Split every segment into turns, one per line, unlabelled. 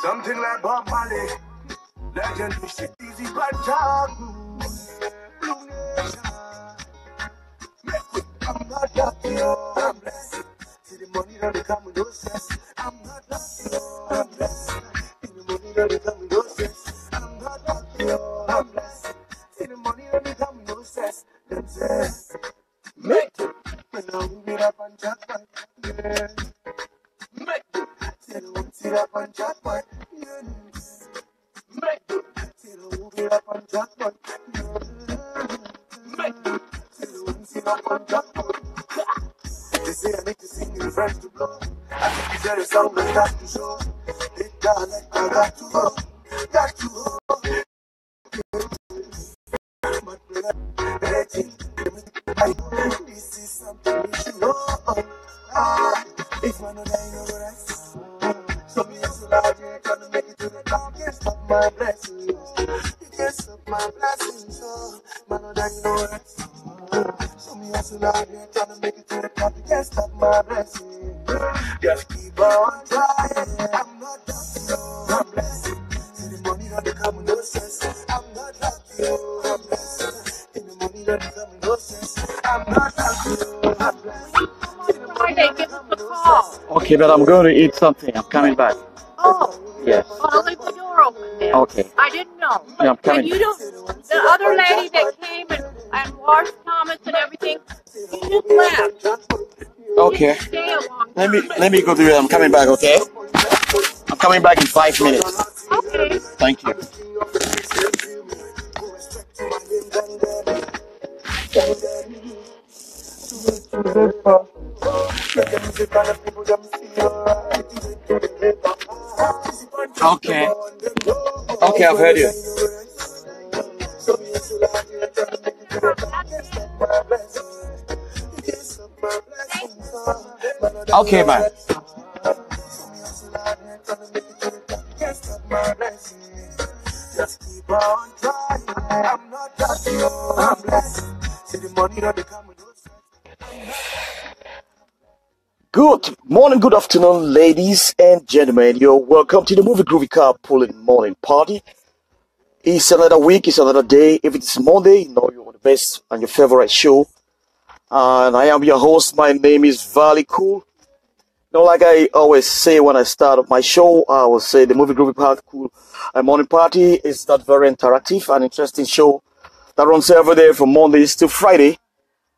Something like Bob Marley. Legend fish it easy but Blue Nation. I'm not lucky, oh, I'm blessed. See the money that they come with no stress. I'm not lucky, oh, I'm blessed. See the money that they come with no stress. I'm not lucky, oh, I'm blessed. See the money that they come with no stress. Them say, make it. When I move it up and chat back, yeah. Make it. See the one sit up and chat back, yeah. Make it. See the move it up and chat back, yeah. Make it. See the one sit up and chat back. They say I make you sing in French to blow. I think you share a song that got to show. They got like I got to go. Got to go. This is something you should know. If one of them know right. So me as a lad, you're trying to make it to the top. Can't stop my blessings. You can't stop my blessings. So man of them know right. So me as a lad, you're trying to make it to the top. You can't stop my blessings. Just keep on trying. I'm not lucky, oh, I'm blessed. See the money that they come with no stress. I'm not lucky, oh, I'm blessed. See the money that they come with no stress. I'm not lucky, oh, I'm blessed.
Friday, give us a call.
Okay, but I'm going to eat something. I'm coming back.
Oh.
Yes.
Well, I'll leave the door open then.
Okay.
I didn't know.
Yeah, I'm coming.
And you don't, the other lady that came and washed Thomas and everything, you just left.
Okay.
You didn't stay a long time.
Let me go through it. I'm coming back, okay? I'm coming back in 5 minutes.
Okay.
Thank you. Okay. Okay, I've heard you. Okay, man.
Just keep on trying. I'm not lucky, oh, I'm blessed. See the money that they come with no stress.
Good morning, good afternoon, ladies and gentlemen. You're welcome to the Movie Groovy Car Pulling Morning Party. It's another week, it's another day. If it's Monday, you know you're the best and your favorite show. And I am your host. My name is Vallycool. You know, like I always say when I start my show, I will say the Movie Groovy Party Cool Morning Party is not very interactive, an interesting show that runs every day from Mondays to Friday.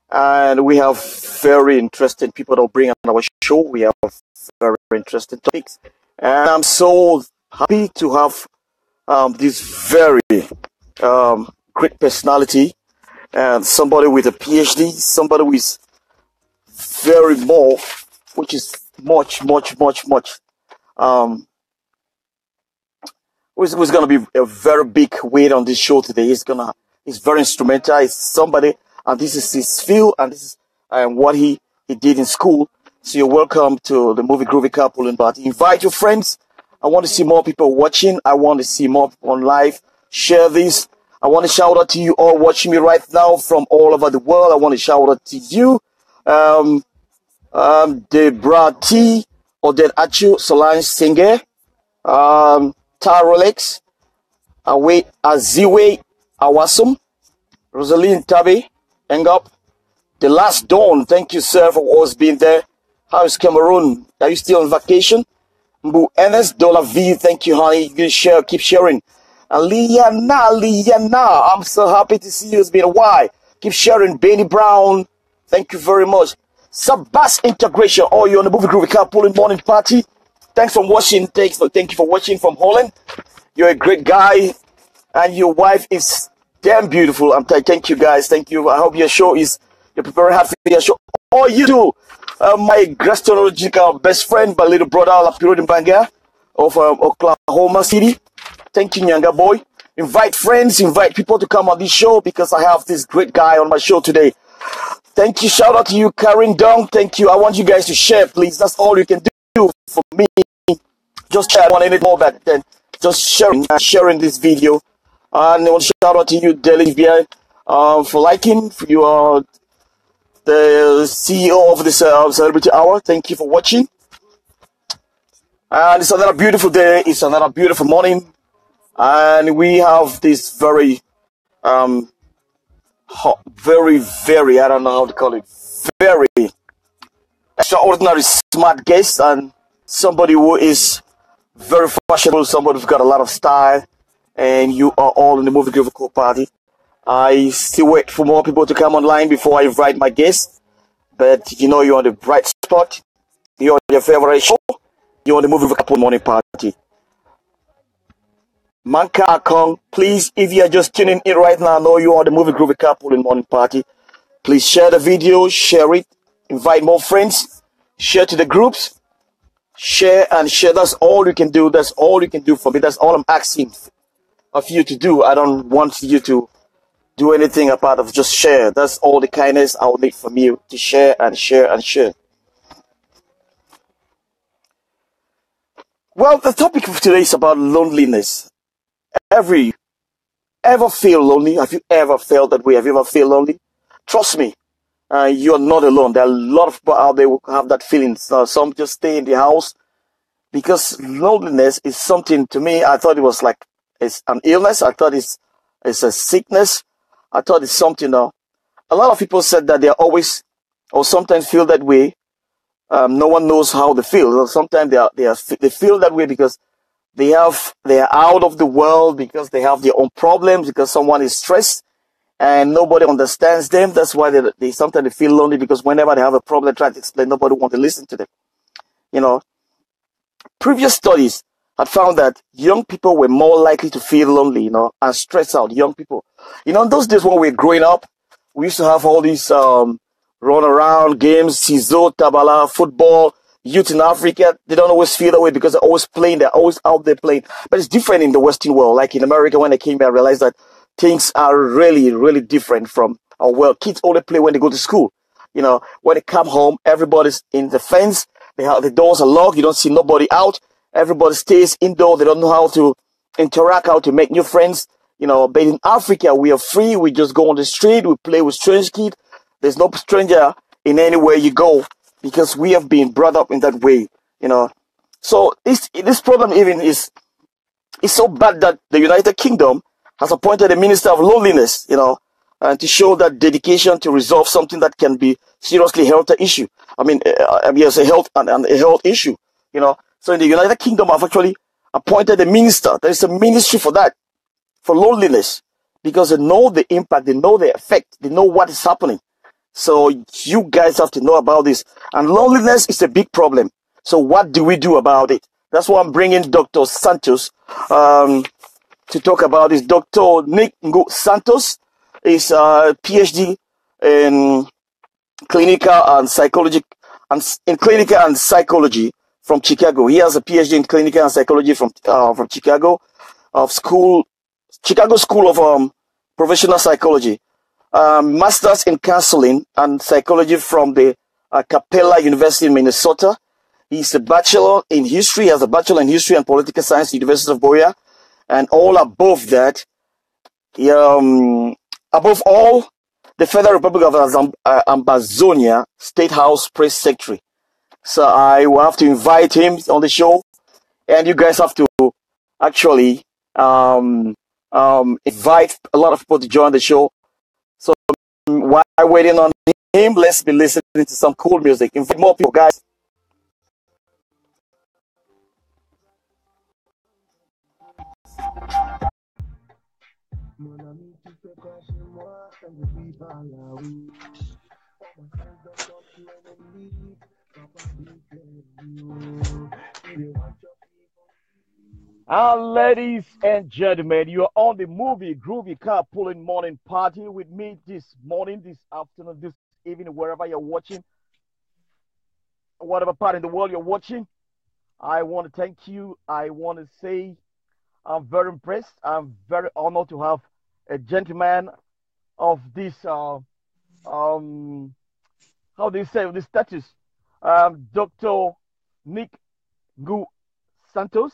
And we have very interesting people that bring on our show. We have very interesting topics. And I'm so happy to have this very great personality and somebody with a PhD, somebody who is very more, which is much, who's going to be a very big weight on this show today. He's very instrumental. He's somebody, and this is his field, and this is what he did in school. So you're welcome to the Movie Groovy Car Pulling Party. Invite your friends. I want to see more people watching. I want to see more people on live. Share this. I want to shout out to you all watching me right now from all over the world. I want to shout out to you. Debra T, Odette Achu, Solange Singer, Tarolex, Aziwe Awasum, Rosalind Tabi, Engop, The Last Dawn. Thank you, sir, for always being there. How is Cameroon? Are you still on vacation? Mbu Ernest Dollar V, thank you, honey. You can share, keep sharing. Liana, I'm so happy to see you. It's been a while. Keep sharing. Benny Brown, thank you very much. Sub-Bass Integration, oh, you're on the Movie Groovy Car Pulling Morning Party. Thanks for watching. Thank you for watching from Holland. You're a great guy, and your wife is damn beautiful. Thank you, guys. Thank you. I hope you're preparing hard for your show. Oh, you do. My gastronomical best friend, my little brother, Lapiro Mbanga of Oklahoma City. Thank you, Nyanga boy. Invite friends, invite people to come on this show because I have this great guy on my show today. Thank you. Shout out to you, Karen Dong. Thank you. I want you guys to share, please. That's all you can do for me. Just share. I want anything more back then. Just sharing this video. And I want to shout out to you, Delivia, for liking. You are the CEO of this Celebrity Hour. Thank you for watching. And it's another beautiful day. It's another beautiful morning. And we have this very, um, hot, very, I don't know how to call it, very extraordinary smart guest and somebody who is very fashionable, somebody who's got a lot of style. And you are all in the Movie Groove Cool Party. I still wait for more people to come online before I invite my guests. But you know you're on the bright spot. You're on your favorite show. You're on the Movie Couple Morning Party. Manka Akong, please, if you're just tuning in right now, I know you're on the Movie Groovy Couple in Morning Party. Please share the video, share it, invite more friends, share to the groups, share and share. That's all you can do. That's all you can do for me. That's all I'm asking of you to do. I don't want you to do anything apart of just share. That's all the kindness I will need from you to share and share and share. Well, the topic of today is about loneliness. Every ever feel lonely? Have you ever felt that way? Have you ever felt lonely? Trust me, you're not alone. There are a lot of people out there who have that feeling. Some just stay in the house because loneliness is something to me. I thought it was like it's an illness. I thought it's a sickness. I thought it's something. A lot of people said that they're always or sometimes feel that way. No one knows how they feel. Sometimes they feel that way because they're out of the world, because they have their own problems, because someone is stressed and nobody understands them. That's why they sometimes they feel lonely, because whenever they have a problem, they try to explain, nobody wants to listen to them. You know, previous studies had found that young people were more likely to feel lonely, and stressed out. Young people, in those days when we were growing up, we used to have all these run around games, Cizo, Tabala, football. Youth in Africa, they don't always feel that way because they're always playing, they're always out there playing. But it's different in the Western world. Like in America, when I came here, I realized that things are really, really different from our world. Kids only play when they go to school. When they come home, everybody's in the fence. The doors are locked. You don't see nobody out. Everybody stays indoor. They don't know how to interact, how to make new friends. But in Africa, we are free. We just go on the street. We play with strange kids. There's no stranger in anywhere you go, because we have been brought up in that way. So this problem even is so bad that the United Kingdom has appointed a minister of loneliness, and to show that dedication to resolve something that can be seriously health issue. Yes, a health and a health issue. So in the United Kingdom, I've actually appointed a minister. There is a ministry for that, for loneliness, because they know the impact, they know the effect, they know what is happening. So you guys have to know about this. And loneliness is a big problem. So what do we do about it? That's why I'm bringing Dr. Santos to talk about this. Dr.Nick Santos is a PhD in clinical and psychology, from Chicago. He has a PhD in clinical and psychology from Chicago, Chicago School of Professional Psychology. Masters in counseling and psychology from the Capella University in Minnesota. He's a bachelor in history. He has a bachelor in history and political science, University of Boya. And all above that, above all, the Federal Republic of Amazonia State House Press Secretary. So I will have to invite him on the show, and you guys have to actually invite a lot of people to join the show. So while waiting on him, let's be listening to some cool music. Invite more people, guys. Ladies and gentlemen, you are on the Movie Groovy Carpooling Morning Party with me this morning, this afternoon, this evening, wherever you're watching, whatever part in the world you're watching. I want to thank you. I want to say I'm very impressed. I'm very honored to have a gentleman of this, how do you say, this status, Dr. Nick Santos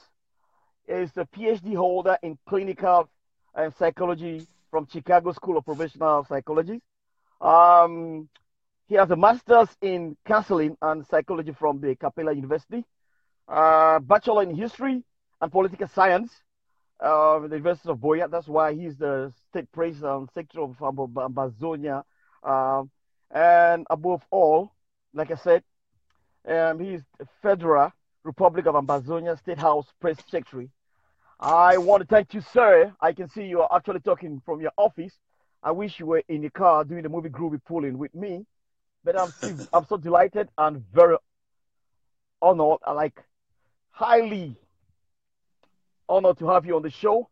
is a PhD holder in clinical and psychology from Chicago School of Professional Psychology. He has a master's in counseling and psychology from the Capella University. Bachelor in History and Political Science, the University of Boya. That's why he's the state president, secretary of Amazonia. Um, and above all, like I said, he's the Federal Republic of Amazonia State House Press Secretary. I want to thank you, sir. I can see you are actually talking from your office. I wish you were in the car doing the movie Groovy Pulling with me, but I'm so delighted and very honored, like highly honored to have you on the show.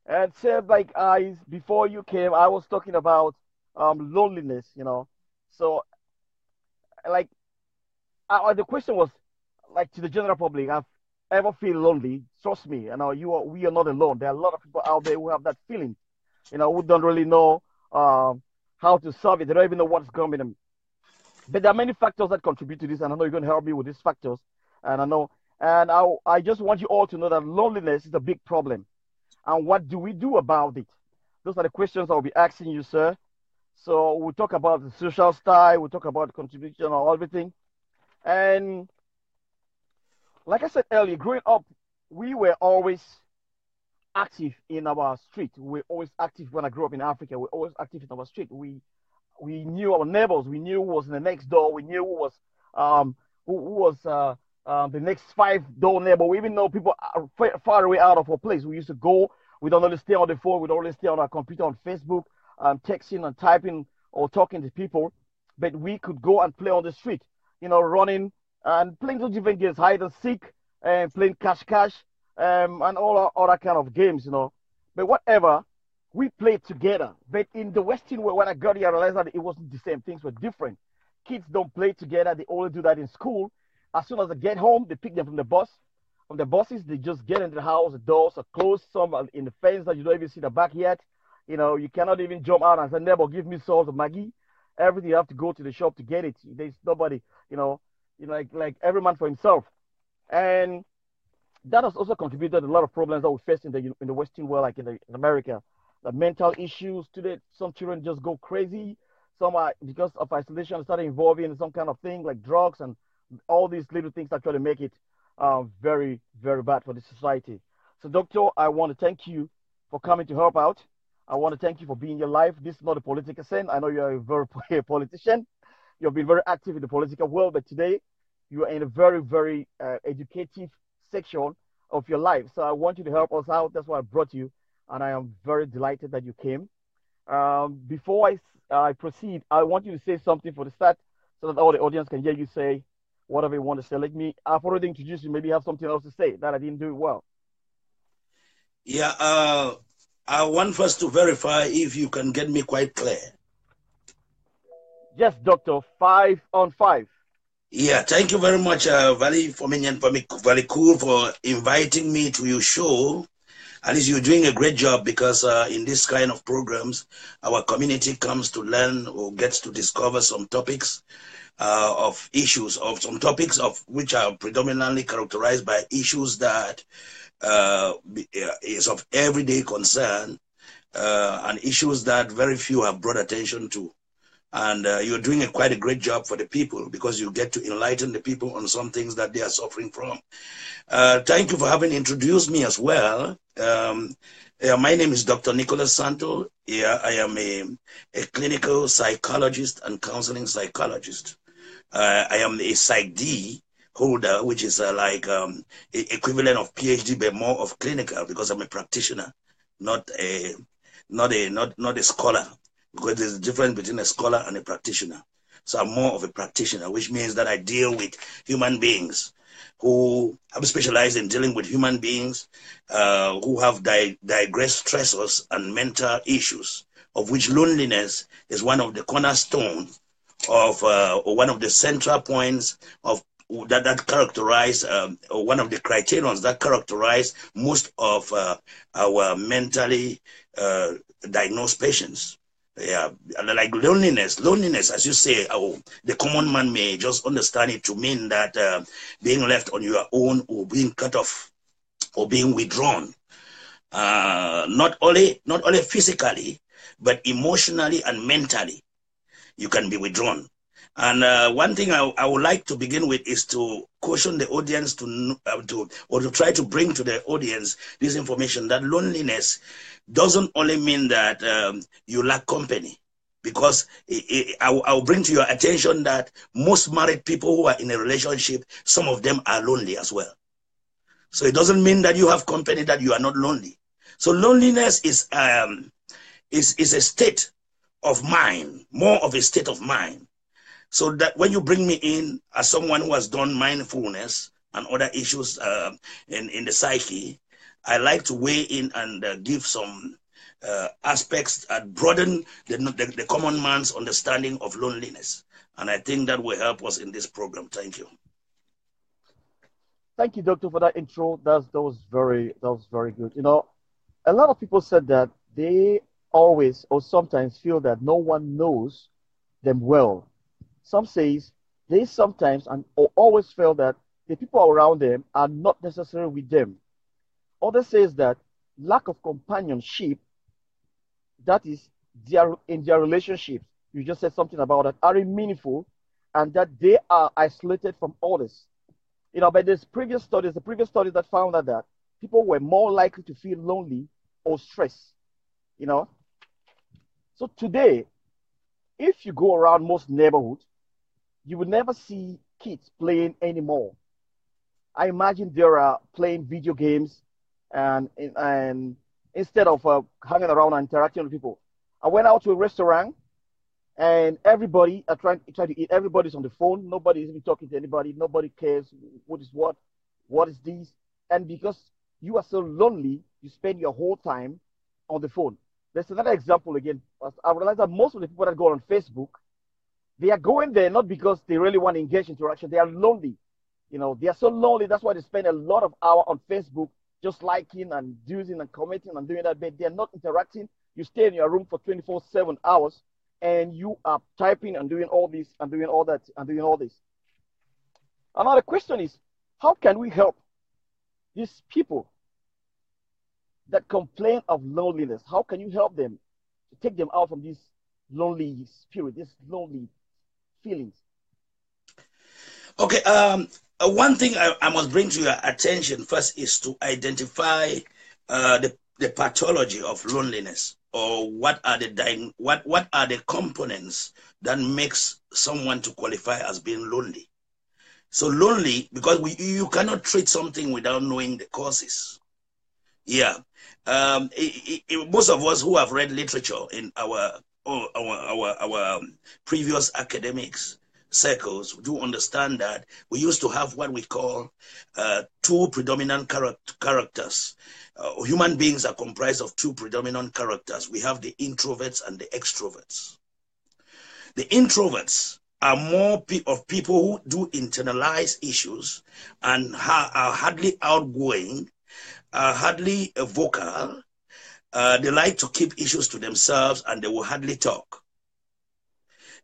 And said like I before you came, I was talking about loneliness, you know. So like the question was like to the general public, have ever feel lonely? Trust me, you know, we are not alone. There are a lot of people out there who have that feeling, you know, who don't really know how to solve it. They don't even know what's coming. But there are many factors that contribute to this, and I know you're going to help me with these factors. And I know, and I just want you all to know that loneliness is a big problem. And what do we do about it? Those are the questions I'll be asking you, sir. So we'll talk about the social style, we'll talk about contribution or everything. And like I said earlier, growing up, we were always active in our street. We were always active when I grew up in Africa. We were always active in our street. We knew our neighbors. We knew who was in the next door. We knew um who was the next five door neighbor. We even know people far away out of our place. We used to go. We don't only stay on the phone. We don't only stay on our computer on Facebook, texting and typing or talking to people, but we could go and play on the street. You know, running and playing those different games, hide and seek, and playing cash, and all other kind of games. You know, but whatever we played together. But in the Western world, when I got here, I realized that it wasn't the same. Things were different. Kids don't play together. They only do that in school. As soon as they get home, they pick them from the bus. From the buses, they just get into the house. The doors are closed. Some are in the fence that you don't even see the back yet. You know, you cannot even jump out and say, "Neighbor, give me salt or Maggie." Everything you have to go to the shop to get it. There's nobody, like every man for himself. And that has also contributed a lot of problems that we face in the Western world, like in America. The mental issues today, some children just go crazy. Some are because of isolation started involving in some kind of thing like drugs and all these little things that try to make it very, very bad for the society. So, Doctor, I want to thank you for coming to help out. I want to thank you for being your life. This is not a political scene. I know you're a very a politician. You've been very active in the political world, but today you are in a very, very educative section of your life. So I want you to help us out. That's why I brought you, and I am very delighted that you came. Before I proceed, I want you to say something for the start so that all the audience can hear you say whatever you want to say. I've already introduced you. Maybe you have something else to say that I didn't do it well.
Yeah, I want first to verify if you can get me quite clear.
Yes, Doctor. 5 on 5.
Yeah, thank you very much, Vallycool, for inviting me to your show. At least you're doing a great job because in this kind of programs, our community comes to learn or gets to discover some topics of issues, of some topics of which are predominantly characterized by issues that is of everyday concern and issues that very few have brought attention to. And you're doing quite a great job for the people because you get to enlighten the people on some things that they are suffering from. Thank you for having introduced me as well. My name is Dr. Nicholas Santos. Yeah, I am a clinical psychologist and counseling psychologist. I am a Psych D holder, which is like equivalent of PhD, but more of clinical because I'm a practitioner, not a scholar. Because there's a difference between a scholar and a practitioner. So I'm more of a practitioner, which means that I deal with human beings who have specialized in dealing with human beings who have digressed stressors and mental issues, of which loneliness is one of the cornerstones of, or one of the central points of that characterize, or one of the criterions that characterize most of our mentally diagnosed patients. Yeah, like loneliness, as you say, the common man may just understand it to mean that being left on your own or being cut off or being withdrawn, not only physically, but emotionally and mentally, you can be withdrawn. And one thing I would like to begin with is to caution the audience to try to bring to the audience this information that loneliness doesn't only mean that you lack company. Because I'll bring to your attention that most married people who are in a relationship, some of them are lonely as well. So it doesn't mean that you have company that you are not lonely. So loneliness is a state of mind, more of a state of mind. So that when you bring me in as someone who has done mindfulness and other issues in the psyche, I like to weigh in and give some aspects that broaden the common man's understanding of loneliness. And I think that will help us in this program. Thank you.
Thank you, doctor, for that intro. That was very good. You know, a lot of people said that they always or sometimes feel that no one knows them well. Some says they sometimes and or always feel that the people around them are not necessarily with them. Others says that lack of companionship, that is their in their relationships. You just said something about that are meaningful, and that they are isolated from others. You know, but the previous studies that found that people were more likely to feel lonely or stressed. You know, so today, if you go around most neighborhoods, you will never see kids playing anymore. I imagine they are playing video games and instead of hanging around and interacting with people. I went out to a restaurant and everybody are trying to eat. Everybody's on the phone. Nobody's even talking to anybody. Nobody cares what is this. And because you are so lonely, you spend your whole time on the phone. There's another example again. I realize that most of the people that go on Facebook, they are going there not because they really want to engage interaction. They are lonely. You know, they are so lonely. That's why they spend a lot of hours on Facebook just liking and using and commenting and doing that. But they are not interacting. You stay in your room for 24/7 hours and you are typing and doing all this and doing all that and doing all this. Another question is, how can we help these people that complain of loneliness? How can you help them to take them out from this lonely spirit, this lonely feelings?
Okay. One thing I must bring to your attention first is to identify the pathology of loneliness, or what are the components that makes someone to qualify as being lonely. So lonely, because you cannot treat something without knowing the causes. Yeah. Most of us who have read literature in our previous academics circles do understand that we used to have what we call two predominant characters. Human beings are comprised of two predominant characters. We have the introverts and the extroverts. The introverts are more of people who do internalize issues and are hardly outgoing, are hardly vocal. They like to keep issues to themselves and they will hardly talk.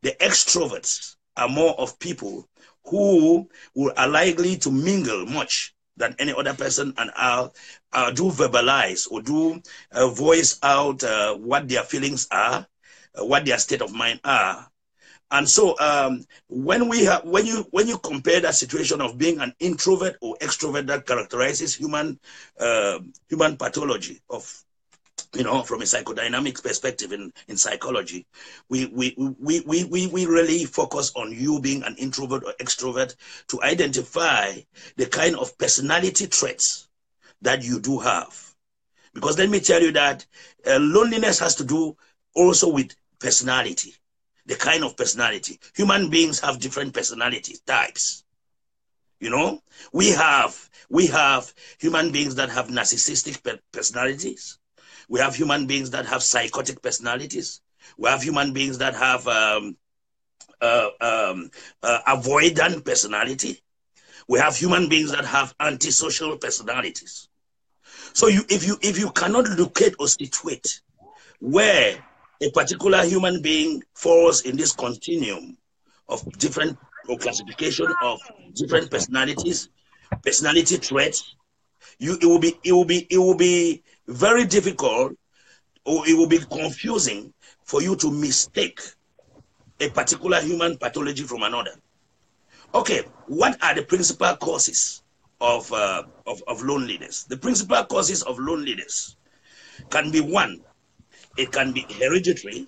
The extroverts are more of people who are likely to mingle much than any other person and do verbalize or do voice out what their feelings are, what their state of mind are. And so when you compare that situation of being an introvert or extrovert, that characterizes human pathology of, from a psychodynamic perspective in psychology, we really focus on you being an introvert or extrovert to identify the kind of personality traits that you do have. Because let me tell you that loneliness has to do also with personality, the kind of personality. Human beings have different personality types. We have human beings that have narcissistic personalities. We have human beings that have psychotic personalities. We have human beings that have avoidant personality. We have human beings that have antisocial personalities. So if you cannot locate or situate where a particular human being falls in this continuum of different or classification of different personalities, personality traits, it will be very difficult, or it will be confusing for you to mistake a particular human pathology from another. Okay, what are the principal causes of loneliness? The principal causes of loneliness can be one, it can be hereditary,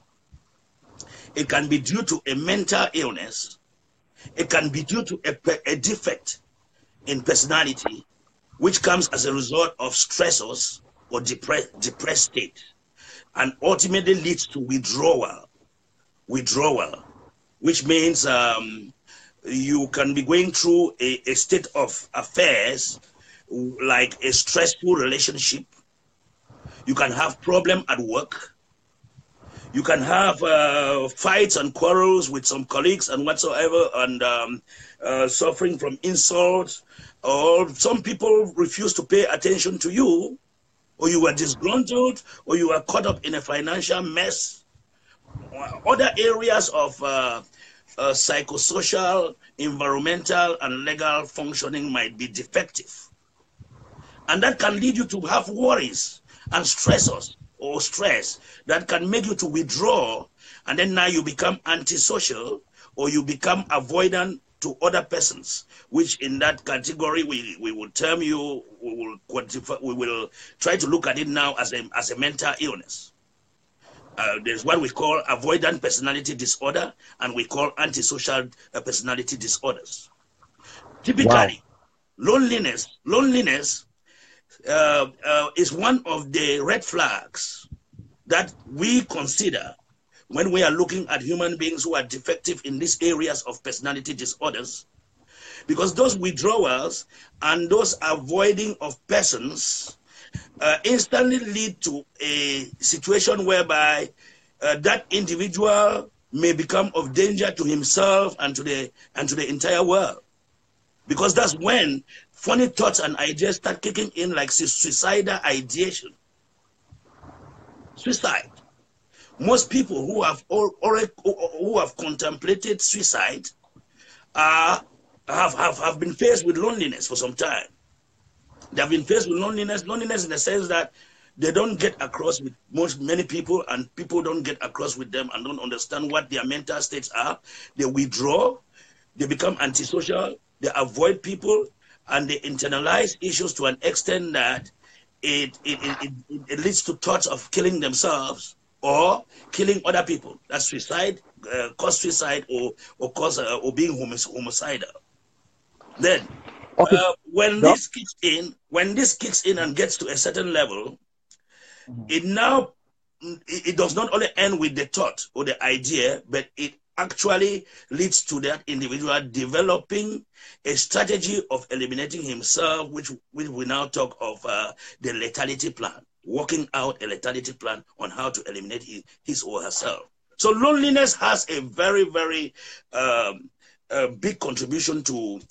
it can be due to a mental illness, it can be due to a defect in personality, which comes as a result of stressors or depressed state, and ultimately leads to withdrawal, which means you can be going through a state of affairs like a stressful relationship. You can have problem at work. You can have fights and quarrels with some colleagues and whatsoever, and suffering from insults, or some people refuse to pay attention to you, or you were disgruntled, or you were caught up in a financial mess. Other areas of psychosocial, environmental, and legal functioning might be defective. And that can lead you to have worries and stressors or stress that can make you to withdraw, and then now you become antisocial, or you become avoidant to other persons, which in that category we will term you, we will quantify, we will try to look at it now as a mental illness. There's what we call avoidant personality disorder, and we call antisocial personality disorders. Typically, loneliness is one of the red flags that we consider when we are looking at human beings who are defective in these areas of personality disorders, because those withdrawals and those avoiding of persons instantly lead to a situation whereby that individual may become of danger to himself and to the entire world, because that's when funny thoughts and ideas start kicking in, like suicidal ideation. Suicide. Most people who have contemplated suicide have been faced with loneliness for some time. They have been faced with loneliness in the sense that they don't get across with many people, and people don't get across with them and don't understand what their mental states are. They withdraw, they become antisocial, they avoid people, and they internalize issues to an extent that it leads to thoughts of killing themselves or killing other people. That's suicide, cause suicide, or cause or being homicidal. Then,
Okay.
when this kicks in and gets to a certain level, it does not only end with the thought or the idea, but it actually leads to that individual developing a strategy of eliminating himself, which we now talk of the lethality plan, working out a lethality plan on how to eliminate his or herself. So loneliness has a very, very big contribution to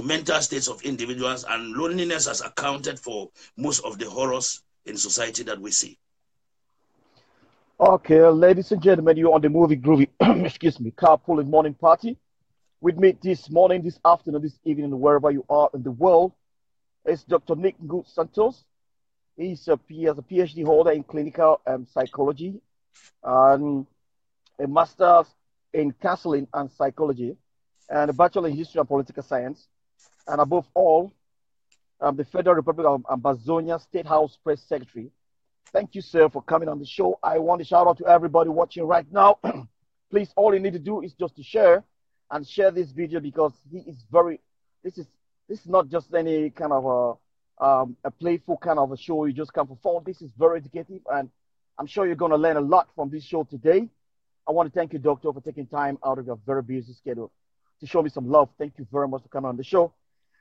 mental states of individuals, and loneliness has accounted for most of the horrors in society that we see.
Okay, ladies and gentlemen, you're on the movie groovy, excuse me, carpooling morning party. With me this morning, this afternoon, this evening, wherever you are in the world, is Dr. Nick Santos. He has a PhD holder in clinical psychology and a master's in counseling and psychology, and a bachelor in history and political science. And above all, the Federal Republic of Amazonia State House Press Secretary. Thank you, sir, for coming on the show. I want to shout out to everybody watching right now. Please, all you need to do is just to share this video, because he is this is not just any kind of a playful kind of a show you just come for fun. This is very educative, and I'm sure you're going to learn a lot from this show today. I want to thank you, Doctor, for taking time out of your very busy schedule to show me some love. Thank you very much for coming on the show.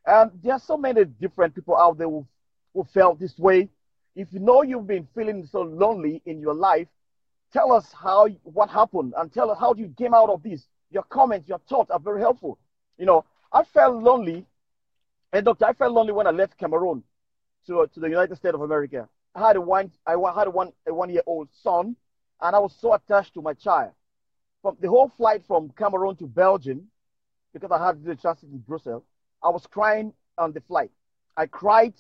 And there are so many different people out there who felt this way. If you know you've been feeling so lonely in your life, tell us what happened, and tell us how you came out of this. Your comments, your thoughts are very helpful. You know, I felt lonely, and Doctor, I felt lonely when I left Cameroon to the United States of America. I had a 1-year-old son, and I was so attached to my child. From the whole flight from Cameroon to Belgium, because I had the transit in Brussels, I was crying on the flight. I cried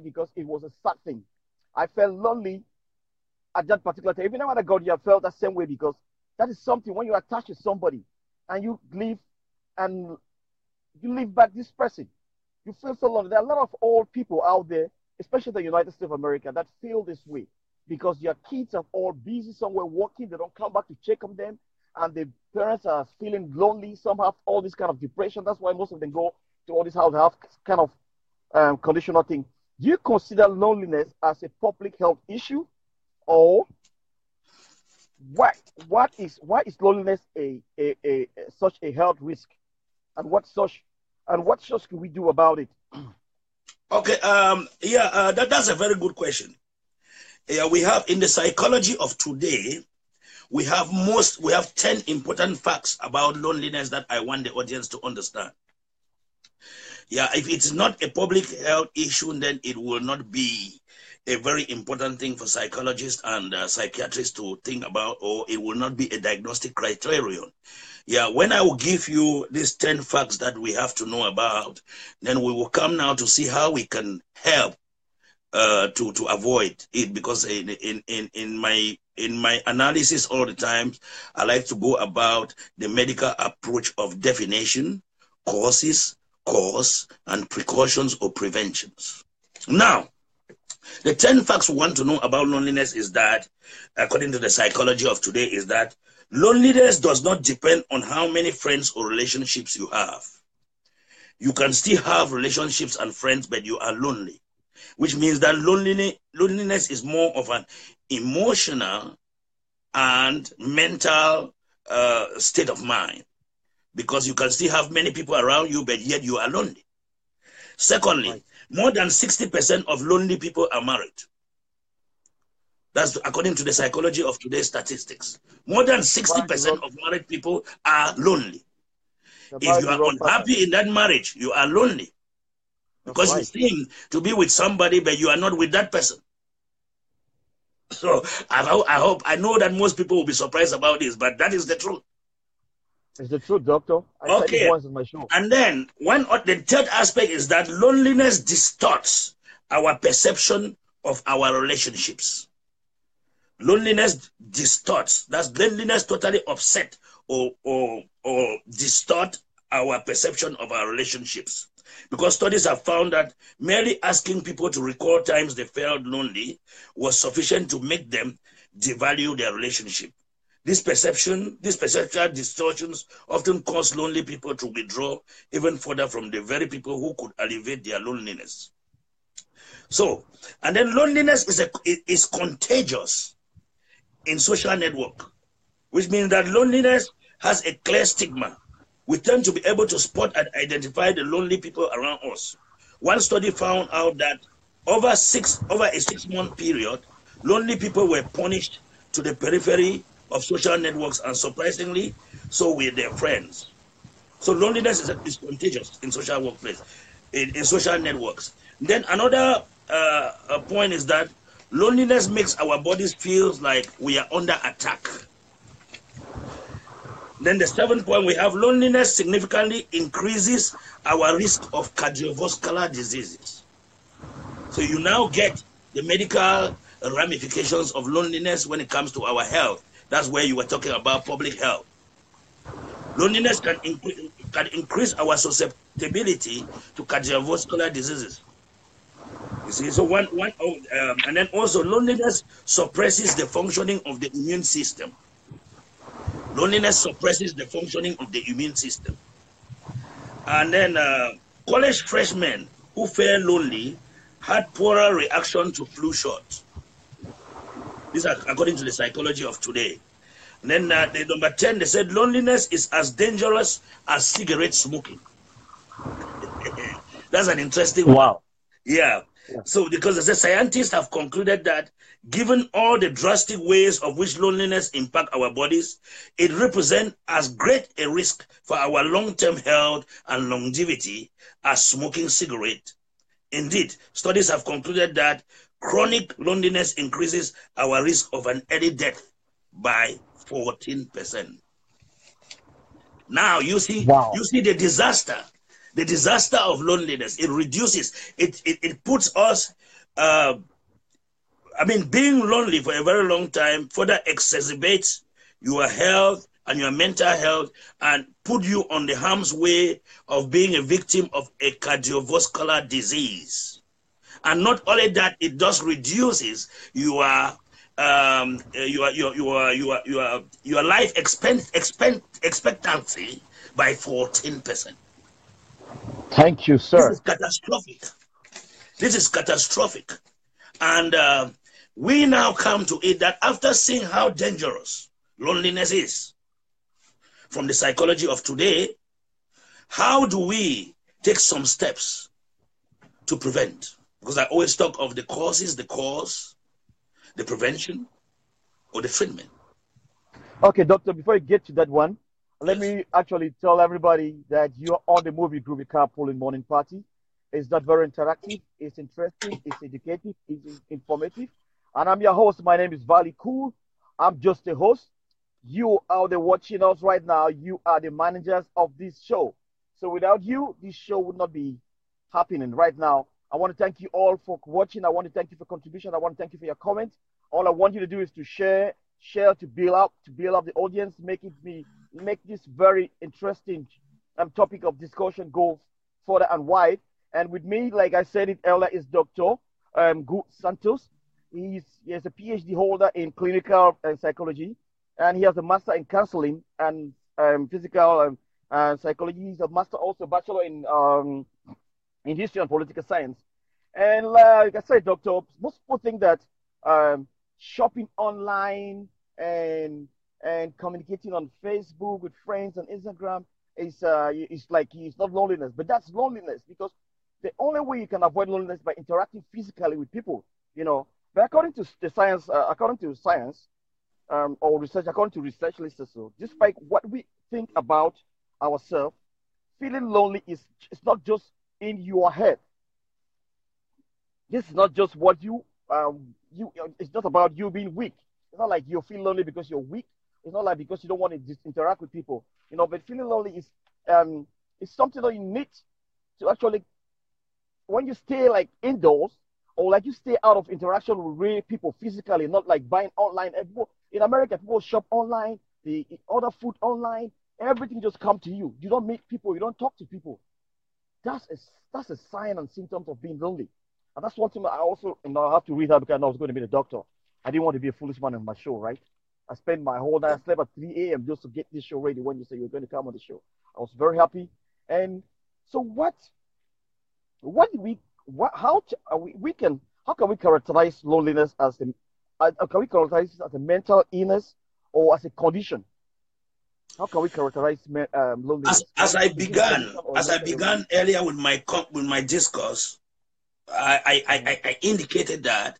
because it was a sad thing. I felt lonely at that particular time. Even when I got here, I felt the same way, because That is something when you attach to somebody and and you live back this person. You feel so lonely. There are a lot of old people out there, especially the United States of America, that feel this way because their kids are all busy somewhere working. They don't come back to check on them, and the parents are feeling lonely. Some have all this kind of depression. That's why most of them go to all these houses, have kind of conditional thing. Do you consider loneliness as a public health issue, or why is loneliness a such a health risk, and what such can we do about it?
Okay, that's a very good question. Yeah, we have in the psychology of today, we have 10 important facts about loneliness that I want the audience to understand. Yeah, if it's not a public health issue, then it will not be a very important thing for psychologists and psychiatrists to think about, or it will not be a diagnostic criterion. Yeah, when I will give you these 10 facts that we have to know about, then we will come now to see how we can help to avoid it, because in my analysis all the time, I like to go about the medical approach of definition, causes, cause, and precautions or preventions. Now, the 10 facts we want to know about loneliness is that, according to the psychology of today, is that loneliness does not depend on how many friends or relationships you have. You can still have relationships and friends, but you are lonely, which means that loneliness is more of an emotional and mental state of mind, because you can still have many people around you, but yet you are lonely. Secondly, right, more than 60% of lonely people are married. That's according to the psychology of today's statistics. More than 60% of married people are lonely. If you are unhappy in that marriage, you are lonely. Because you seem to be with somebody, but you are not with that person. So I know that most people will be surprised about this, but that is the truth.
It's the truth, doctor. I said it once in my show.
And then the third aspect is that loneliness distorts our perception of our relationships. Loneliness distorts. That's loneliness totally upset or distort our perception of our relationships. Because studies have found that merely asking people to recall times they felt lonely was sufficient to make them devalue their relationship. These perceptual distortions often cause lonely people to withdraw even further from the very people who could alleviate their loneliness. So, and then loneliness is contagious in social network, which means that loneliness has a clear stigma. We tend to be able to spot and identify the lonely people around us. One study found out that over a 6-month period, lonely people were punished to the periphery of social networks, and surprisingly, so were their friends. So loneliness is contagious in social workplace, in social networks. Then another point is that loneliness makes our bodies feel like we are under attack. Then the 7th point, we have loneliness significantly increases our risk of cardiovascular diseases. So you now get the medical ramifications of loneliness when it comes to our health. That's where you were talking about public health. Loneliness can increase our susceptibility to cardiovascular diseases. You see, so and then also loneliness suppresses the functioning of the immune system. Loneliness suppresses the functioning of the immune system. And then college freshmen who felt lonely had poorer reaction to flu shots. These are according to the psychology of today. And then the number 10, they said loneliness is as dangerous as cigarette smoking. That's an interesting one. Yeah. So because as a scientists have concluded that given all the drastic ways of which loneliness impact our bodies, it represents as great a risk for our long-term health and longevity as smoking cigarette. Indeed, studies have concluded that chronic loneliness increases our risk of an early death by 14%. Now you see the disaster. The disaster of loneliness, it reduces, it puts us, being lonely for a very long time further exacerbates your health and your mental health and put you on the harm's way of being a victim of a cardiovascular disease. And not only that, it just reduces your life expectancy by 14%.
Thank you,
This
sir.
is catastrophic. This is catastrophic. And we now come to it that after seeing how dangerous loneliness is from the psychology of today, how do we take some steps to prevent? Because I always talk of the causes, the cause, the prevention, or the treatment.
Okay, doctor, before you get to that one, let
Yes.
me actually tell everybody that you're on the movie group Carpool in Morning Party. It's not very interactive, it's interesting, it's educative, it's informative. And I'm your host. My name is Vallycool. I'm just a host. You out there watching us right now, you are the managers of this show. So without you, this show would not be happening right now. I want to thank you all for watching. I want to thank you for contribution. I want to thank you for your comments. All I want you to do is to share to build up the audience, make this very interesting topic of discussion go further and wide. And with me, like I said it earlier, is Dr. Santos. He is a PhD holder in clinical psychology, and he has a master in counseling and physical psychology. He's a master, also bachelor in history and political science. And like I said, doctor, most people think that shopping online and communicating on Facebook with friends and Instagram is like it's not loneliness, but that's loneliness because the only way you can avoid loneliness is by interacting physically with people, you know. But according to science or research, according to research lists, so despite what we think about ourselves, feeling lonely is it's not just in your head. This is not just what you. It's not about you being weak. It's not like you feel lonely because you're weak. It's not like because you don't want to just interact with people. You know, but feeling lonely is something that you need to actually when you stay like indoors or like you stay out of interaction with real people physically, not like buying online. And people, in America, people shop online, they order food online, everything just come to you. You don't meet people, you don't talk to people. That's a that's a sign and symptoms of being lonely. And that's one thing I also I have to read that because I was going to be the doctor. I didn't want to be a foolish man on my show, right? I spent my whole night, I slept at 3 a.m. just to get this show ready when you say you're going to come on the show. I was very happy. And so what do we what how to, we can how can we characterize loneliness as can we characterize it as a mental illness or as a condition? How can we characterize
As,
loneliness?
as I
Is it a
began,
condition or a
as I
mental illness?
began earlier with my discourse,
Mhm.
I indicated that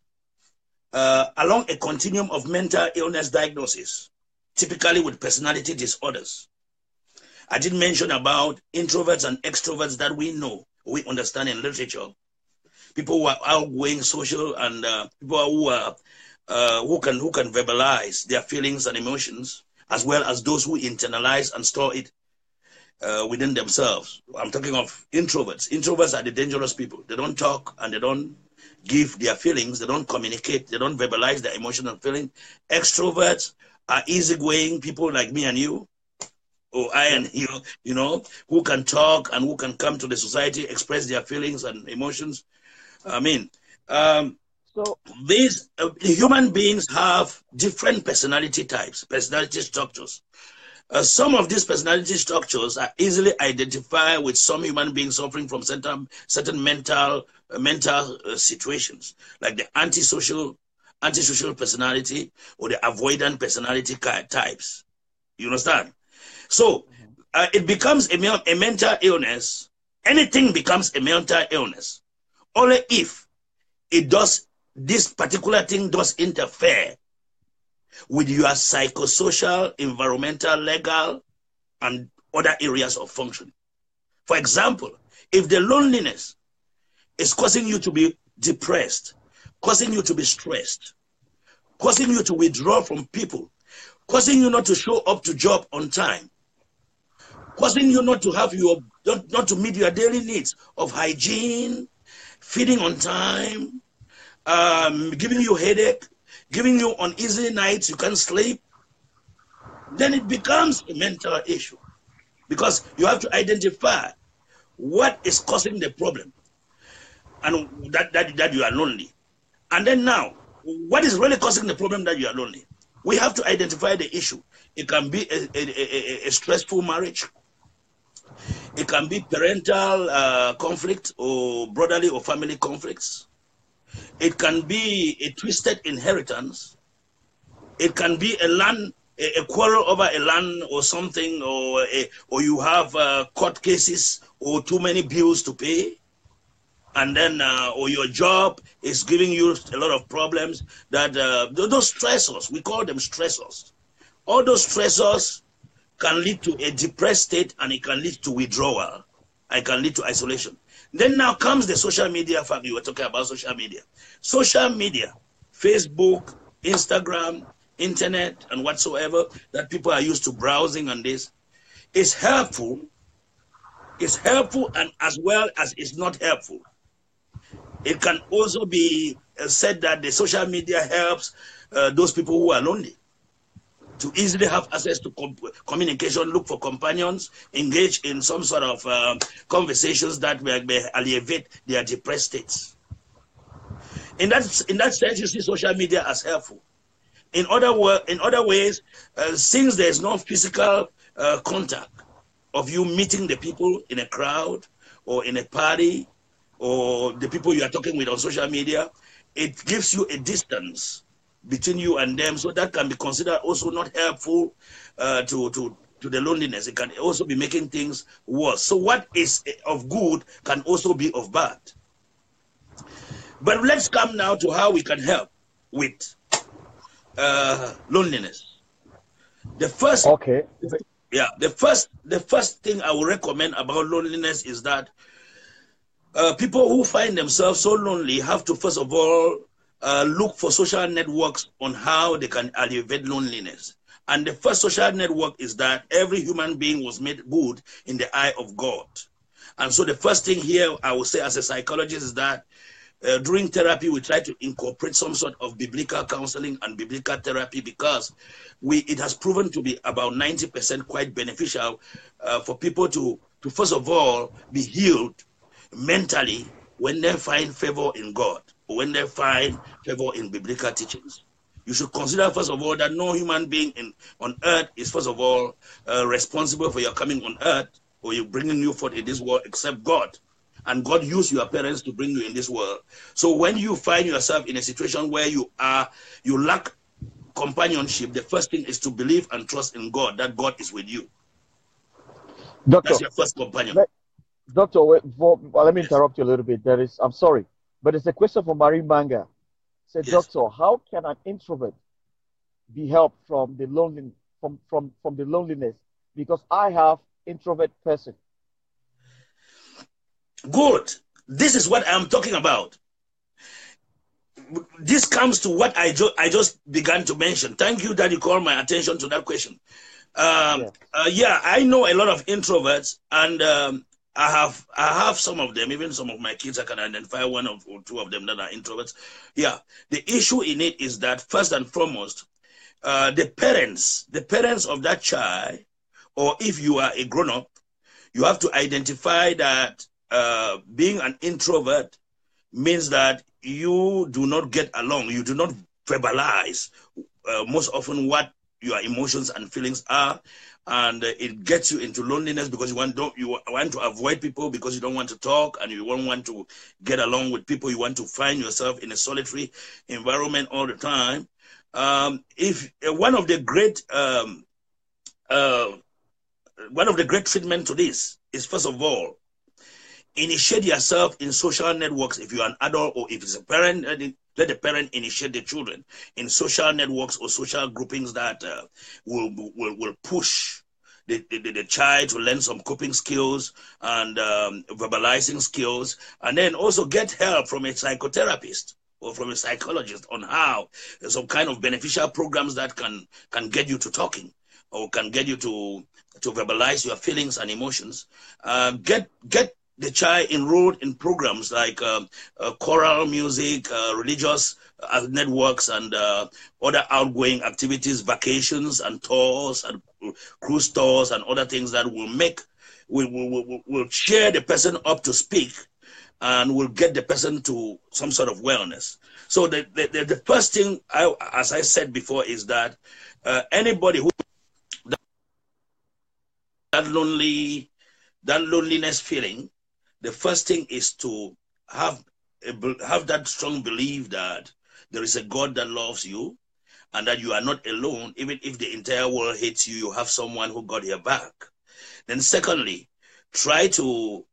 along a continuum of mental illness diagnosis, typically with personality disorders, I did mention about introverts and extroverts that we know, we understand in literature. People who are outgoing, social, and people who are who can verbalize their feelings and emotions, as well as those who internalize and store it within themselves. I'm talking of introverts. Introverts are the dangerous people. They don't talk and they don't give their feelings. They don't communicate. They don't verbalize their emotional feeling. Extroverts are easygoing people like me and you, or I
Yeah.
and you know, who can talk and who can come to the society, express their feelings and emotions. I mean, um,
So
these
what?
human beings have different personality types, personality structures. Some of these personality structures are easily identified with some human beings suffering from certain mental situations, like the antisocial personality or the avoidant personality types. You understand? So
Mhm.
it becomes a mental illness. Anything becomes a mental illness only if it does this particular thing does interfere with your psychosocial, environmental, legal, and other areas of function. For example, if the loneliness is causing you to be depressed, causing you to be stressed, causing you to withdraw from people, causing you not to show up to job on time, causing you not to have not to meet your daily needs of hygiene, feeding on time, giving you headache, giving you uneasy nights, you can't sleep, then it becomes a mental issue, because you have to identify what is causing the problem, and that you are lonely. And then now, what is really causing the problem that you are lonely? We have to identify the issue. It can be a stressful marriage. It can be parental conflict, or brotherly or family conflicts. It can be a twisted inheritance. It can be a quarrel over a land or something, or you have court cases or too many bills to pay. And then, or your job is giving you a lot of problems. That those stressors, we call them stressors. All those stressors can lead to a depressed state, and it can lead to withdrawal. It can lead to isolation. Then now comes the social media fact. You were talking about social media. Social media, Facebook, Instagram, internet, and whatsoever that people are used to browsing on this is helpful. It's helpful, and as well as it's not helpful. It can also be said that the social media helps those people who are lonely to easily have access to communication, look for companions, engage in some sort of conversations that may alleviate their depressed states. In that sense, you see social media as helpful. In other ways, since there is no physical contact of you meeting the people in a crowd or in a party, or the people you are talking with on social media, it gives you a distance between you and them. So that can be considered also not helpful to the loneliness. It can also be making things worse. So what is of good can also be of bad. But let's come now to how we can help with loneliness. The first,
Okay.
the first thing I would recommend about loneliness is that people who find themselves so lonely have to, first of all, look for social networks on how they can alleviate loneliness. And the first social network is that every human being was made good in the eye of God. And so the first thing here I would say as a psychologist is that during therapy, we try to incorporate some sort of biblical counseling and biblical therapy, because it has proven to be about 90% quite beneficial for people to first of all be healed mentally when they find favor in God, or when they find favor in biblical teachings. You should consider, first of all, that no human being on earth is, first of all, responsible for your coming on earth, or you bringing you forth in this world, except God. And God used your parents to bring you in this world. So when you find yourself in a situation where you lack companionship, the first thing is to believe and trust in God, that God is with you.
Doctor,
That's your first companion.
Doctor, let me interrupt you a little bit. I'm sorry, but it's a question from Marie Manga. Said,
Yes.
Doctor, how can an introvert be helped from the loneliness? Because I have introvert person.
Good. This is what I'm talking about. This comes to what I just began to mention. Thank you that you called my attention to that question. I know a lot of introverts, and I have some of them, even some of my kids. I can identify one or two of them that are introverts. Yeah, the issue in it is that first and foremost, the parents of that child, or if you are a grown-up, you have to identify that being an introvert means that you do not get along. You do not verbalize most often what your emotions and feelings are, and it gets you into loneliness because you want to avoid people, because you don't want to talk and you don't want to get along with people. You want to find yourself in a solitary environment all the time. If one of the great treatment to this is, first of all, initiate yourself in social networks. If you're an adult or if it's a parent, let the parent initiate the children in social networks or social groupings that will push the child to learn some coping skills and verbalizing skills, and then also get help from a psychotherapist or from a psychologist on how some kind of beneficial programs that can get you to talking, or can get you to verbalize your feelings and emotions. Get the child enrolled in programs like choral music, religious networks, and other outgoing activities, vacations and tours and cruise tours and other things that will cheer the person up to speak and will get the person to some sort of wellness. So the first thing, as I said before, is that anybody who that loneliness feeling, the first thing is to have that strong belief that there is a God that loves you and that you are not alone. Even if the entire world hates you, you have someone who got your back. Then secondly, try to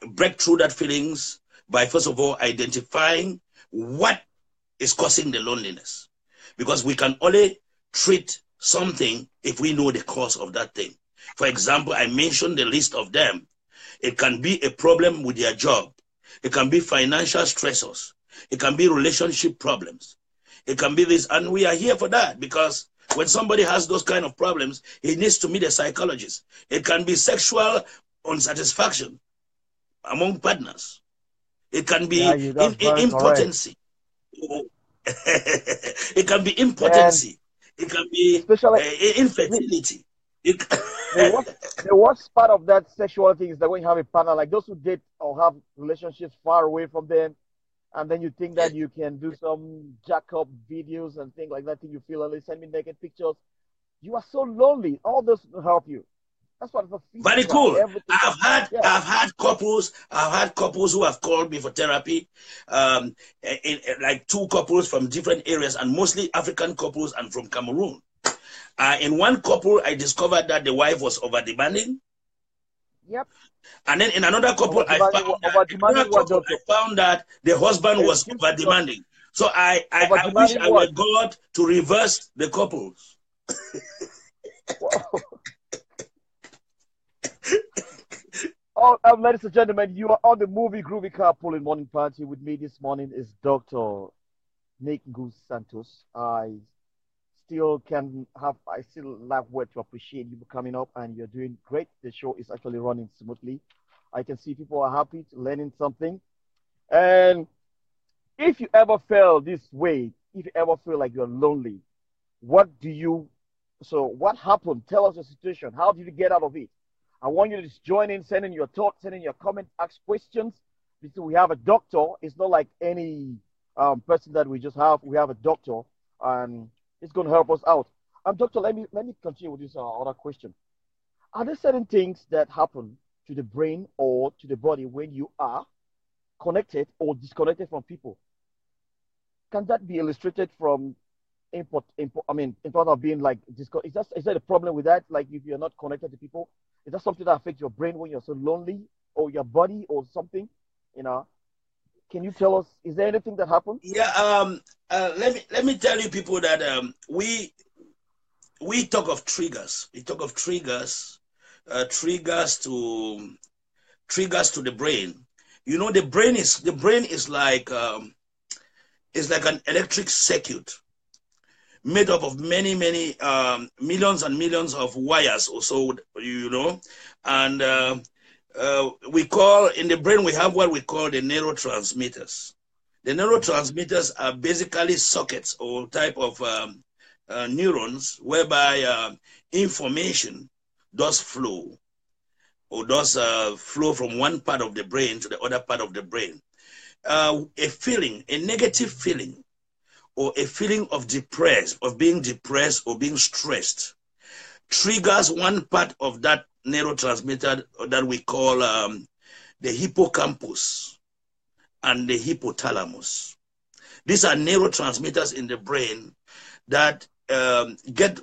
break through that feelings by first of all identifying what is causing the loneliness, because we can only treat something if we know the cause of that thing. For example, I mentioned the list of them. It can be a problem with their job. It can be financial stressors. It can be relationship problems. It can be this, and we are here for that, because when somebody has those kind of problems, he needs to meet a psychologist. It can be sexual unsatisfaction among partners. It can
Yeah,
be
that's very correct.
impotency. It can be
And
impotency. It can be
especially the,
infertility. It,
the worst the worst part of that sexual thing is that when you have a partner, like those who date or have relationships far away from them, and then you think
yeah.
that you can do some jack up videos and things like that, think you feel only send me naked pictures. You are so lonely. All this will help you. That's what the
Very
physical,
cool.
everything. Yeah.
I've had couples who have called me for therapy, like two couples from different areas, and mostly African couples and from Cameroon. In one couple, I discovered that the wife was over demanding.
Yep.
And then in another couple,
Over demanding what, doctor?
I found that the husband was
Excuse
over
me, doctor.
demanding. So
Over
I wish
demanding
I were
what?
God to reverse the couples.
Wow. Oh, ladies and gentlemen, you are on the movie Groovy Carpool in Morning Party. With me this morning is Dr. Nick Santos. I still have word to appreciate you for coming up, and you're doing great. The show is actually running smoothly. I can see people are happy to learning something. And if you ever feel this way, if you ever feel like you're lonely, what do you, what happened? Tell us the situation. How did you get out of it? I want you to just join in, send in your thoughts, send in your comments, ask questions. Because we have a doctor. It's not like any person that we just have. We have a doctor, and it's going to help us out. Doctor, let me continue with this other question. Are there certain things that happen to the brain or to the body when you are connected or disconnected from people? Can that be illustrated from I mean, in front of being like is that a problem with that? Like if you're not connected to people, is that something that affects your brain when you're so lonely, or your body or something? You know, can you tell us? Is there anything that happens?
Yeah. Let me tell you people that we talk of triggers. We talk of triggers, triggers to the brain. You know, the brain is like an electric circuit made up of many millions and millions of wires or so, you know. And we call in the brain, we have what we call the neurotransmitters. The neurotransmitters are basically sockets or type of neurons whereby information does flow or does flow from one part of the brain to the other part of the brain. A negative feeling, or a feeling of being depressed or being stressed, triggers one part of that neurotransmitter that we call the hippocampus and the hypothalamus. These are neurotransmitters in the brain that get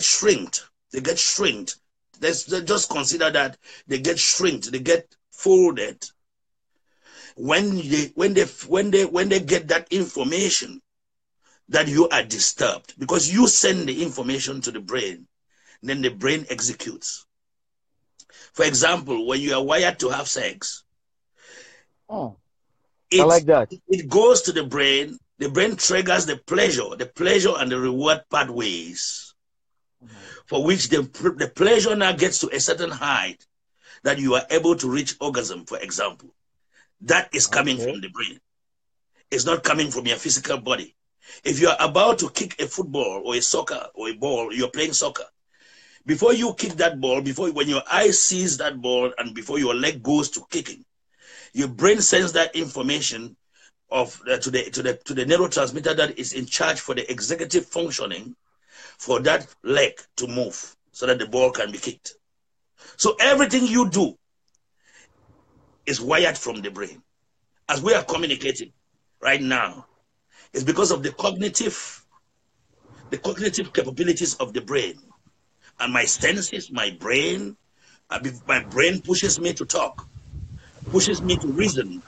shrinked. They get shrinked. Just consider that they get shrinked. They get folded when they get that information that you are disturbed, because you send the information to the brain, then the brain executes. For example, when you are wired to have sex,
Oh, I
it
like that.
it goes to the brain. The brain triggers the pleasure and the reward pathways,
Mhm.
for which the pleasure now gets to a certain height. that you are able to reach orgasm, for example. That is coming
Okay.
from the brain. It's not coming from your physical body. If you are about to kick a football or a soccer or a ball, you're playing soccer. Before you kick that ball, when your eye sees that ball and before your leg goes to kicking, your brain sends that information to the neurotransmitter that is in charge for the executive functioning for that leg to move so that the ball can be kicked. So everything you do is wired from the brain. As we are communicating right now, it's because of the cognitive capabilities of the brain. And my senses, my brain pushes me to talk, pushes me to reason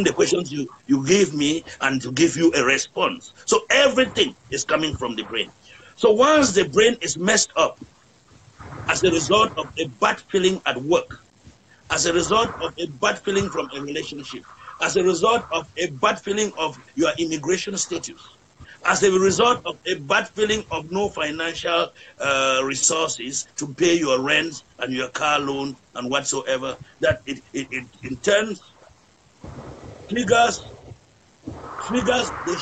the questions you give me and to give you a response. So everything is coming from the brain. So once the brain is messed up as a result of a bad feeling at work, as a result of a bad feeling from a relationship, as a result of a bad feeling of your immigration status, as a result of a bad feeling of no financial resources to pay your rent and your car loan and whatsoever, that it in turn triggers the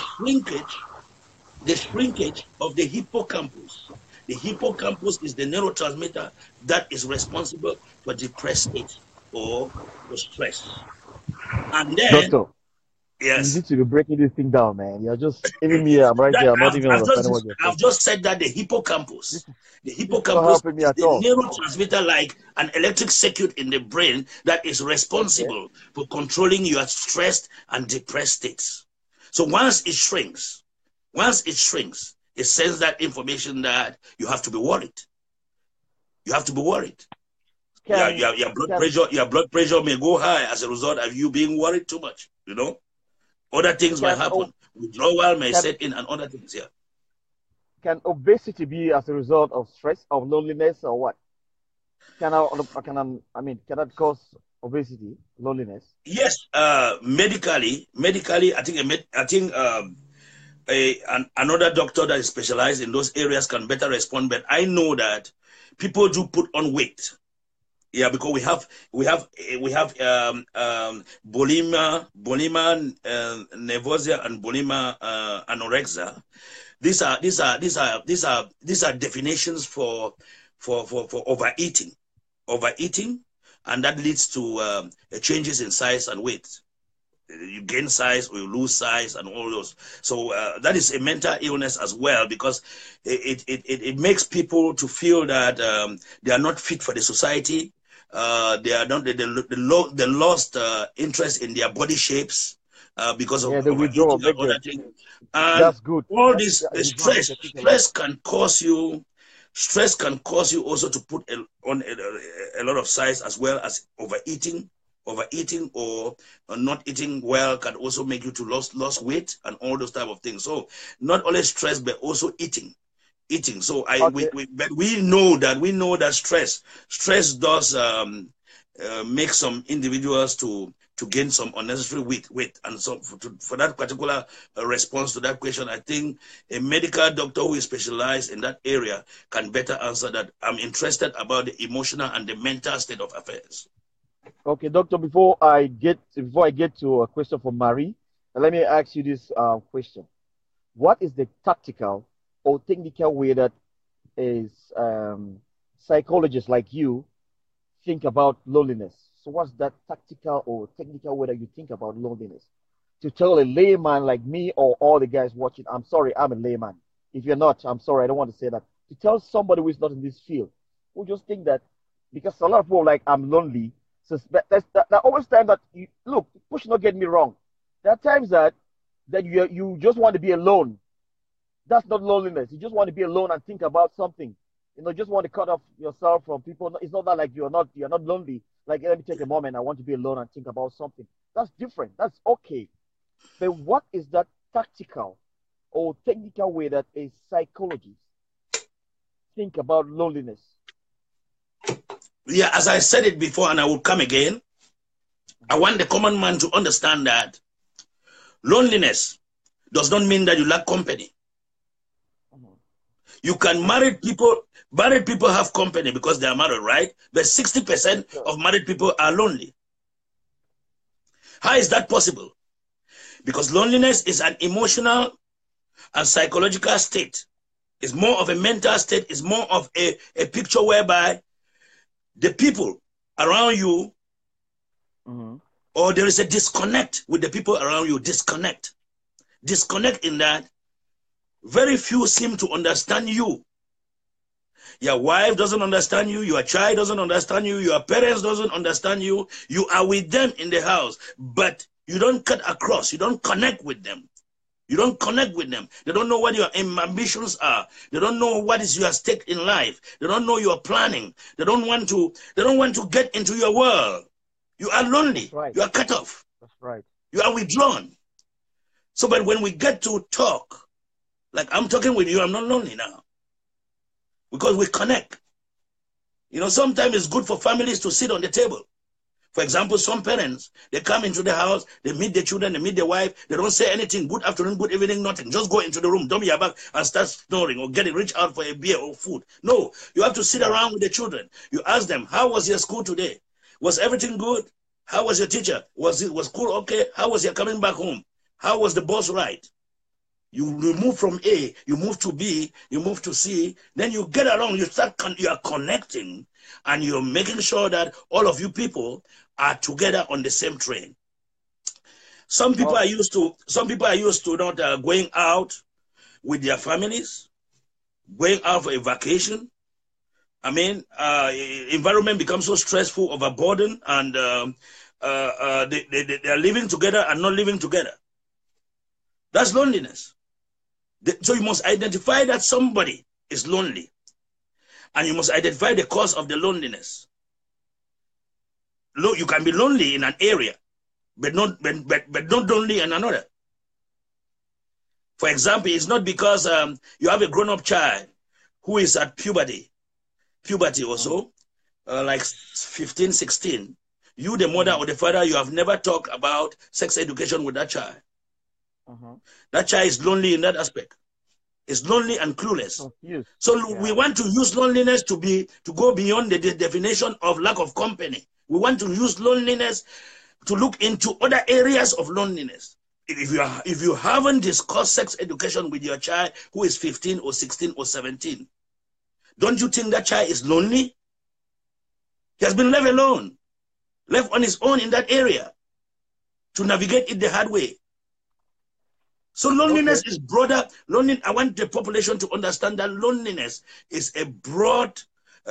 shrinkage of the hippocampus. The hippocampus is the neurotransmitter that is responsible for depressed state or for stress. And then,
Doctor, you
yes,
need to be breaking this thing down, man. You're just even me. I'm right
that
there. I'm not even understanding what you're
I've
saying.
just said that
This is
the
this is not
hippocampus
helping me
is
at
the
all.
neurotransmitter like an electric circuit in the brain that is
Okay.
responsible for controlling your stressed and depressed states. So once it shrinks, it sends that information that you have to be worried. You have to be worried.
Can can
Your blood pressure may go high as a result of you being worried too much. Other things might
can o-
happen. Withdrawal may
can
set in and other things. Yeah.
can obesity be as a result of stress, of loneliness, or what? Can that cause obesity, loneliness?
Yes. Medically, another doctor that is specialized in those areas can better respond. But I know that people do put on weight. Yeah, because we have bulimia nervosa, and bulimia anorexia. These are definitions for overeating, and that leads to changes in size and weight. You gain size or you lose size and all those. So that is a mental illness as well, because it makes people to feel that they are not fit for the society. They are not they lost interest in their body shapes because of
Yeah, the withdrawal
overeating and
make
other
them.
things. And
That's good.
all this,
That
the
withdrawal make
stress
them think a lot.
stress can cause you stress can cause you also to put on a lot of size, as well as overeating or not eating well can also make you to lose weight and all those type of things. So not only stress but also eating. So
Okay.
but we know that stress does make some individuals to gain some unnecessary weight. And so for that particular response to that question, I think a medical doctor who is specialized in that area can better answer that. I'm interested about the emotional and the mental state of affairs.
Okay, doctor. Before I get to a question from Marie, let me ask you this question: what is the tactical or technical way that is psychologists like you think about loneliness? So, what's that tactical or technical way that you think about loneliness? To tell a layman like me or all the guys watching, I'm sorry, I'm a layman. If you're not, I'm sorry, I don't want to say that. To tell somebody who is not in this field, who just think that because a lot of people are like I'm lonely. So that always time that you look, push not get me wrong. There are times that you just want to be alone. That's not loneliness. You just want to be alone and think about something. Just want to cut off yourself from people. It's not that like you're not lonely. Like let me take a moment. I want to be alone and think about something. That's different. That's okay. But what is that tactical or technical way that a psychologist think about loneliness?
Yeah, as I said it before, and I will come again, I want the common man to understand that loneliness does not mean that you lack company.
Mhm.
You can married people have company because they are married, right? But 60%
Sure.
of married people are lonely. How is that possible? Because loneliness is an emotional and psychological state. It's more of a mental state. It's more of a picture whereby the people around you, or there is a disconnect with the people around you. Disconnect in that very few seem to understand you. Your wife doesn't understand you, your child doesn't understand you, your parents doesn't understand you. You are with them in the house, but you don't cut across, you don't connect with them. You don't connect with them. They don't know what your ambitions are. They don't know what is your stake in life. They don't know your planning. They don't want to get into your world. You are lonely.
Right.
You are cut off.
That's right.
You are withdrawn. So, but when we get to talk, like I'm talking with you, I'm not lonely now. Because we connect. Sometimes it's good for families to sit on the table. For example, some parents, they come into the house, they meet the children, they meet the wife, they don't say anything, good afternoon, good evening, nothing. Just go into the room, don't be back and start snoring or reach out for a beer or food. No, you have to sit around with the children. You ask them, how was your school today? Was everything good? How was your teacher? Was school okay? How was your coming back home? How was the bus ride? You move from A, you move to B, you move to C, then you get along, you are connecting, and you're making sure that all of you people are together on the same train. Some people are used to not going out with their families, going out for a vacation. I mean, environment becomes so stressful, overburdened, and they are living together and not living together. That's loneliness. So you must identify that somebody is lonely, and you must identify the cause of the loneliness. You can be lonely in an area, but not lonely in another. For example, it's not because you have a grown-up child who is at puberty or so, like 15, 16. You, the mother or the father, you have never talked about sex education with that child. That child is lonely in that aspect. It's lonely and clueless. So we want to use loneliness to go beyond the definition of lack of company. We want to use loneliness to look into other areas of loneliness. If you haven't discussed sex education with your child who is 15 or 16 or 17, don't you think that child is lonely? He has been left alone, left on his own in that area to navigate it the hard way. So loneliness is broader. I want the population to understand that loneliness is a broad,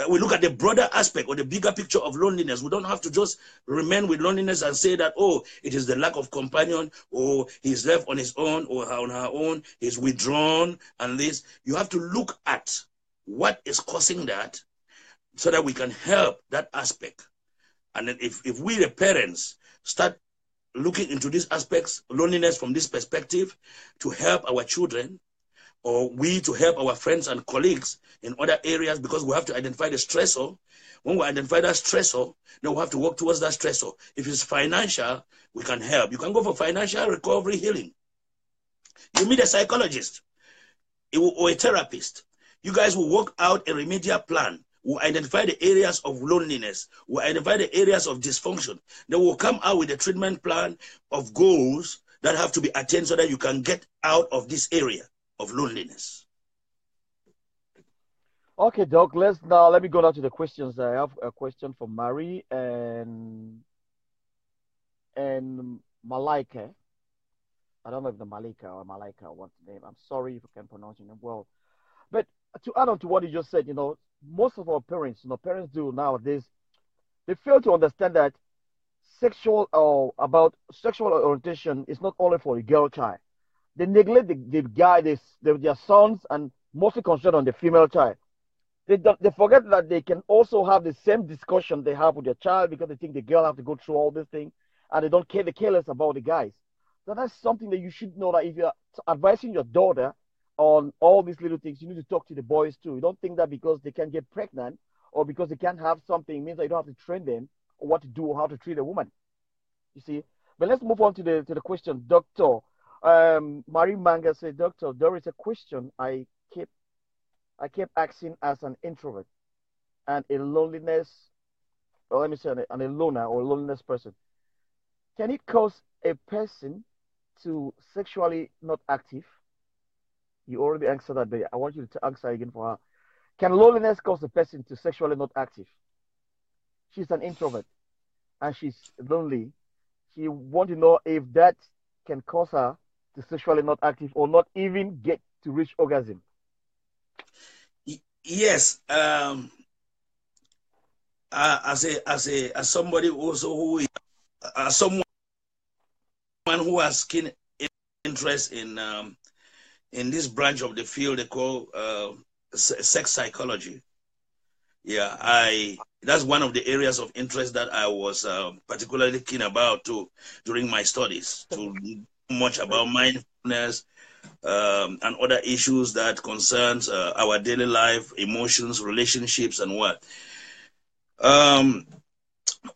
we look at the broader aspect or the bigger picture of loneliness. We don't have to just remain with loneliness and say that, oh, it is the lack of companion, or he's left on his own or on her own, he's withdrawn and this. You have to look at what is causing that so that we can help that aspect. And then if we, the parents, start looking into these aspects, loneliness from this perspective, to help our children, or we to help our friends and colleagues in other areas, because we have to identify the stressor. When we identify that stressor, then we have to work towards that stressor. If it's financial, we can help. You can go for financial recovery healing. You meet a psychologist or a therapist. You guys will work out a remedial plan. We'll identify the areas of loneliness. We'll identify the areas of dysfunction. Then we'll come out with a treatment plan of goals that have to be attained so that you can get out of this area of loneliness.
Okay, Doc, let me go down to the questions. I have a question for Mary and Malika. I don't know if the Malika or Malika, what's the name. I'm sorry if I can't pronounce your name well. But to add on to what you just said, most of our parents, parents do nowadays, they fail to understand that about sexual orientation is not only for the girl child. They neglect the guy, their sons, and mostly concentrate on the female child. They forget that they can also have the same discussion they have with their child because they think the girl have to go through all this thing, and they don't care. They care less about the guys. So that's something that you should know, that if you're advising your daughter on all these little things, you need to talk to the boys too. You don't think that because they can't get pregnant or because they can't have something means that you don't have to train them on what to do or how to treat a woman. You see. But let's move on to the question, Doctor. Marie Manga said, Doctor, there is a question I keep I kept acting as an introvert and a loneliness, or let me say, an a loner or loneliness person. Can it cause a person to sexually not active? You already answered that, but I want you to answer again for her. Can loneliness cause a person to sexually not active? She's an introvert and she's lonely. She want to know if that can cause her to sexually not active or not even get to reach orgasm.
Yes. As somebody also who is someone who has keen interest in this branch of the field they call sex psychology. Yeah, that's one of the areas of interest that I was particularly keen about too during my studies, to know much about mindfulness and other issues that concerns our daily life, emotions, relationships, and what.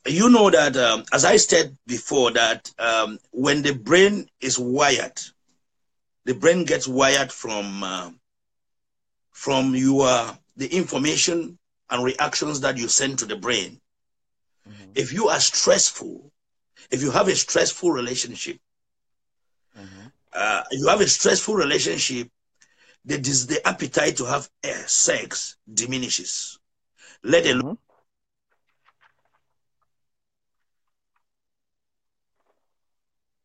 You know that as I said before, that when the brain is wired, the brain gets wired from the information and reactions that you send to the brain.
Mm-hmm.
If you are stressful, if you have a stressful relationship,
Mm-hmm.
if you have a stressful relationship, the appetite to have sex diminishes. Let alone.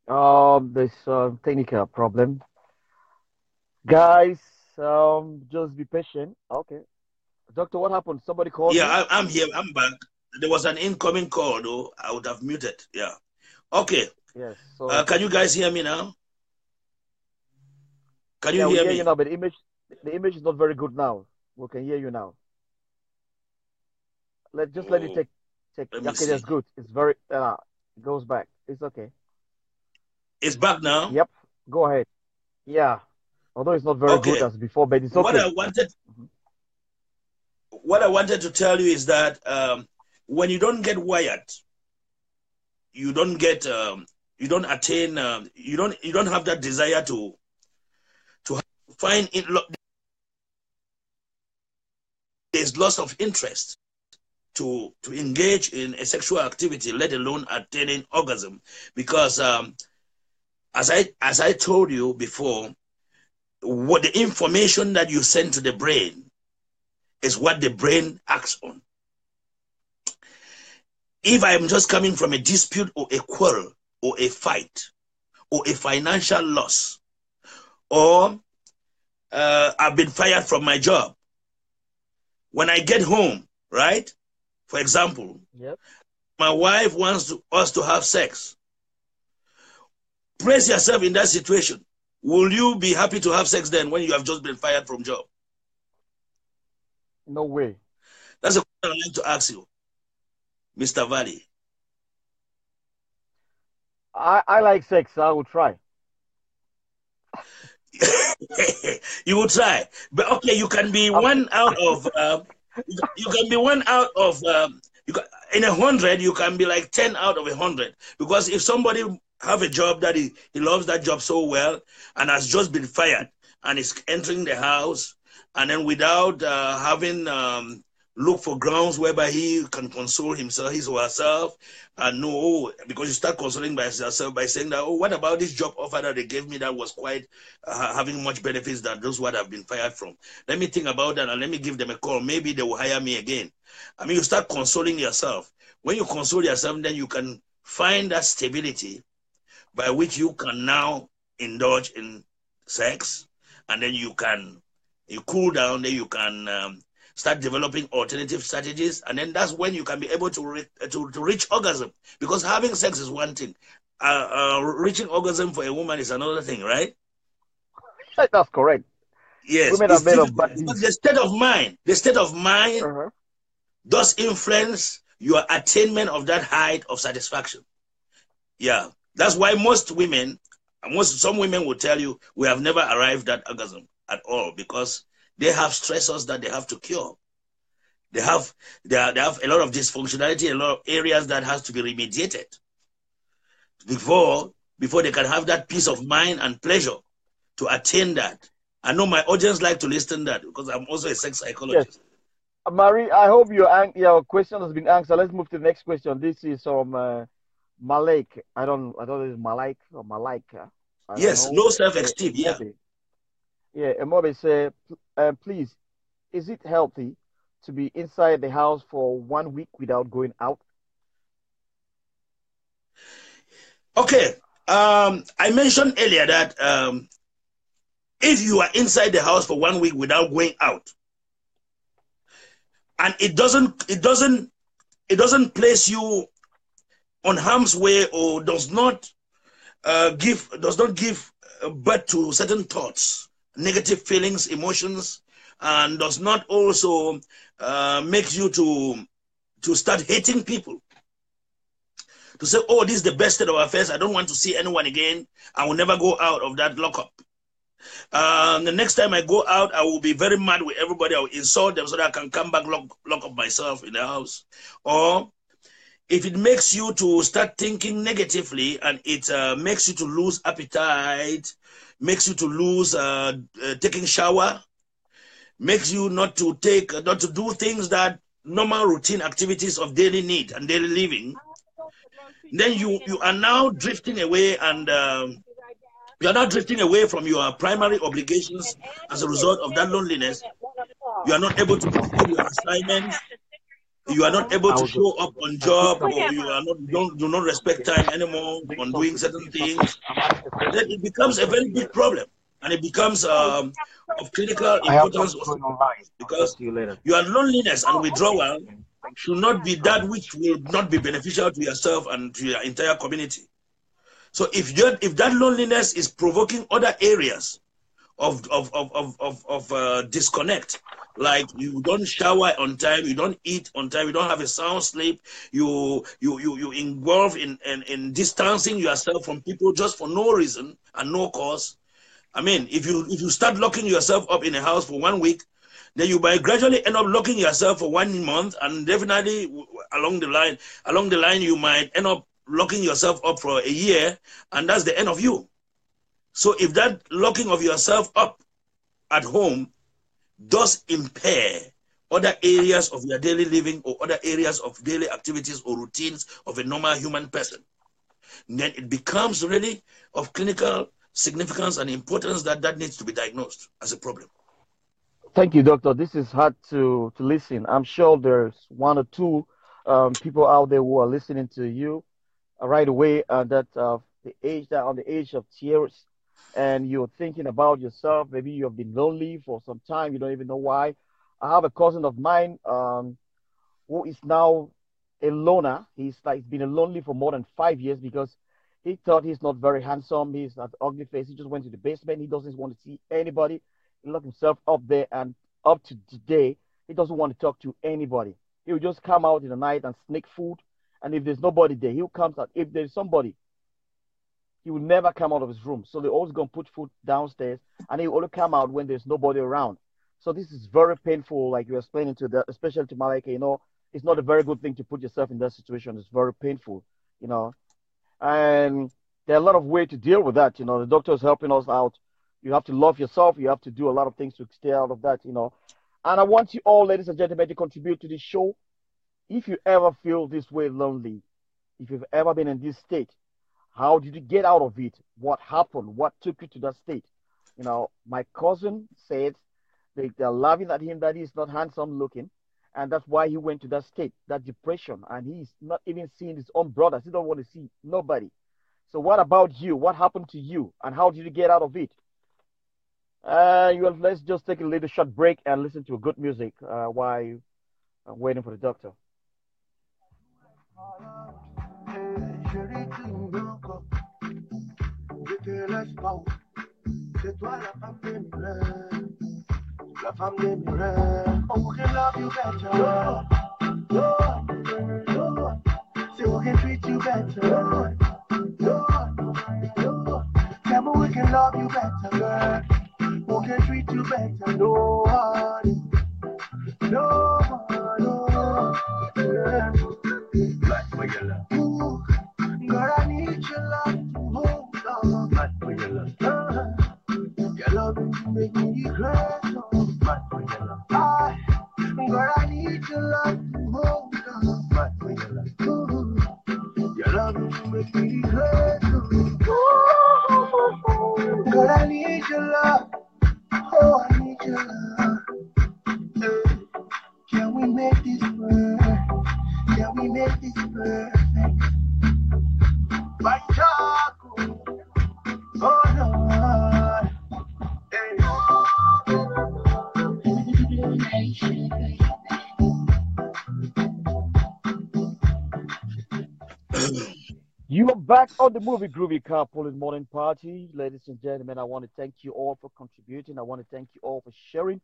Mm-hmm. There's a technical problem. Guys, just be patient. Okay. Doctor, what happened? Somebody called
Yeah,
you?
I'm here. I'm back. There was an incoming call, though. I would have muted. Yeah. Okay.
Yes, sorry.
Can you guys hear me now? Can you
Yeah, we
hear
hear you
me?
now, but the image is not very good now. We can hear you now. Let it
Oh,
take.
let me
Okay,
see.
that's good. It's very it goes back. It's okay.
It's back now.
Yep. Go ahead. Yeah. Although it's not very good
Okay.
as before, but it's
What
okay.
I wanted,
Mhm.
what I wanted to tell you is that when you don't get wired, you don't get, you don't attain, you don't have that desire to find it. There's loss of interest to engage in a sexual activity, let alone attaining orgasm, because as I told you before, what the information that you send to the brain is what the brain acts on. If I'm just coming from a dispute or a quarrel or a fight or a financial loss, or I've been fired from my job, when I get home, right? For example,
Yep.
my wife wants us to have sex. Place yourself in that situation. Will you be happy to have sex then when you have just been fired from job?
No way.
That's a question I'd like to ask you, Mr. Valley.
I like sex, so I will try.
You will try, but okay, you can be
I'm
one out of you can be one out of you can, in 100 you can be like 10 out of 100, because if somebody have a job that he loves that job so well and has just been fired and is entering the house, and then without having look for grounds whereby he can console himself, his or herself, and no, because you start consoling by yourself by saying that, oh, what about this job offer that they gave me that was quite having much benefits than those what I've been fired from. Let me think about that and let me give them a call. Maybe they will hire me again. I mean, you start consoling yourself. When you console yourself, then you can find that stability by which you can now indulge in sex, and then you cool down, then you can start developing alternative strategies, and then that's when you can be able to reach orgasm. Because having sex is one thing, reaching orgasm for a woman is another thing, right?
That's correct.
Yes,
Women are
it's
made of
difficult
bad
because
beasts.
the state of mind
Uh-huh.
does influence your attainment of that height of satisfaction. Yeah, that's why some women will tell you we have never arrived at orgasm at all, because they have stressors that they have to cure. They have they have a lot of dysfunctionality, a lot of areas that has to be remediated before they can have that peace of mind and pleasure to attain that. I know my audience like to listen to that because I'm also a sex
Yes.
psychologist.
Marie, I hope your question has been answered. Let's move to the next question. This is from Malik. I don't know if it's Malik or Malika. I don't
Yes,
know.
low self-esteem. Yeah.
Emobe. Yeah, Emobe say, please, is it healthy to be inside the house for 1 week without going out?
Okay. I mentioned earlier that if you are inside the house for 1 week without going out, and it doesn't place you on harm's way or does not give birth to certain thoughts, negative feelings, emotions, and does not also make you to start hating people. To say, oh, this is the best state of affairs. I don't want to see anyone again. I will never go out of that lockup. The next time I go out, I will be very mad with everybody. I will insult them so that I can come back, lock up myself in the house. Or if it makes you to start thinking negatively and it makes you to lose appetite, makes you to lose taking shower, makes you not to do things that normal routine activities of daily need and daily living, then you are now drifting away and you are not drifting away from your primary obligations. As a result of that loneliness, you are not able to fulfill your assignments. You are not able
I
to
will go.
show up on
I put
job,
some
or you are not do not respect time anymore on doing certain things. Then it
I will
becomes a
talk to
very
you
big
later.
problem, and it becomes of critical
I have
importance
something
also,
going online. I'll talk
because
to you later.
your loneliness and withdrawal
Okay.
should not be that which will not be beneficial to yourself and to your entire community. So if that loneliness is provoking other areas of disconnect, like you don't shower on time, you don't eat on time, you don't have a sound sleep, you involve in distancing yourself from people just for no reason and no cause. I mean, if you start locking yourself up in a house for 1 week, then you might gradually end up locking yourself for 1 month, and definitely along the line you might end up locking yourself up for a year, and that's the end of you. So if that locking of yourself up at home does impair other areas of your daily living or other areas of daily activities or routines of a normal human person, then it becomes really of clinical significance and importance that needs to be diagnosed as a problem.
Thank you, doctor. This is hard to listen. I'm sure there's one or two people out there who are listening to you right away, that on the age of tears, and you're thinking about yourself. Maybe you have been lonely for some time. You don't even know why. I have a cousin of mine. Who is now a loner. He's been a lonely for more than 5 years because he thought he's not very handsome. He's an ugly face. He just went to the basement. He doesn't want to see anybody. He locked himself up there, and up to today, he doesn't want to talk to anybody. He will just come out in the night and sneak food. And if there's nobody there, he'll come out. If there's somebody, he will never come out of his room. So they're always going to put food downstairs, and he will only come out when there's nobody around. So this is very painful, like you're explaining to the, especially to Malika. It's not a very good thing to put yourself in that situation. It's very painful, you know. And there are a lot of ways to deal with that. The doctor is helping us out. You have to love yourself. You have to do a lot of things to stay out of that. And I want you all, ladies and gentlemen, to contribute to this show. If you ever feel this way lonely, if you've ever been in this state, how did you get out of it? What happened? What took you to that state? My cousin said they're laughing at him that he's not handsome looking. And that's why he went to that state, that depression. And he's not even seeing his own brothers. He don't want to see nobody. So what about you? What happened to you? And how did you get out of it? Let's just take a little short break and listen to good music while I'm waiting for the doctor.
C'est toi la femme de mes rêves, la femme de mes rêves. Oh, we can love you better. Say we can treat you better. Tell me we can love you better, girl. We can treat you better. No one, no. Mad for your love. Ooh, girl, I need your love to hold on. Mad for your love. Your love make me regret. Oh, mad for your love. Girl, I need your love to hold on. Mad for your love. Ooh, your love will make me regret. Oh, girl, I need your love. Oh, I need your love. Can we make this work? Can we make this perfect? My taco, oh Lord.
You are back on the Movie Groovy Carpooling Morning Party. Ladies and gentlemen, I want to thank you all for contributing. I want to thank you all for sharing.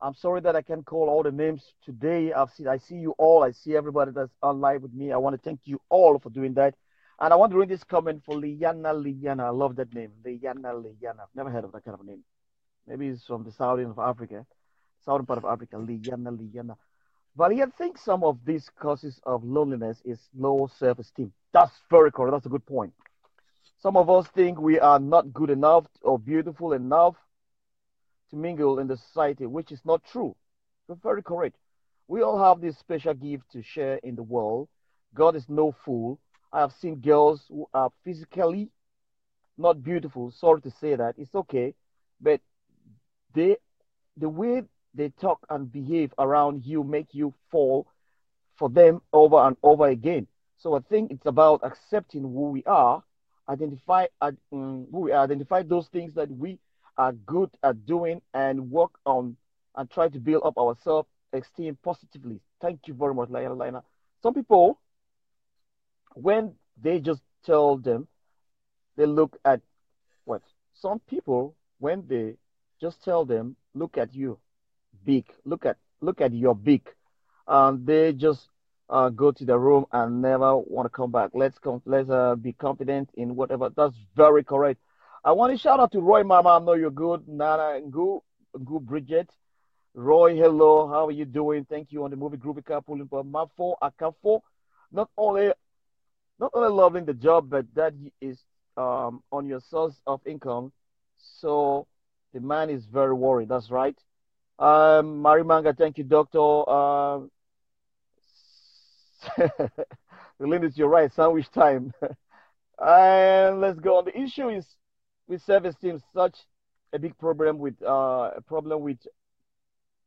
I'm sorry that I can't call all the names today. I see you all. I see everybody that's on live with me. I want to thank you all for doing that. And I want to read this comment for Liana. I love that name. Liana. I've never heard of that kind of name. Maybe it's from the southern of Africa, southern part of Africa. Liana. But I think some of these causes of loneliness is low self-esteem. That's very correct. That's a good point. Some of us think we are not good enough or beautiful enough to mingle in the society, which is not true. You're very correct. We all have this special gift to share in the world. God is no fool. I have seen girls who are physically not beautiful. Sorry to say that. It's okay. But they, the way they talk and behave around you make you fall for them over and over again. So I think it's about accepting who we are, identify those things that we are good at doing, and work on and try to build up our self-esteem positively. Thank you very much, Lina. Some people, when they just tell them, they look at what? Some people, when they just tell them, look at you, big, look at your big, they just go to the room and never want to come back. Let's be confident in whatever. That's very correct. I want to shout out to Roy Mama. I know you're good. Nana Ngu Bridget. Roy, hello. How are you doing? Thank you on the movie Groovy Carpooling for Mafo Akafo. Not only not only loving the job, but that is on your source of income. So the man is very worried. That's right. Marimanga, thank you, Doctor. Linus, you're right. Sandwich time. And let's go on. The issue is with self-esteem, such a big problem with a problem with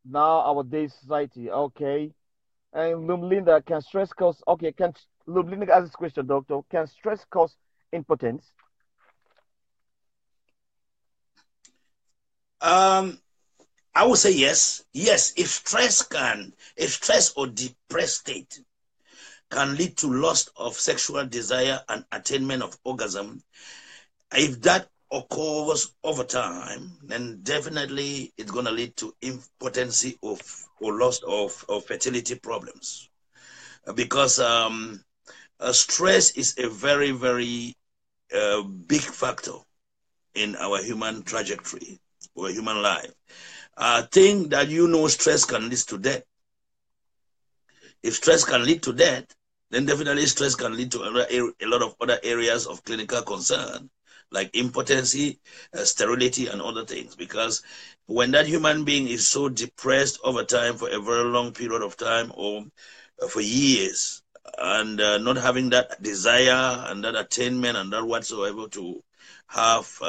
now our day society. Okay. And Lumlinda, can stress cause? Okay, can Lumlinda ask this question, Doctor? Can stress cause impotence?
I would say yes. Yes, if stress or depressed state can lead to loss of sexual desire and attainment of orgasm, if that occurs over time, then definitely it's going to lead to impotency or loss of fertility problems. Because stress is a very, very big factor in our human trajectory or human life. Think that stress can lead to death. If stress can lead to death, then definitely stress can lead to a lot of other areas of clinical concern, like impotency, sterility, and other things. Because when that human being is so depressed over time for a very long period of time or for years, and not having that desire and that attainment and that whatsoever to have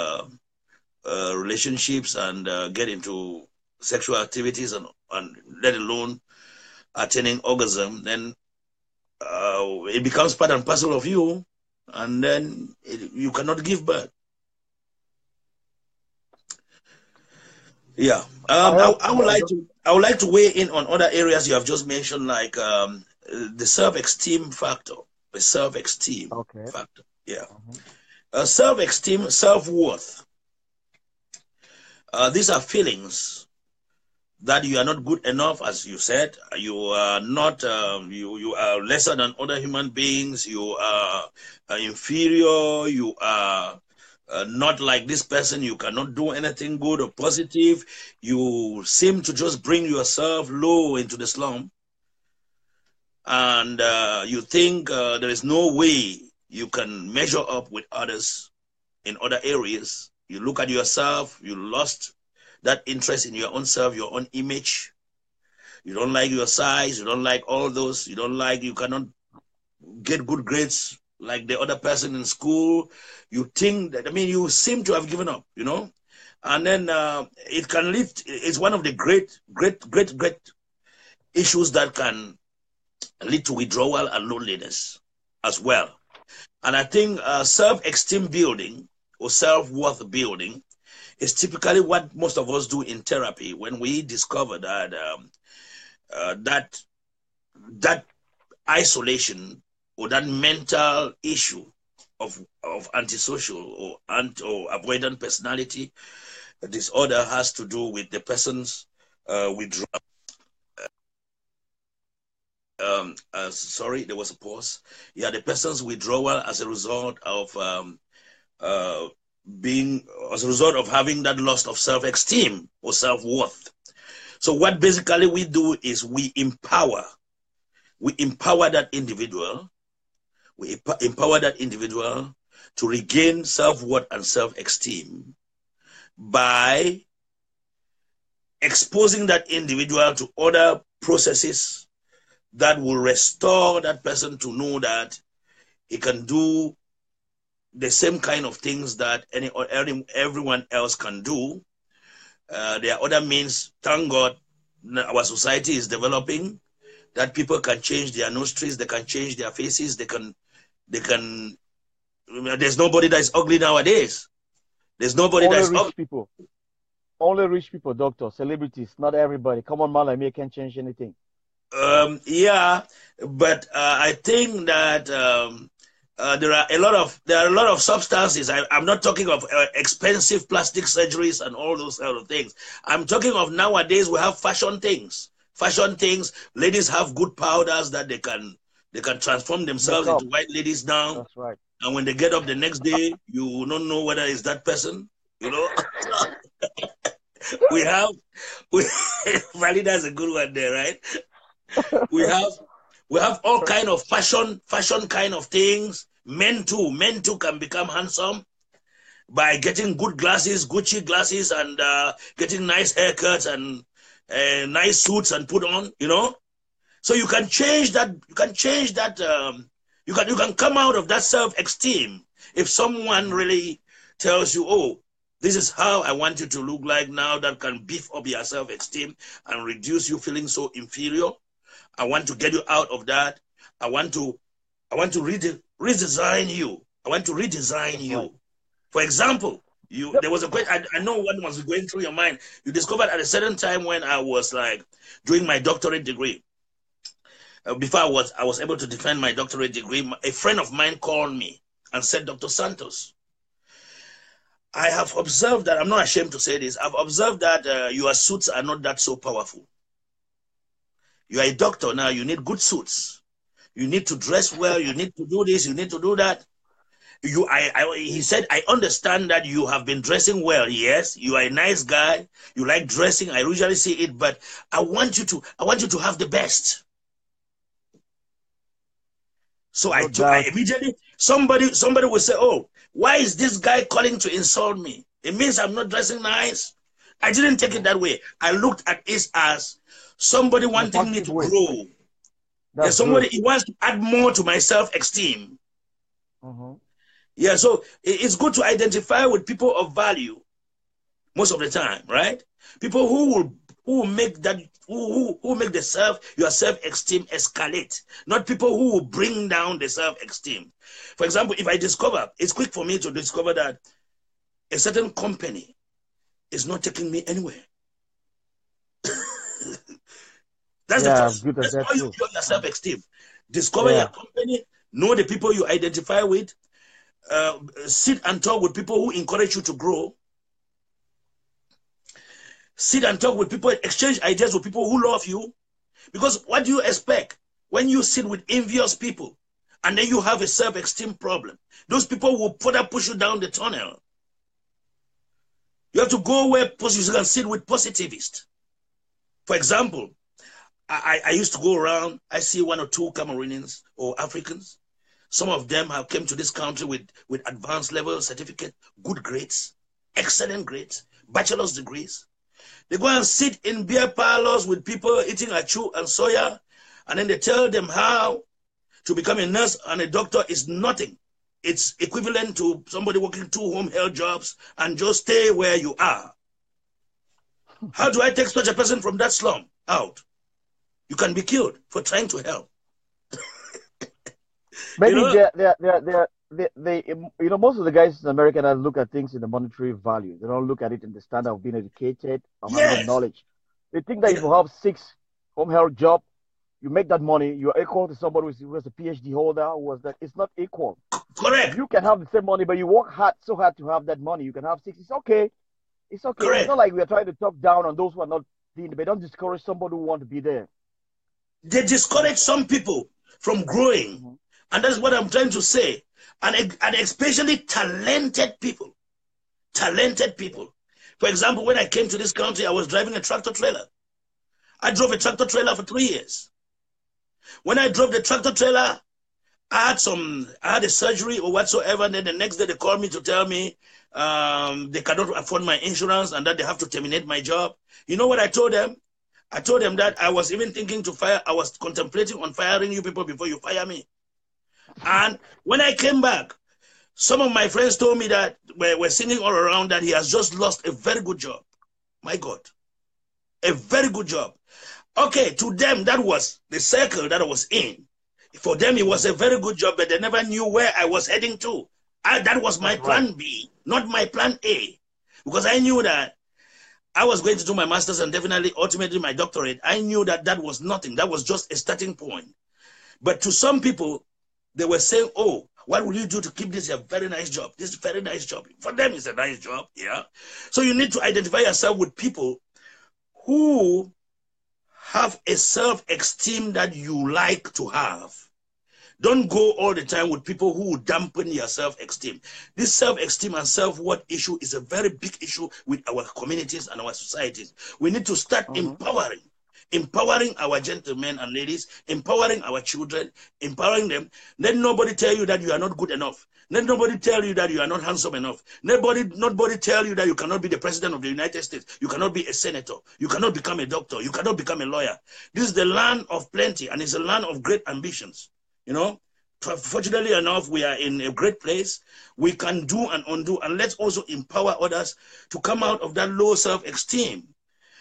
relationships and get into sexual activities and let alone attaining orgasm, then it becomes part and parcel of you, and then you cannot give birth. Yeah, I would like to weigh in on other areas you have just mentioned, like the self-esteem factor. The self-esteem factor. Yeah, self-esteem, self-worth. These are feelings that you are not good enough, as you said. You are not. You are lesser than other human beings. You are inferior. You are not like this person. You cannot do anything good or positive. You seem to just bring yourself low into the slum, and you think there is no way you can measure up with others in other areas. You look at yourself. You lost that interest in your own self, your own image. You don't like your size. You don't like all those. You don't like, you cannot get good grades like the other person in school. You think that, I mean, you seem to have given up, you know? And then it can lead, it's one of the great issues that can lead to withdrawal and loneliness as well. And I think self-esteem building or self-worth building is typically what most of us do in therapy when we discover that that isolation or that mental issue of antisocial or avoidant personality disorder has to do with the person's withdrawal. Sorry, there was a pause. Yeah, the person's withdrawal as a result of uh, as a result of having that loss of self-esteem or self-worth. So what basically we do is we empower that individual. We empower that individual to regain self-worth and self-esteem by exposing that individual to other processes that will restore that person to know that he can do the same kind of things that everyone else can do. There are other means. Thank God our society is developing that people can change their nostrils, they can change their faces, they can, there's nobody that's ugly nowadays. There's nobody
Only
that's
rich
ugly.
people. Only rich people, doctor. Celebrities, not everybody. Come on, man, like me can't change anything.
Yeah, but I think that there are a lot of substances. I'm not talking of expensive plastic surgeries and all those kind of things. I'm talking of nowadays we have fashion things. Fashion things. Ladies have good powders that they can transform themselves
Makeup.
into white ladies now.
That's right.
And when they get up the next day, you don't know whether it's that person. You know, we have we Valida's a good one there, right? We have all kind of fashion kind of things. Men too can become handsome by getting good glasses, Gucci glasses, and getting nice haircuts and nice suits and put on. You know, so you can change that. You can change that. You can come out of that self-esteem if someone really tells you, "Oh, this is how I want you to look like now." That can beef up your self-esteem and reduce you feeling so inferior. I want to get you out of that. I want to redesign you. I want to redesign
That's right.
you. For example,
Yep.
there was a question. I know what was going through your mind. You discovered at a certain time when I was like doing my doctorate degree. Before I was able to defend my doctorate degree, a friend of mine called me and said, "Dr. Santos, I have observed that, I'm not ashamed to say this, I've observed that your suits are not that so powerful. You are a doctor now, you need good suits. You need to dress well, you need to do this, you need to do that. He said, I understand that you have been dressing well. Yes, you are a nice guy. You like dressing. I usually see it, but I want you to have the best." So
No
I
doubt.
immediately, somebody will say, "Oh, why is this guy calling to insult me? It means I'm not dressing nice." I didn't take it
Mhm.
that way. I looked at it as somebody
In a
wanting me
positive
to
way.
grow. Yeah,
That's good.
somebody, he wants to add more to my self-esteem.
Hmm.
Yeah, so it's good to identify with people of value most of the time, right? People who will make that who make your self-esteem escalate, not people who will bring down the self-esteem. For example, if I discover, it's quick for me to discover that a certain company is not taking me anywhere. That's the
Yeah, I'm
first.
good at
That's
that
how you
too.
build your self-esteem. Discover your
Yeah.
company, know the people you identify with, sit and talk with people who encourage you to grow. Sit and talk with people, exchange ideas with people who love you. Because what do you expect when you sit with envious people and then you have a self-esteem problem? Those people will further push you down the tunnel. You have to go where you can sit with positivists. For example, I used to go around, I see one or two Cameroonians or Africans. Some of them have came to this country with advanced level certificate, good grades, excellent grades, bachelor's degrees. They go and sit in beer parlors with people eating achu and soya, and then they tell them how to become a nurse and a doctor is nothing. It's equivalent to somebody working 2 home health jobs and just stay where you are. How do I take such a person from that slum out? You can be killed for trying to help. You
Maybe
know?
most of the guys in America that look at things in the monetary value. They don't look at it in the standard of being educated or having the
Yes.
knowledge. They think that if
Yeah.
you have 6 home health job, you make that money, you're equal to somebody who has a PhD holder who was that. It's not equal.
Correct.
You can have the same money, but you work hard so hard to have that money. You can have 6. It's okay. It's okay. It's
Correct.
not like we are trying to talk down on those who are not being, but don't discourage somebody who want to be there.
They discourage some people from growing.
Mm-hmm.
And that's what I'm trying to say. And especially talented people. Talented people. For example, when I came to this country, I was driving a tractor trailer. I drove a tractor trailer for 3 years. When I drove the tractor trailer, I had a surgery or whatsoever, and then the next day they called me to tell me they cannot afford my insurance and that they have to terminate my job. You know what I told them? I told them that I was even thinking to fire, I was contemplating on firing you people before you fire me. And when I came back, some of my friends told me that we're singing all around that he has just lost a very good job. My God, a very good job. Okay, to them, that was the circle that I was in. For them, it was a very good job, but they never knew where I was heading to. That was my
That's right.
plan B, not my plan A. Because I knew that I was going to do my master's and definitely ultimately my doctorate. I knew that that was nothing. That was just a starting point. But to some people, they were saying, oh, what will you do to keep this a very nice job? This very nice job. For them, it's a nice job. Yeah. So you need to identify yourself with people who have a self-esteem that you like to have. Don't go all the time with people who will dampen your self-esteem. This self-esteem and self-worth issue is a very big issue with our communities and our societies. We need to start
Mm-hmm.
empowering our gentlemen and ladies, empowering our children, empowering them. Let nobody tell you that you are not good enough. Let nobody tell you that you are not handsome enough. Nobody tell you that you cannot be the president of the United States. You cannot be a senator. You cannot become a doctor. You cannot become a lawyer. This is the land of plenty, and it's a land of great ambitions. You know, fortunately enough, we are in a great place. We can do and undo, and let's also empower others to come out of that low self-esteem.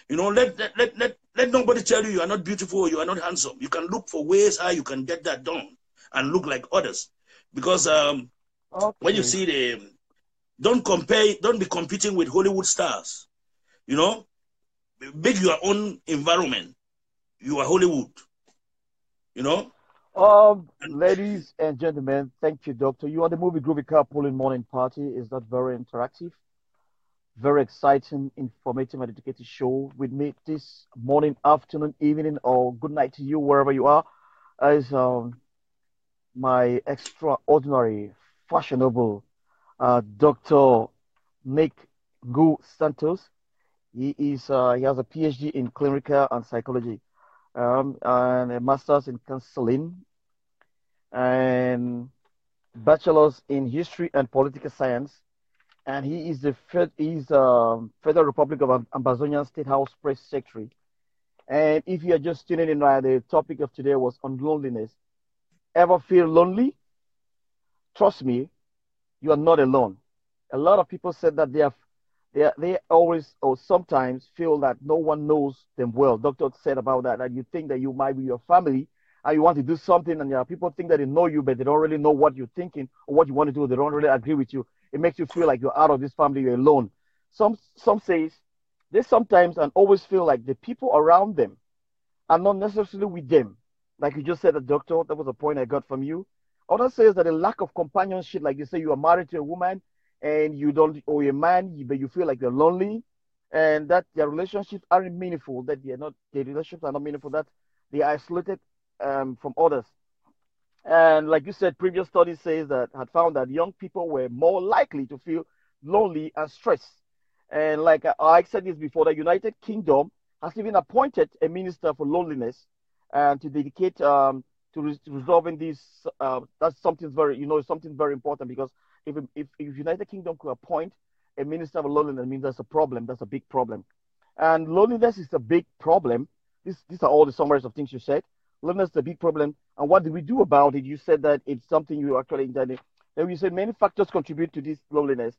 You know, let nobody tell you you are not beautiful or you are not handsome. You can look for ways how you can get that done and look like others. Because when you
Okay.
see don't be competing with Hollywood stars. You know, make your own environment. You are Hollywood. You know.
Ladies and gentlemen, thank you, Doctor. You are the movie Groovy Carpooling Morning Party. Is that very interactive? Very exciting, informative, and educative show with me this morning, afternoon, evening, or good night to you wherever you are. As my extraordinary, fashionable Dr. Nick Gu Santos. He has a PhD in clinical and psychology, and a master's in counseling, and bachelor's in history and political science. And he is the Federal Republic of Amazonian State House Press Secretary. And if you are just tuning in, right, the topic of today was on loneliness. Ever feel lonely? Trust me, you are not alone. A lot of people said that they always or sometimes feel that no one knows them well. Doctor said about that, that you think that you might be your family and you want to do something, and there are people think that they know you, but they don't really know what you're thinking or what you want to do. They don't really agree with you. It makes you feel like you're out of this family, you're alone. Some says they sometimes and always feel like the people around them are not necessarily with them. Like you just said, the doctor, that was a point I got from you. Others says that a lack of companionship, like you say, you are married to a woman and you don't, or a man, but you feel like you're lonely, and that their relationships aren't meaningful, that their relationships are not meaningful, that they are isolated from others. And like you said, previous studies says that had found that young people were more likely to feel lonely and stressed. And like I said this before, the United Kingdom has even appointed a minister for loneliness and to dedicate to resolving this. That's something very, something very important, because if United Kingdom could appoint a minister for loneliness, it means that's a problem. That's a big problem. And loneliness is a big problem. These are all the summaries of things you said. Loneliness is a big problem. And what do we do about it? You said that it's something you actually intended. And you said many factors contribute to this loneliness.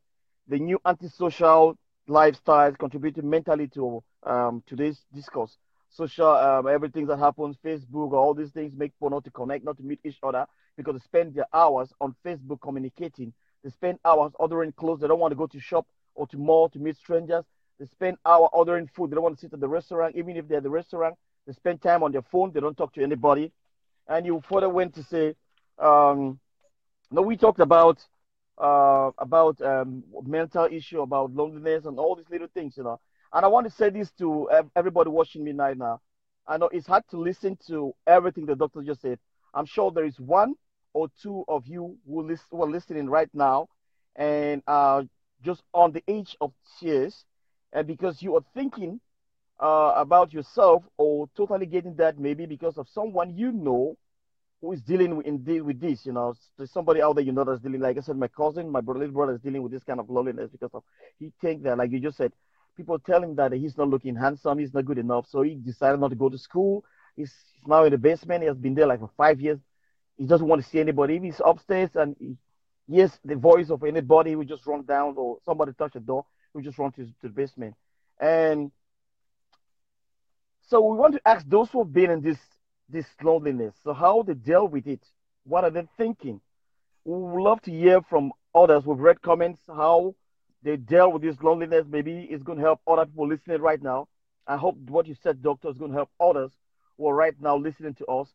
The new antisocial lifestyles contributing mentally to today's discourse. Social everything that happens, Facebook, all these things make people not to connect, not to meet each other because they spend their hours on Facebook communicating. They spend hours ordering clothes. They don't want to go to shop or to mall to meet strangers. They spend hours ordering food. They don't want to sit at the restaurant. Even if they're at the restaurant, they spend time on their phone. They don't talk to anybody. And you further went to say, um, no, we talked about mental issue, about loneliness, and all these little things, you know. And I want to say this to everybody watching me right now. I know it's hard to listen to everything the doctor just said. I'm sure there is one or two of you who are listening right now, and just on the edge of tears, and because you are thinking about yourself or totally getting that maybe because of someone you know who is dealing with this. You know, there's somebody out there you know that's dealing. Like I said, my cousin, my little brother is dealing with this kind of loneliness because of he think that, like you just said, people tell him that he's not looking handsome, he's not good enough, so he decided not to go to school. He's now in the basement. He has been there like for 5 years. He doesn't want to see anybody. If he's upstairs and he hears the voice of anybody, he will just run down, or somebody touch the door, he will just run to the basement. And so we want to ask those who have been in this loneliness. So how they deal with it? What are they thinking? We would love to hear from others. We've read comments how they deal with this loneliness. Maybe it's going to help other people listening right now. I hope what you said, doctor, is going to help others who are right now listening to us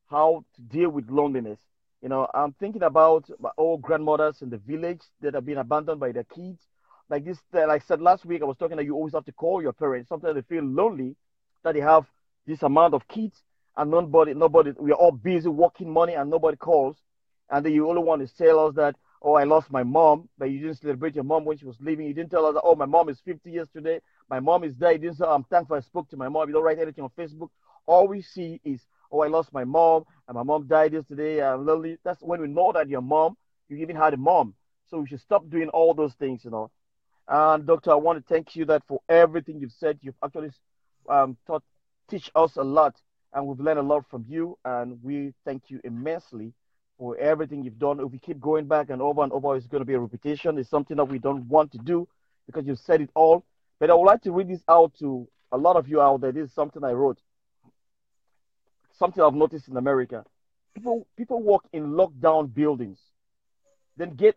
how to deal with loneliness. You know, I'm thinking about my old grandmothers in the village that have been abandoned by their kids. Like this, like I said last week, I was talking that you always have to call your parents. Sometimes they feel lonely that they have this amount of kids and nobody, we are all busy working money and nobody calls. And then you only want to tell us that, oh, I lost my mom, but you didn't celebrate your mom when she was leaving. You didn't tell us that, oh, my mom is 50 years today. My mom is dead. You didn't say, I'm thankful I spoke to my mom. You don't write anything on Facebook. All we see is, oh, I lost my mom and my mom died yesterday. I'm lonely. That's when we know that your mom, you even had a mom. So we should stop doing all those things, you know. And doctor, I want to thank you that for everything you've said. You've actually taught, teach us a lot, and we've learned a lot from you. And we thank you immensely for everything you've done. If we keep going back and over, it's going to be a repetition. It's something that we don't want to do because you've said it all. But I would like to read this out to a lot of you out there. This is something I wrote, something I've noticed in America. People walk in lockdown buildings, then get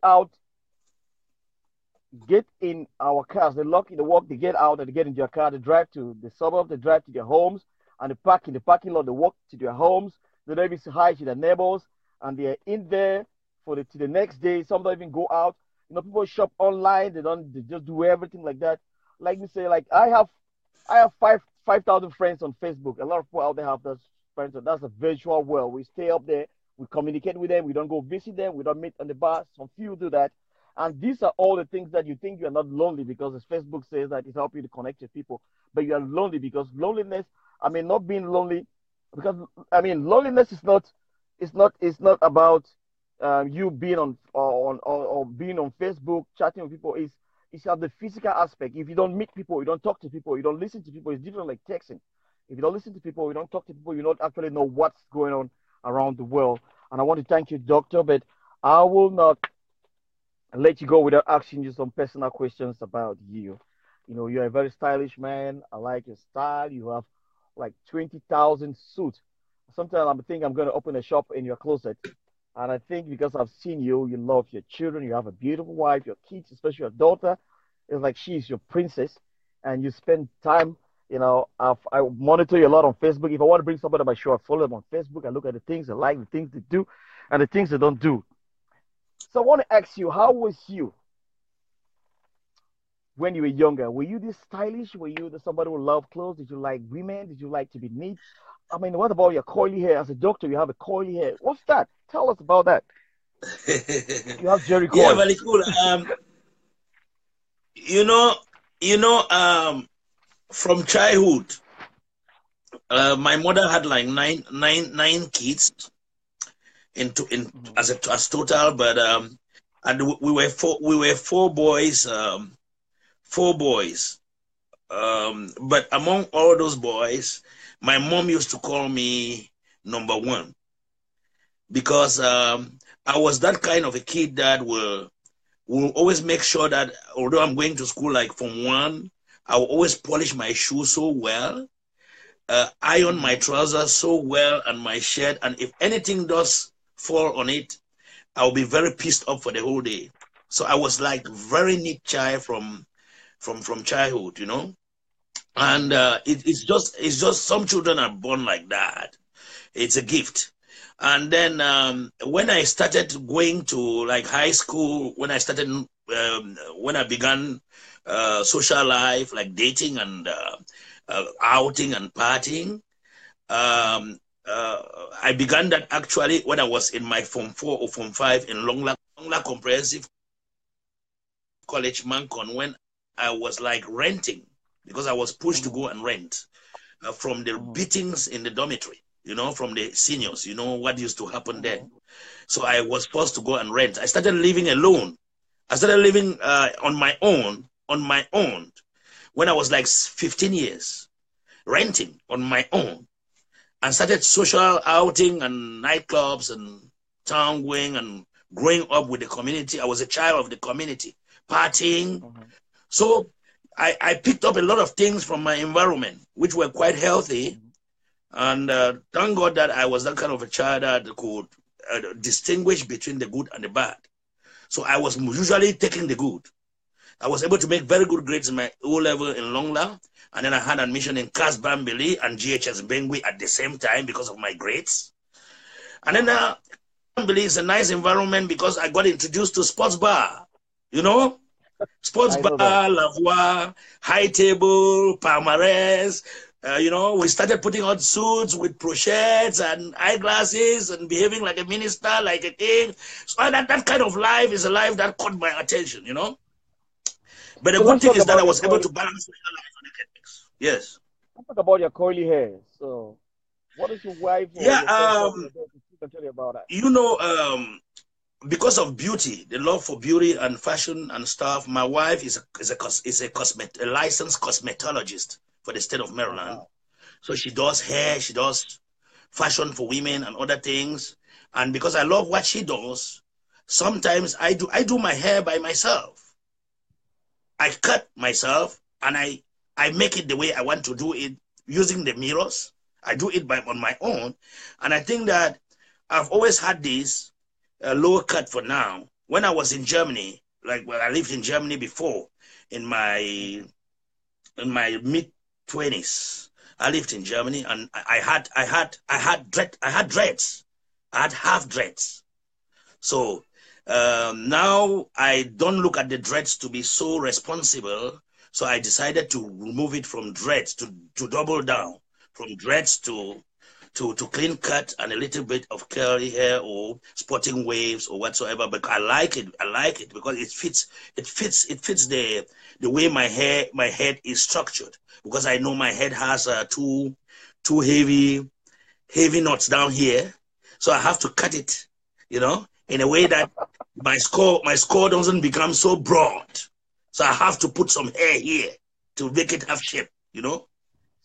in our cars. They lock in the walk, they get out and they get into their car, they drive to the suburb, they drive to their homes, and they park in the parking lot, they walk to their homes, they don't even say hi to their neighbors, and they're in there for the next day. Some don't even go out. You know, people shop online, they just do everything like that. Like me say, like I have 5,000 friends on Facebook. A lot of people out there have those friends. So that's a virtual world. We stay up there, we communicate with them, we don't go visit them, we don't meet on the bar. Some few do that. And these are all the things that you think you're not lonely because as Facebook says that it helps you to connect with people, but you are lonely because loneliness, I mean, not being lonely, because I mean, loneliness is not, it's not about you being or being on Facebook chatting with people. It's have the physical aspect. If you don't meet people, you don't talk to people, you don't listen to people. It's different like texting. If you don't listen to people, you don't talk to people, you don't actually know what's going on around the world. And I want to thank you, doctor, but I will not let you go without asking you some personal questions about you. You know, you're a very stylish man. I like your style. You have like 20,000 suits. Sometimes I think I'm going to open a shop in your closet. And I think because I've seen you, you love your children, you have a beautiful wife, your kids, especially your daughter. It's like she's your princess. And you spend time, you know, I monitor you a lot on Facebook. If I want to bring somebody on my show, I follow them on Facebook. I look at the things they like, the things they do, and the things they don't do. So I want to ask you, how was you when you were younger? Were you this stylish? Were you the somebody who loved clothes? Did you like women? Did you like to be neat? I mean, what about your curly hair? As a doctor, you have a curly hair. What's that? Tell us about that. You have Jerry
Yeah,
Coil.
very cool. You know, you know, from childhood, my mother had like nine kids in
Mhm.
as total, but and we were four boys, four boys. But among all those boys, my mom used to call me number one because I was that kind of a kid that will always make sure that although I'm going to school like from one, I will always polish my shoes so well, iron my trousers so well and my shirt, and if anything does fall on it, I'll be very pissed off for the whole day. So I was like very neat child from childhood, you know. And it's just some children are born like that. It's a gift. And then when I started going to like high school, when I began social life, like dating and outing and partying, I began that actually when I was in my Form 4 or Form 5 in Longla Comprehensive College, Mancon, when I was like renting because I was pushed to go and rent from the beatings in the dormitory, you know, from the seniors, you know, what used to happen there. So I was forced to go and rent. I started living alone. I started living on my own when I was like 15 years, renting on my own, and started social outing and nightclubs and town going and growing up with the community. I was a child of the community, partying. So I picked up a lot of things from my environment, which were quite healthy. And thank God that I was that kind of a child that could distinguish between the good and the bad. So I was usually taking the good. I was able to make very good grades in my O level in Longla. And then I had admission in CAS Bambili and GHS Bengui at the same time because of my grades. And then Bambili is a nice environment because I got introduced to sports bar, you know? Sports bar, La Voix, high table, palmarès. You know, we started putting on suits with brochettes and eyeglasses and behaving like a minister, like a king. So that kind of life is a life that caught my attention, you know? But the good thing is that I was able to balance social life and academics. Yes.
Let's talk about your curly hair. So, what is your wife or your friend can tell you about that?
You know, because of beauty, the love for beauty and fashion and stuff, my wife is a licensed cosmetologist for the state of Maryland. Wow. So she does hair, she does fashion for women and other things. And because I love what she does, sometimes I do my hair by myself. I cut myself and I make it the way I want to do it using the mirrors. I do it on my own. And I think that I've always had this lower cut for now. When I was in Germany, I lived in Germany before, in my mid-20s, I lived in Germany and I had dreads. I had half dreads. So now I don't look at the dreads to be so responsible. So I decided to remove it from dreads to double down from dreads to clean cut and a little bit of curly hair or spotting waves or whatsoever. But I like it. I like it because it fits the way my head is structured. Because I know my head has two heavy knots down here, so I have to cut it, you know, in a way that my skull doesn't become so broad. So I have to put some hair here to make it have shape, you know.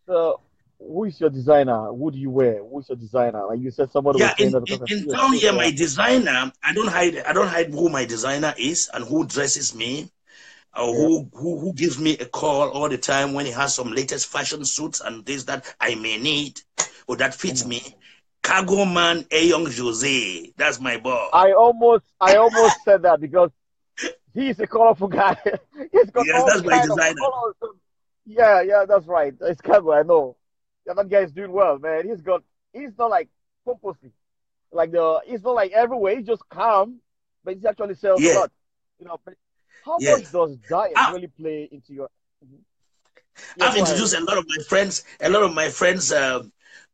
So, who is your designer? Who do you wear? Who's your designer? Like you said, somebody was saying that because
in town here, my designer, I don't hide who my designer is and who dresses me, or who gives me a call all the time when he has some latest fashion suits and things that I may need or that fits me. Cargo Man A Young Jose, that's my boss.
I almost said that because he's a colorful guy. He's got all
that's my
kind of colors. Yeah, that's right. It's Cargo, I know. Yeah, that guy is doing well, man. He's not like pompously. He's not like everywhere. He's just calm, but he actually sells a lot. You know, but how much does diet really play into your?
I've introduced a lot of my friends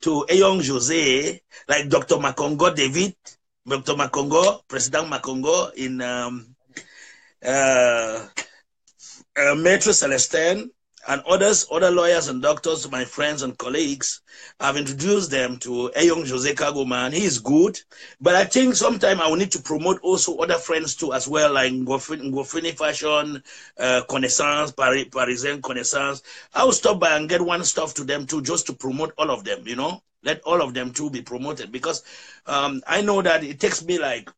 to Eyong Jose, like Dr. Makongo David, Dr. Makongo, President Makongo in Metro Celestin. and other lawyers and doctors, my friends and colleagues, I've introduced them to a young Jose Cargo man. He is good, but I think sometime I will need to promote also other friends too as well, like Ngofini Fashion, Connaissance, Parisian Connaissance. I will stop by and get one stuff to them too, just to promote all of them. Let all of them too be promoted, because I know that it takes me like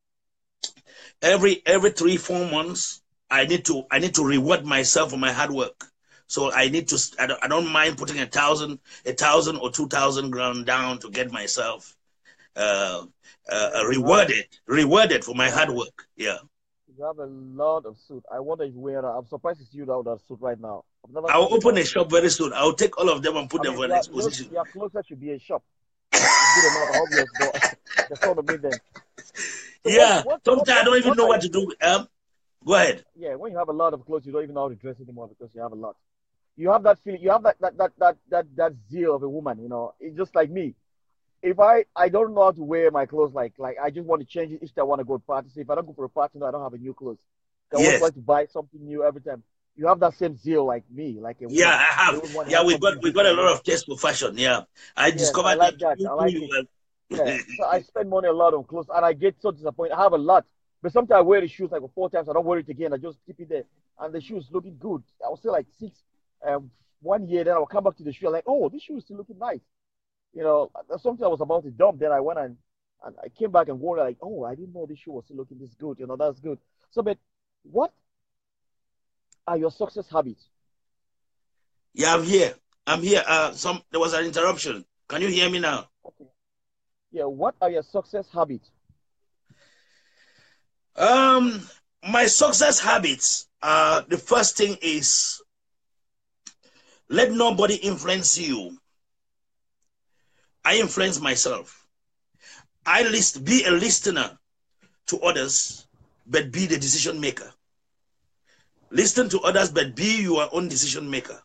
every 3-4 months. I need to reward myself for my hard work. So I need to. I don't mind putting 1,000 or 2,000 grand down to get myself rewarded for my hard work. Yeah.
You have a lot of suit. I wonder if you wear that. I'm surprised to see you without that suit right now. I've never
I'll
seen you
open
without
a
a suit.
shop very soon. I'll take all of them and put
I
them
mean,
for an exposition.
your closer should be a shop. It's good enough. I hope you're just want to meet them. So
Yeah. Sometimes I don't even
what
know
are
what
your
to do. Go ahead.
yeah? When you have a lot of clothes, you don't even know how to dress anymore because you have a lot. You have that feeling. You have that zeal of a woman. It's just like me. If I don't know how to wear my clothes, like I just want to change it each time I want to go to party. So if I don't go for a party, no, I don't have a new clothes. I always
Yes.
like to buy something new every time. You have that same zeal like me, like a
Yeah,
woman.
I
You
have.
always want to
Yeah,
have
we
something
got a
different.
lot of taste for fashion. Yeah, I
Yes, I
discovered that
like that. I like
you
it.
were.
Yeah. So I spend money a lot on clothes and I get so disappointed. I have a lot. But sometimes I wear the shoes like 4 times. I don't wear it again. I just keep it there. And the shoes looking good. I will say like six, 1 year. Then I'll come back to the shoe. I'm like, oh, this shoe is still looking nice. That's something I was about to dump. Then I went and I came back and wore it like, oh, I didn't know this shoe was still looking this good. That's good. So, but what are your success habits?
Yeah, I'm here. I'm here. There was an interruption. Can you hear me now?
Okay. Yeah, what are your success habits?
Um, my success habits. The first thing is let nobody influence you. I influence myself. Be a listener to others, but be the decision maker. Listen to others, but be your own decision maker.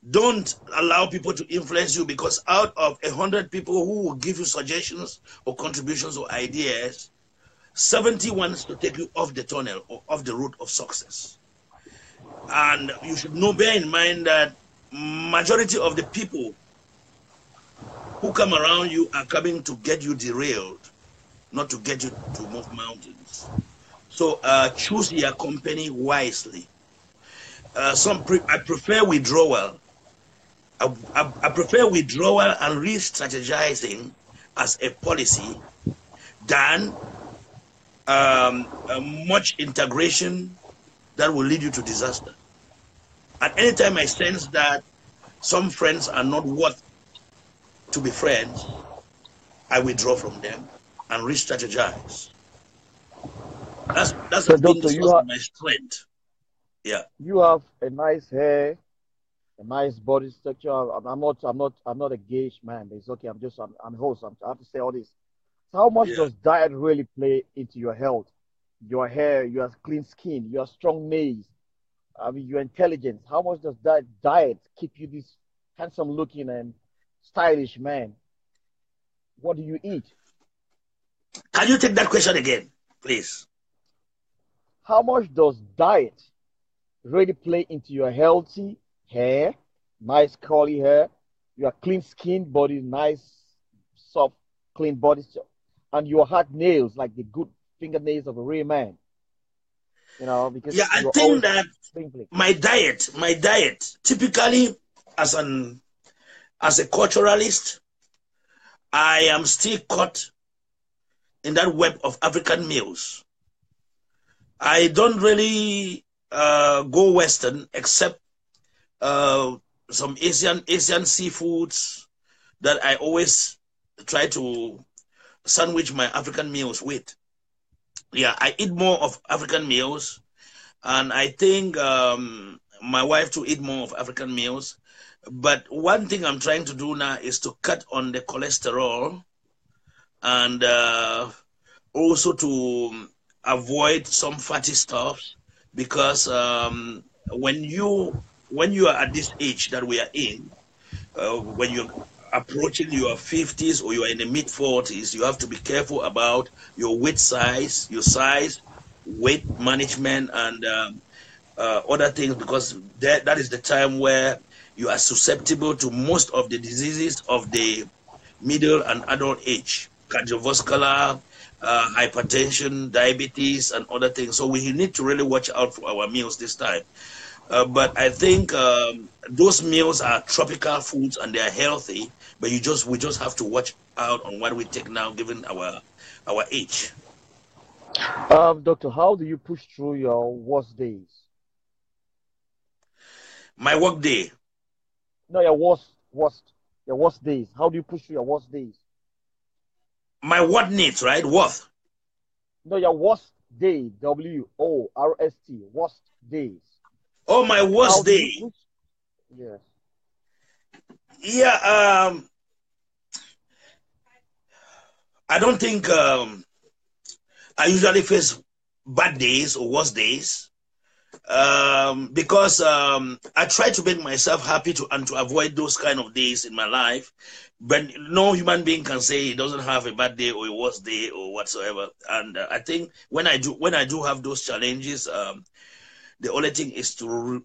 Don't allow people to influence you, because out of 100 people who will give you suggestions or contributions or ideas, 70 wants to take you off the tunnel or off the route of success. And you should bear in mind that majority of the people who come around you are coming to get you derailed, not to get you to move mountains. So choose your company wisely. I prefer withdrawal. I prefer withdrawal and re-strategizing as a policy than much integration that will lead you to disaster. At any time I sense that some friends are not worth to be friends, I withdraw from them and re-strategize. That's
So,
has been the
doctor,
source of my strength. Yeah.
you have a nice hair, a nice body structure. I'm not a gauge man, but it's okay. I'm a host. I have to say all this. So how much
Yeah.
does diet really play into your health, your hair, your clean skin, your strong nails? I mean, your intelligence. How much does that diet keep you this handsome looking and stylish man? What do you eat?
Can you take that question again, please?
How much does diet really play into your healthy hair, nice curly hair, your clean skin, body, nice, soft, clean body, and your hard nails, like the good fingernails of a real man, because
Yeah, I
you're
think
always
that
thinking.
my diet, typically as a culturalist, I am still caught in that web of African meals. I don't really go Western except uh, some Asian seafoods that I always try to sandwich my African meals with. Yeah, I eat more of African meals, and I think my wife to eat more of African meals. But one thing I'm trying to do now is to cut on the cholesterol, and also to avoid some fatty stuffs, because when you are at this age that we are in, when you're approaching your 50s or you are in the mid 40s, you have to be careful about your weight size, your size, weight management, and other things, because that is the time where you are susceptible to most of the diseases of the middle and adult age, cardiovascular, hypertension, diabetes, and other things. So we need to really watch out for our meals this time. But I think those meals are tropical foods and they are healthy. But we just have to watch out on what we take now, given our age.
Doctor, how do you push through your worst days?
My work day,
No, your worst days. How do you push through your worst days?
my what needs, right? What?
No, your worst day. WORST. Worst days.
Oh, my
How
worst
do you
day.
push? Yes.
Yeah. I don't think I usually face bad days or worst days. Because I try to make myself happy and to avoid those kind of days in my life. But no human being can say he doesn't have a bad day or a worst day or whatsoever. And I think when I do have those challenges, the only thing is to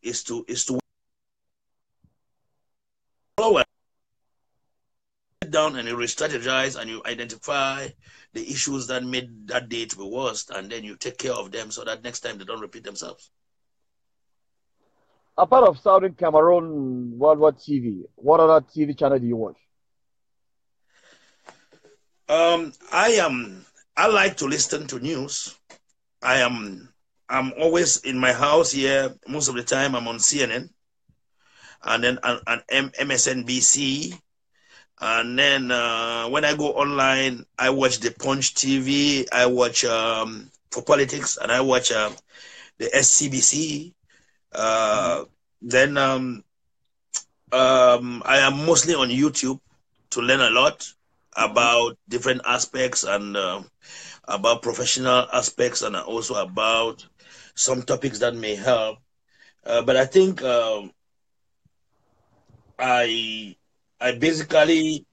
follow down and you re-strategize and you identify the issues that made that day to be worst, and then you take care of them so that next time they don't repeat themselves.
Apart of Southern Cameroon Worldwide TV, what other TV channel do you watch?
I like to listen to news. I am I'm always in my house here. Most of the time I'm on CNN and then on MSNBC. And then when I go online, I watch the Punch TV. I watch for politics, and I watch the SCBC.
Mhm.
Then I am mostly on YouTube to learn a lot
Mhm.
about different aspects and about professional aspects, and also about some topics that may help. But I think I I basically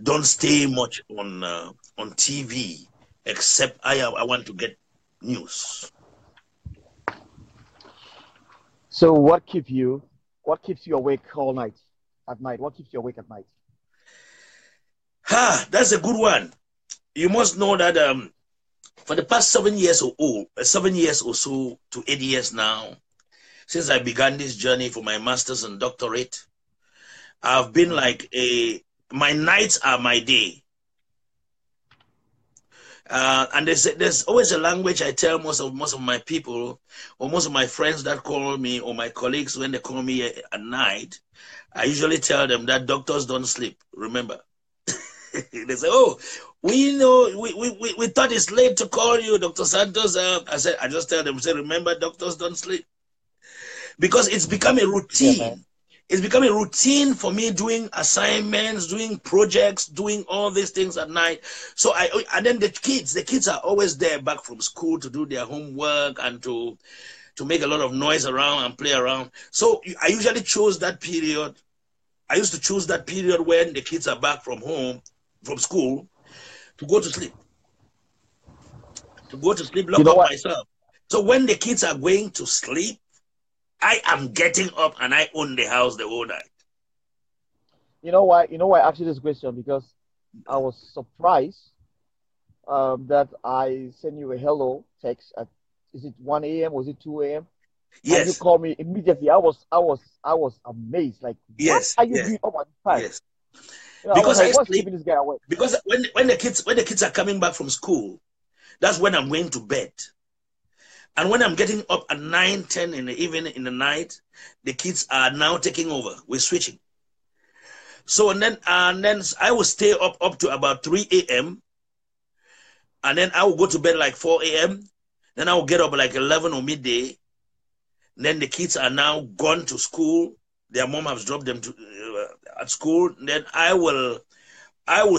don't stay much on TV, except I want to get news.
So what keeps you awake all night? At night, what keeps you awake at night?
That's a good one. You must know that for the past 7 years 7 years or so to 8 years now, since I began this journey for my master's and doctorate, I've been
Mhm.
like a my nights are my day. And there's always a language I tell most of my people or most of my friends that call me, or my colleagues when they call me at night. I usually tell them that doctors don't sleep. Remember, they say, "Oh, we know we thought it's late to call you, Dr. Santos." I just tell them, say, "Remember, doctors don't sleep." Because it's become a
Yeah, man.
routine. It's become a routine for me doing assignments, doing projects, doing all these things at night. So and then the kids are always there back from school to do their homework and to make a lot of noise around and play around. So I usually chose that period. I used to choose that period when the kids are back from home, from school, to go to sleep,
You
lock
know
up
what?
myself. So when the kids are going to sleep, I am getting up and I own the house the whole night.
You know why? You know why I asked you this question? Because I was surprised that I sent you a hello text at, is it 1 a.m. Was it 2 a.m.? And you
Yes,
called me immediately. I was amazed. Like, what
yes,
are you
yes,
doing up at this time?
yes.
I was
Because I
like, what's
sleep.
keeping this guy awake?
Because when the kids are coming back from school, that's when I'm going to bed. And when I'm getting up at 9, 10 in the evening, in the night, the kids are now taking over. We're switching. So and then I will stay up to about 3 a.m. and then I will go to bed like 4 a.m. Then I will get up like 11 or midday. Then the kids are now gone to school. Their mom has dropped them to at school. Then I will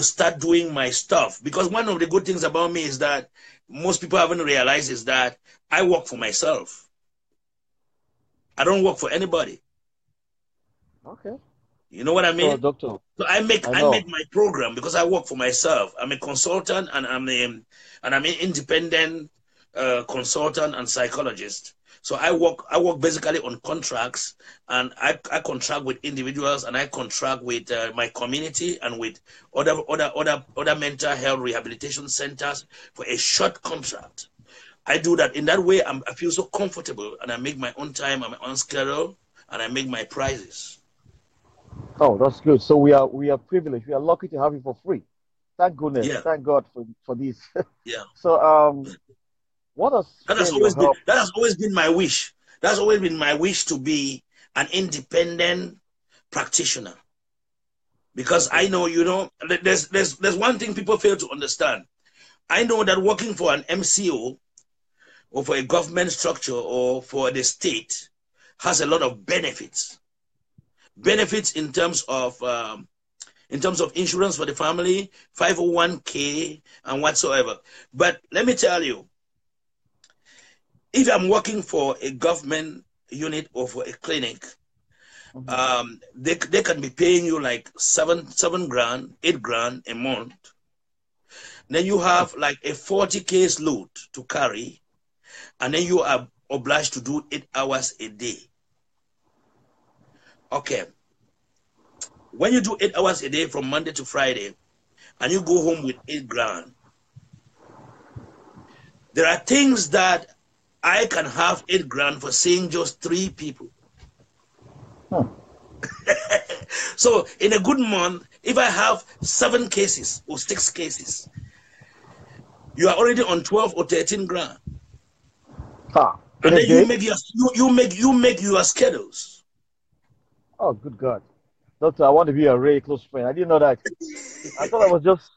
start doing my stuff, because one of the good things about me is that most people haven't realized is that I work for myself. I don't work for anybody.
Okay.
You know what I
So,
mean?
doctor,
So I make
I
I make
know.
my program because I work for myself. I'm a consultant, and I'm an independent consultant and psychologist. So I work basically on contracts, and I contract with individuals, and I contract with my community and with other mental health rehabilitation centers for a short contract. I do that. In that way, I feel so comfortable, and I make my own time and my own schedule, and I make my prices.
Oh, that's good. So we are privileged. We are lucky to have you for free. Thank goodness.
Yeah,
Thank God for this.
yeah.
So what does failure help?
That has always been my wish. That's always been my wish to be an independent practitioner. Because
Okay.
I know, there's one thing people fail to understand. I know that working for an MCO or for a government structure or for the state has a lot of benefits. Benefits in terms of insurance for the family, 501k, and whatsoever. But let me tell you, if I'm working for a government unit or for a clinic,
Hmm.
they can be paying you like seven grand, 8 grand a month. Then you have like a 40 case load to carry, and then you are obliged to do 8 hours a day. Okay. When you do 8 hours a day from Monday to Friday, and you go home with 8 grand, there are things that I can have 8 grand for seeing just 3 people.
Hmm.
So in a good month, if I have 7 cases or 6 cases, you are already on 12 or 13 grand.
Ha. In
And
a
then
day?
you make your schedules.
Oh, good God. Doctor, I want to be a really close friend. I didn't know that. I thought I was just.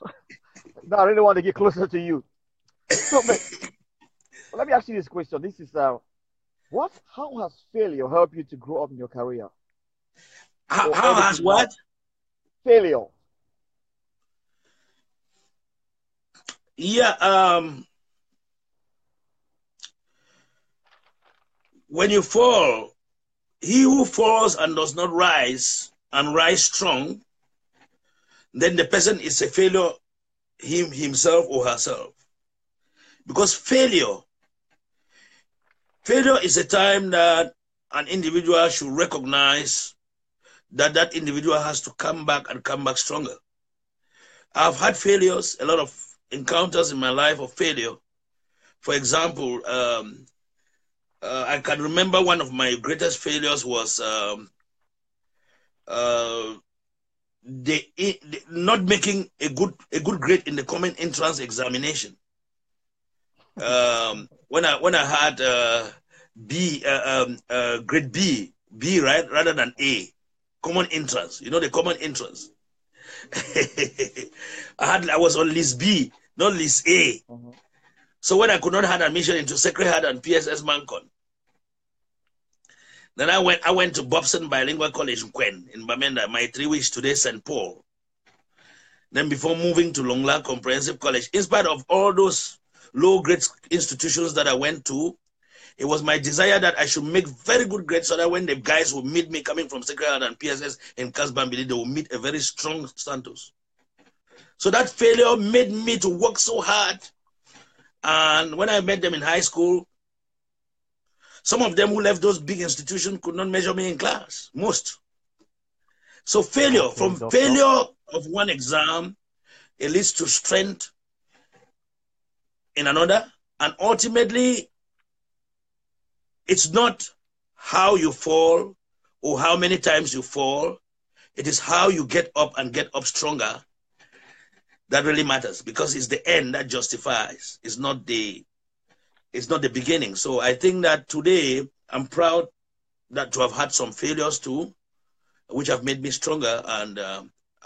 No, I really want to get closer to you. So, but let me ask you this question. This is what? How has failure helped you to grow up in your career or
How has
anything
what?
else? Failure.
Yeah, when you fall, he who falls and does not rise and rise strong, then the person is a failure, himself or herself. Because failure is a time that an individual should recognize that that individual has to come back and come back stronger. I've had failures, a lot of encounters in my life of failure. For example, I can remember one of my greatest failures was uh, not making a good grade in the common entrance examination. When I had grade B, right, rather than A, common entrance. You know the common entrance. I was on list B, not list A.
Hmm.
So when I could not have admission into Sacred Heart and PSS Mancon, then I went to Bobson Bilingual College in Bamenda, my 3 weeks today, St. Paul. Then before moving to Longla Comprehensive College, in spite of all those low-grade institutions that I went to, it was my desire that I should make very good grades so that when the guys will meet me coming from Sacred Heart and PSS in Casbambili, they will meet a very strong Santos. So that failure made me to work so hard. And when I met them in high school, some of them who left those big institutions could not measure me in class, most. So
Okay,
from
doctor.
failure of one exam, it leads to strength in another. And ultimately, it's not how you fall or how many times you fall. It is how you get up and get up stronger that really matters, because it's the end that justifies. It's not the beginning. So I think that today I'm proud that to have had some failures too, which have made me stronger. And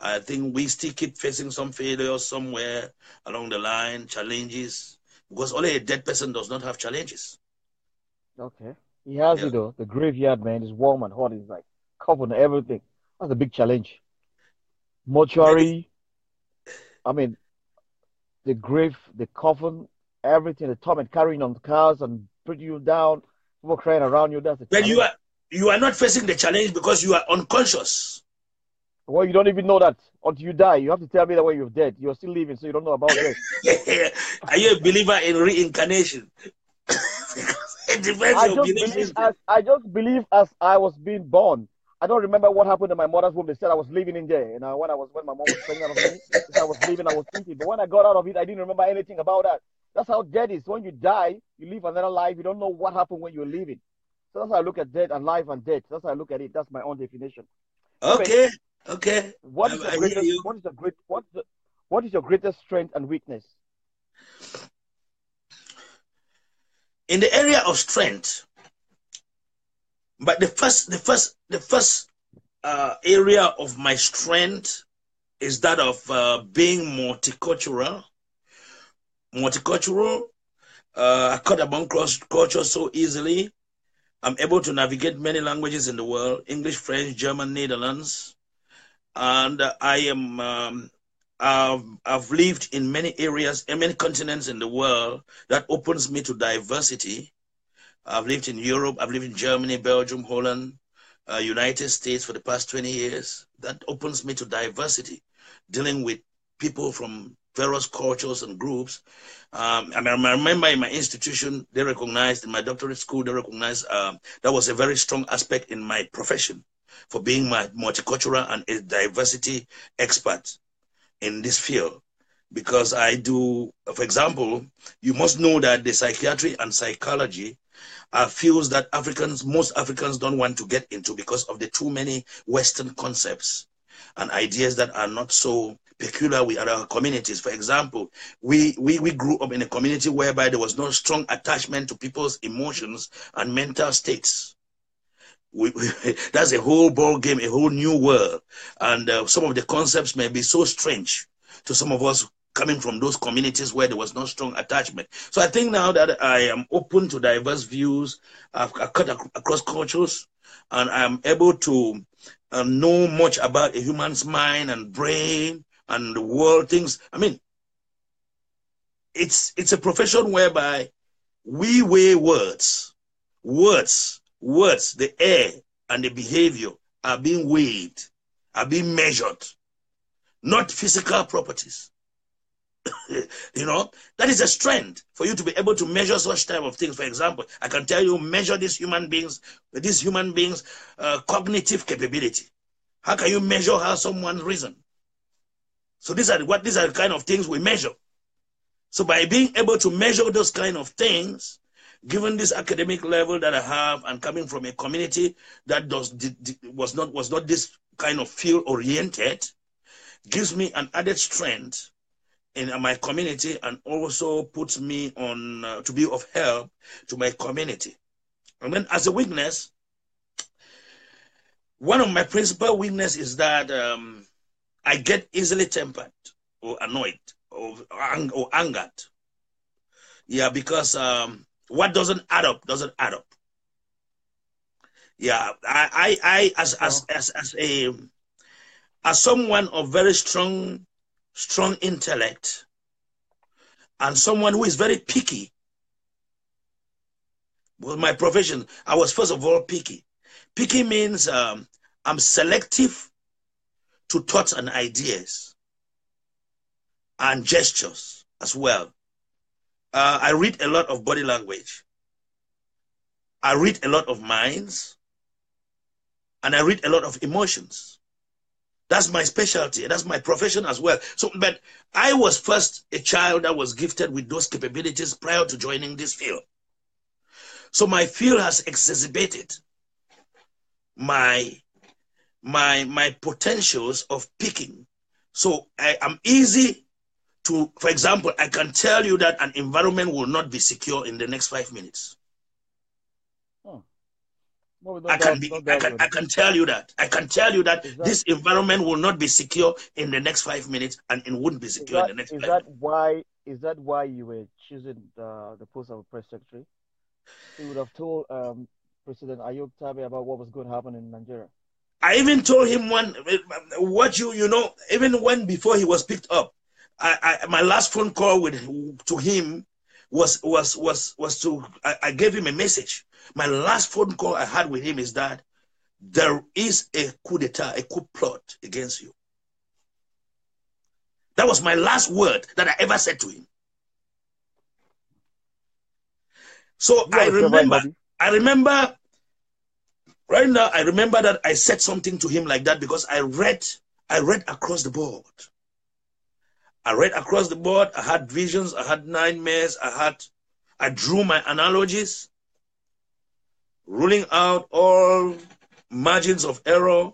I think we still keep facing some failures somewhere along the line, challenges, because only a dead person does not have challenges.
Okay. He has
Yeah.
it though. The graveyard, man, is warm and hot. It's like covered in everything. That's a big challenge.
Many,
Mortuary. I mean, the grave, the coffin, everything, the torment carrying on the cars and putting you down, people crying around you. That's a
but
challenge.
you are not facing the challenge because you are unconscious.
Well, you don't even know that until you die. You have to tell me that when you're dead. You're still living, so you don't know about death.
Are you a believer in reincarnation? It depends on your belief system.
I just believe as I was being born. I don't remember what happened in my mother's womb. They said I was living in there, and when my mom was pregnant of me, they said I was living. I was thinking, but when I got out of it, I didn't remember anything about that. That's how death is. When you die, you live another life. You don't know what happened when you're living. So that's how I look at death and life and death. That's how I look at it. That's my own definition. Anyway,
Okay, okay.
what is your
I hear
greatest?
you.
What is your greatest strength and weakness?
In the area of strength, but the first area of my strength is that of being multicultural. I cut among cross cultures so easily. I'm able to navigate many languages in the world: English, French, German, Netherlands, and I've lived in many areas, in many continents in the world. That opens me to diversity. I've lived in Europe, I've lived in Germany, Belgium, Holland, United States for the past 20 years. That opens me to diversity, dealing with people from various cultures and groups. I remember in my institution, they recognized, in my doctorate school, they recognized that was a very strong aspect in my profession for being my multicultural and a diversity expert in this field. Because I do, for example, you must know that the psychiatry and psychology are fields that most Africans don't want to get into because of the too many Western concepts and ideas that are not so peculiar with other communities. For example, we grew up in a community whereby there was no strong attachment to people's emotions and mental states. That's a whole ball game, a whole new world. And some of the concepts may be so strange to some of us coming from those communities where there was no strong attachment. So I think now that I am open to diverse views, I've cut across cultures, and I'm able to know much about a human's mind and brain and the world things. I mean, it's a profession whereby we weigh words, the air and the behavior are being weighed, are being measured, not physical properties. You know, that is a strength for you to be able to measure such type of things. For example, I can tell you, measure these human beings cognitive capability. How can you measure how someone reason? So these are the kind of things we measure. So by being able to measure those kind of things, given this academic level that I have and coming from a community that was not this kind of field oriented, gives me an added strength in my community and also puts me on to be of help to my community. And then as a weakness, one of my principal weakness is that I get easily tempered or annoyed or angered. Yeah, because what doesn't add up doesn't add up. Yeah, I as someone of very strong intellect and someone who is very picky. Well, my profession, I was first of all picky. Picky means I'm selective to thoughts and ideas and gestures as well. I read a lot of body language. I read a lot of minds. And I read a lot of emotions. That's my specialty. That's my profession as well. So, but I was first a child that was gifted with those capabilities prior to joining this field. So my field has exacerbated my potentials of picking. So I am easy to, for example, I can tell you that an environment will not be secure in the next 5 minutes.
No,
I can tell you that. I can tell you that this environment will not be secure in the next 5 minutes, and it wouldn't be secure in the next 5 minutes.
Is that why you were choosing the post of press secretary? So you would have told President Ayub Tabe about what was going to happen in Nigeria.
I even told him even when before he was picked up, my last phone call to him I gave him a message. My last phone call I had with him is that there is a coup d'etat, a coup plot against you. That was my last word that I ever said to him. So
Do you have a favorite hobby?
I remember, right now, I remember that I said something to him like that because I read across the board. I read across the board. I had visions. I had nightmares. I drew my analogies, ruling out all margins of error,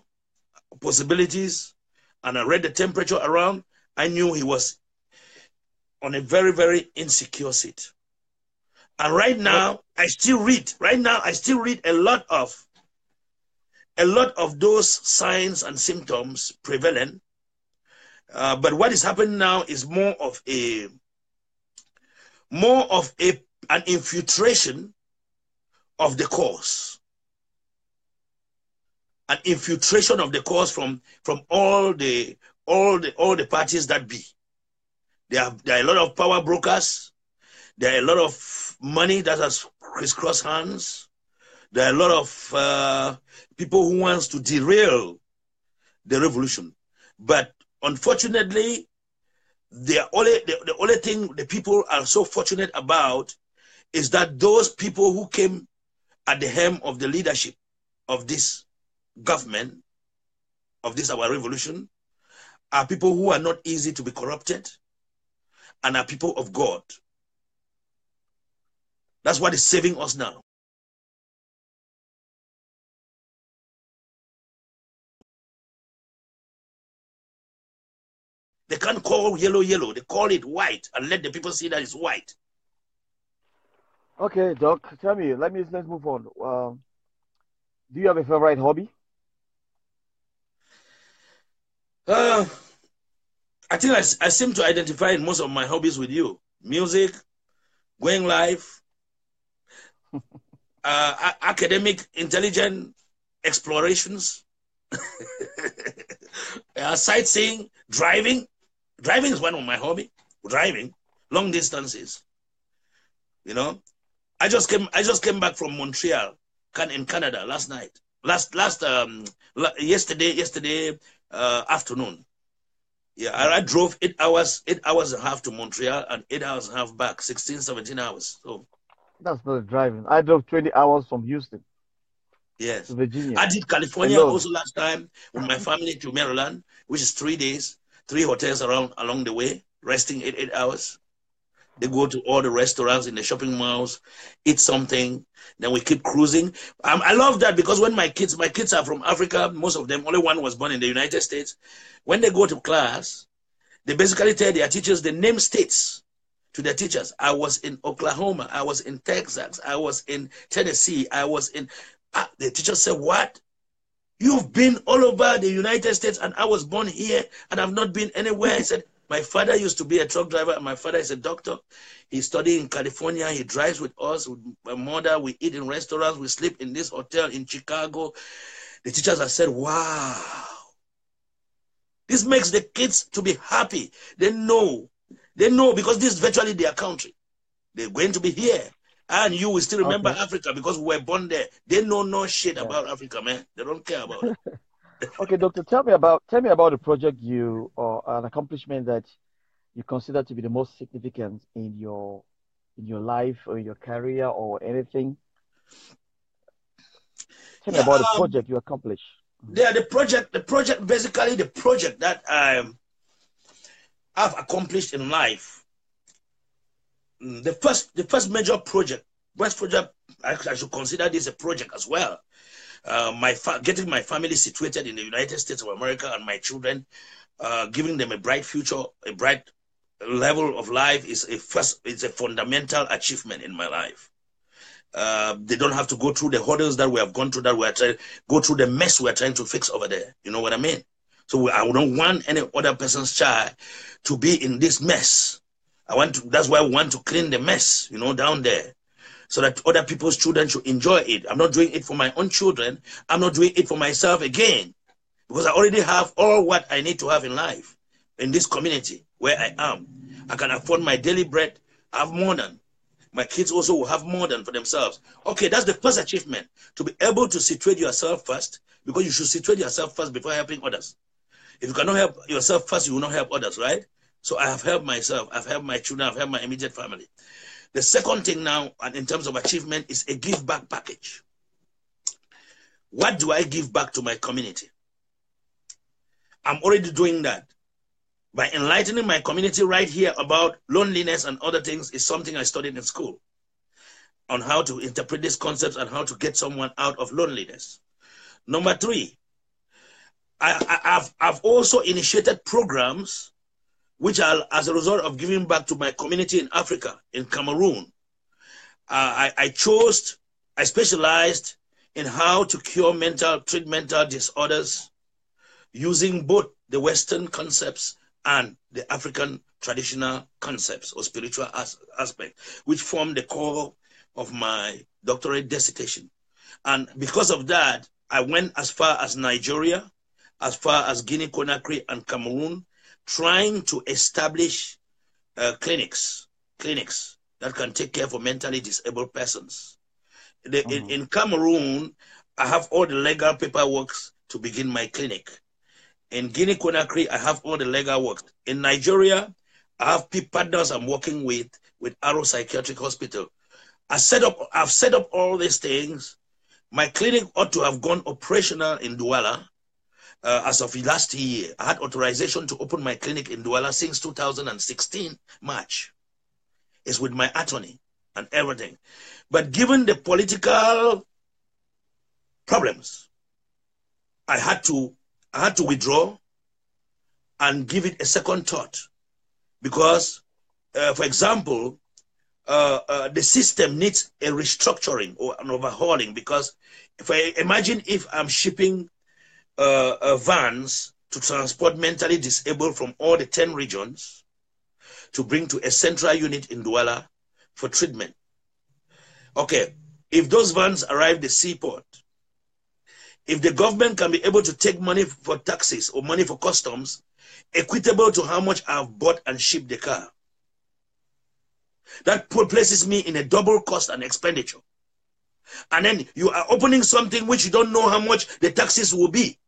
possibilities, and I read the temperature around. I knew he was on a very, very insecure seat. And right now, I still read. Right now, I still read a lot of those signs and symptoms prevalent. But what is happening now is more of an infiltration of the cause. An infiltration of the cause from all the parties that be. There are a lot of power brokers. There are a lot of money that has crisscrossed hands. There are a lot of people who wants to derail the revolution. But unfortunately, the only thing the people are so fortunate about is that those people who came at the helm of the leadership of this government, of this our revolution, are people who are not easy to be corrupted and are people of God. That's what is saving us now. They can't call yellow yellow. They call it white and let the people see that it's white.
Okay, Doc, tell me. Let's move on. Do you have a favorite hobby?
I think I seem to identify in most of my hobbies with you. Music, going live, academic, intelligent explorations, sightseeing, driving. Driving is one of my hobby. Driving, long distances. You know, I just came back from Montreal, in Canada last night. Yesterday afternoon. Yeah, I drove 8 hours and a half to Montreal and 8 hours and a half back, 16, 17 hours. So
That's not driving. I drove 20 hours from Houston to
yes,
Virginia
I did California
alone.
also last time with my family to Maryland, which is 3 days, 3 hotels along the way, resting 8 hours. They go to all the restaurants in the shopping malls, eat something, then we keep cruising. I love that because when my kids are from Africa, most of them, only one was born in the United States. When they go to class, they basically tell their teachers, they name states to their teachers. I was in Oklahoma, I was in Texas, I was in Tennessee, I was in, the teacher said, what? You've been all over the United States and I was born here and I've not been anywhere. I said, my father used to be a truck driver and my father is a doctor. He studied in California. He drives with us, with my mother. We eat in restaurants. We sleep in this hotel in Chicago. The teachers have said, wow. This makes the kids to be happy. They know because this is virtually their country. They're going to be here. And you will still remember
Okay.
Africa because we were born there. They know no shit about Africa, man. They don't care about it.
Okay, Doctor, tell me about a project you or an accomplishment that you consider to be the most significant in your life or in your career or anything. Tell me
Yeah,
about a project you accomplished. Mhm.
the project, basically the project that I've accomplished in life. The first major project, I should consider this a project as well. Getting my family situated in the United States of America and my children, giving them a bright future, a bright level of life is a fundamental achievement in my life. They don't have to go through the hurdles that we have gone through, that we are trying go through the mess we are trying to fix over there. You know what I mean? So I don't want any other person's child to be in this mess. That's why we want to clean the mess, down there, so that other people's children should enjoy it. I'm not doing it for my own children. I'm not doing it for myself again, because I already have all what I need to have in life, in this community where I am. I can afford my daily bread. I have more than. My kids also will have more than for themselves. Okay, that's the first achievement, to be able to situate yourself first, because you should situate yourself first before helping others. If you cannot help yourself first, you will not help others, right? So I have helped myself. I've helped my children. I've helped my immediate family. The second thing now, and in terms of achievement, is a give back package. What do I give back to my community? I'm already doing that. By enlightening my community right here about loneliness and other things is something I studied in school, on how to interpret these concepts and how to get someone out of loneliness. Number three, I've also initiated programs which are as a result of giving back to my community in Africa, in Cameroon. I specialized in how to treat mental disorders using both the Western concepts and the African traditional concepts or spiritual aspect, which form the core of my doctorate dissertation. And because of that, I went as far as Nigeria, as far as Guinea-Conakry and Cameroon, trying to establish clinics that can take care for mentally disabled persons. In Cameroon, I have all the legal paperwork to begin my clinic. In Guinea-Conakry, I have all the legal work. In Nigeria, I have partners I'm working with Arrow Psychiatric Hospital. I've set up all these things. My clinic ought to have gone operational in Douala as of last year. I had authorization to open my clinic in Douala since 2016, March. It's with my attorney and everything. But given the political problems, I had to withdraw and give it a second thought. Because, for example, the system needs a restructuring or an overhauling, because imagine if I'm shipping vans to transport mentally disabled from all the 10 regions to bring to a central unit in Douala for treatment. Okay, if those vans arrive the seaport, if the government can be able to take money for taxes or money for customs equitable to how much I've bought and shipped the car, that places me in a double cost and expenditure. And then you are opening something which you don't know how much the taxes will be.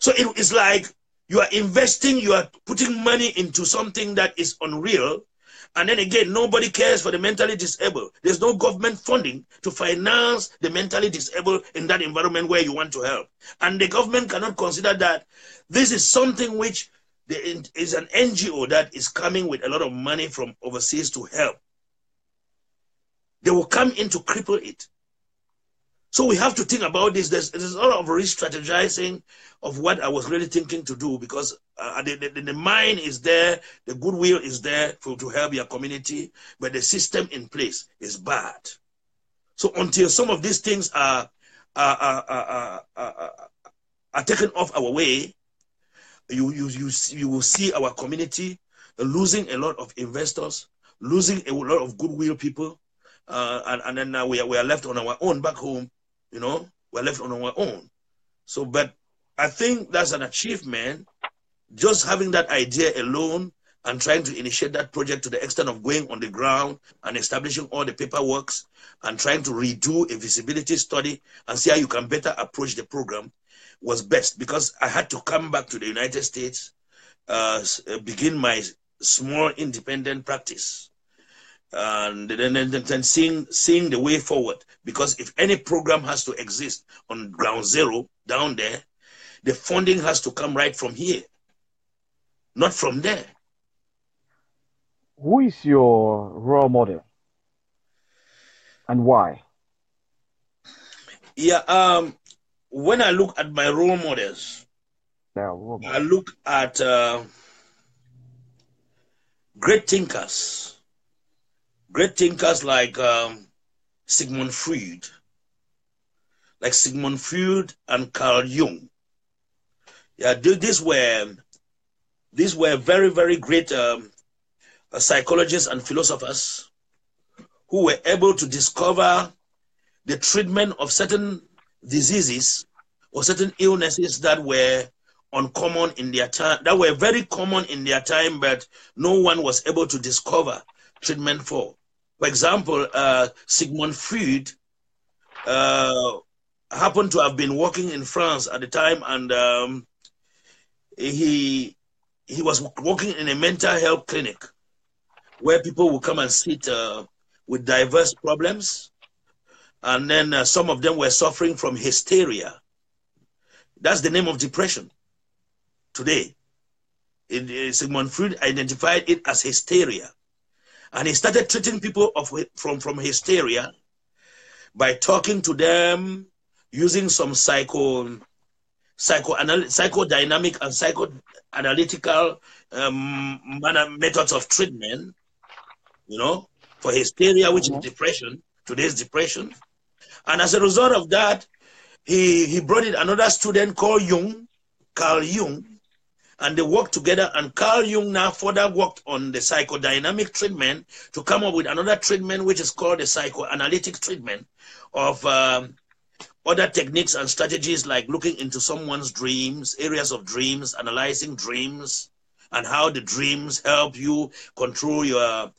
So it's like you are investing, you are putting money into something that is unreal. And then again, nobody cares for the mentally disabled. There's no government funding to finance the mentally disabled in that environment where you want to help. And the government cannot consider that this is something which is an NGO that is coming with a lot of money from overseas to help. They will come in to cripple it. So we have to think about this. There's a lot of re-strategizing of what I was really thinking to do, because the mind is there, the goodwill is there to help your community, but the system in place is bad. So until some of these things are taken off our way, you will see our community losing a lot of investors, losing a lot of goodwill people, and then now we are left on our own back home. You know, we're left on our own. So, but I think that's an achievement. Just having that idea alone and trying to initiate that project to the extent of going on the ground and establishing all the paperwork and trying to redo a visibility study and see how you can better approach the program was best, because I had to come back to the United States, begin my small independent practice. And then seeing the way forward, because if any program has to exist on ground zero down there, the funding has to come right from here, not from there.
Who is your role model and why?
Yeah, when I look at my role models, I look at great thinkers like Sigmund Freud and Carl Jung. Yeah, these were very, very great psychologists and philosophers who were able to discover the treatment of certain diseases or certain illnesses that were uncommon in their time, that were very common in their time, but no one was able to discover treatment for. For example, Sigmund Freud happened to have been working in France at the time, and he was working in a mental health clinic where people will come and sit with diverse problems. And then some of them were suffering from hysteria. That's the name of depression today. Sigmund Freud identified it as hysteria. And he started treating people from hysteria by talking to them using some psychodynamic and psychoanalytical methods of treatment, for hysteria, which is depression, today's depression. And as a result of that, he brought in another student called Carl Jung, and they worked together, and Carl Jung now further worked on the psychodynamic treatment to come up with another treatment, which is called the psychoanalytic treatment of other techniques and strategies, like looking into someone's dreams, areas of dreams, analyzing dreams, and how the dreams help you control your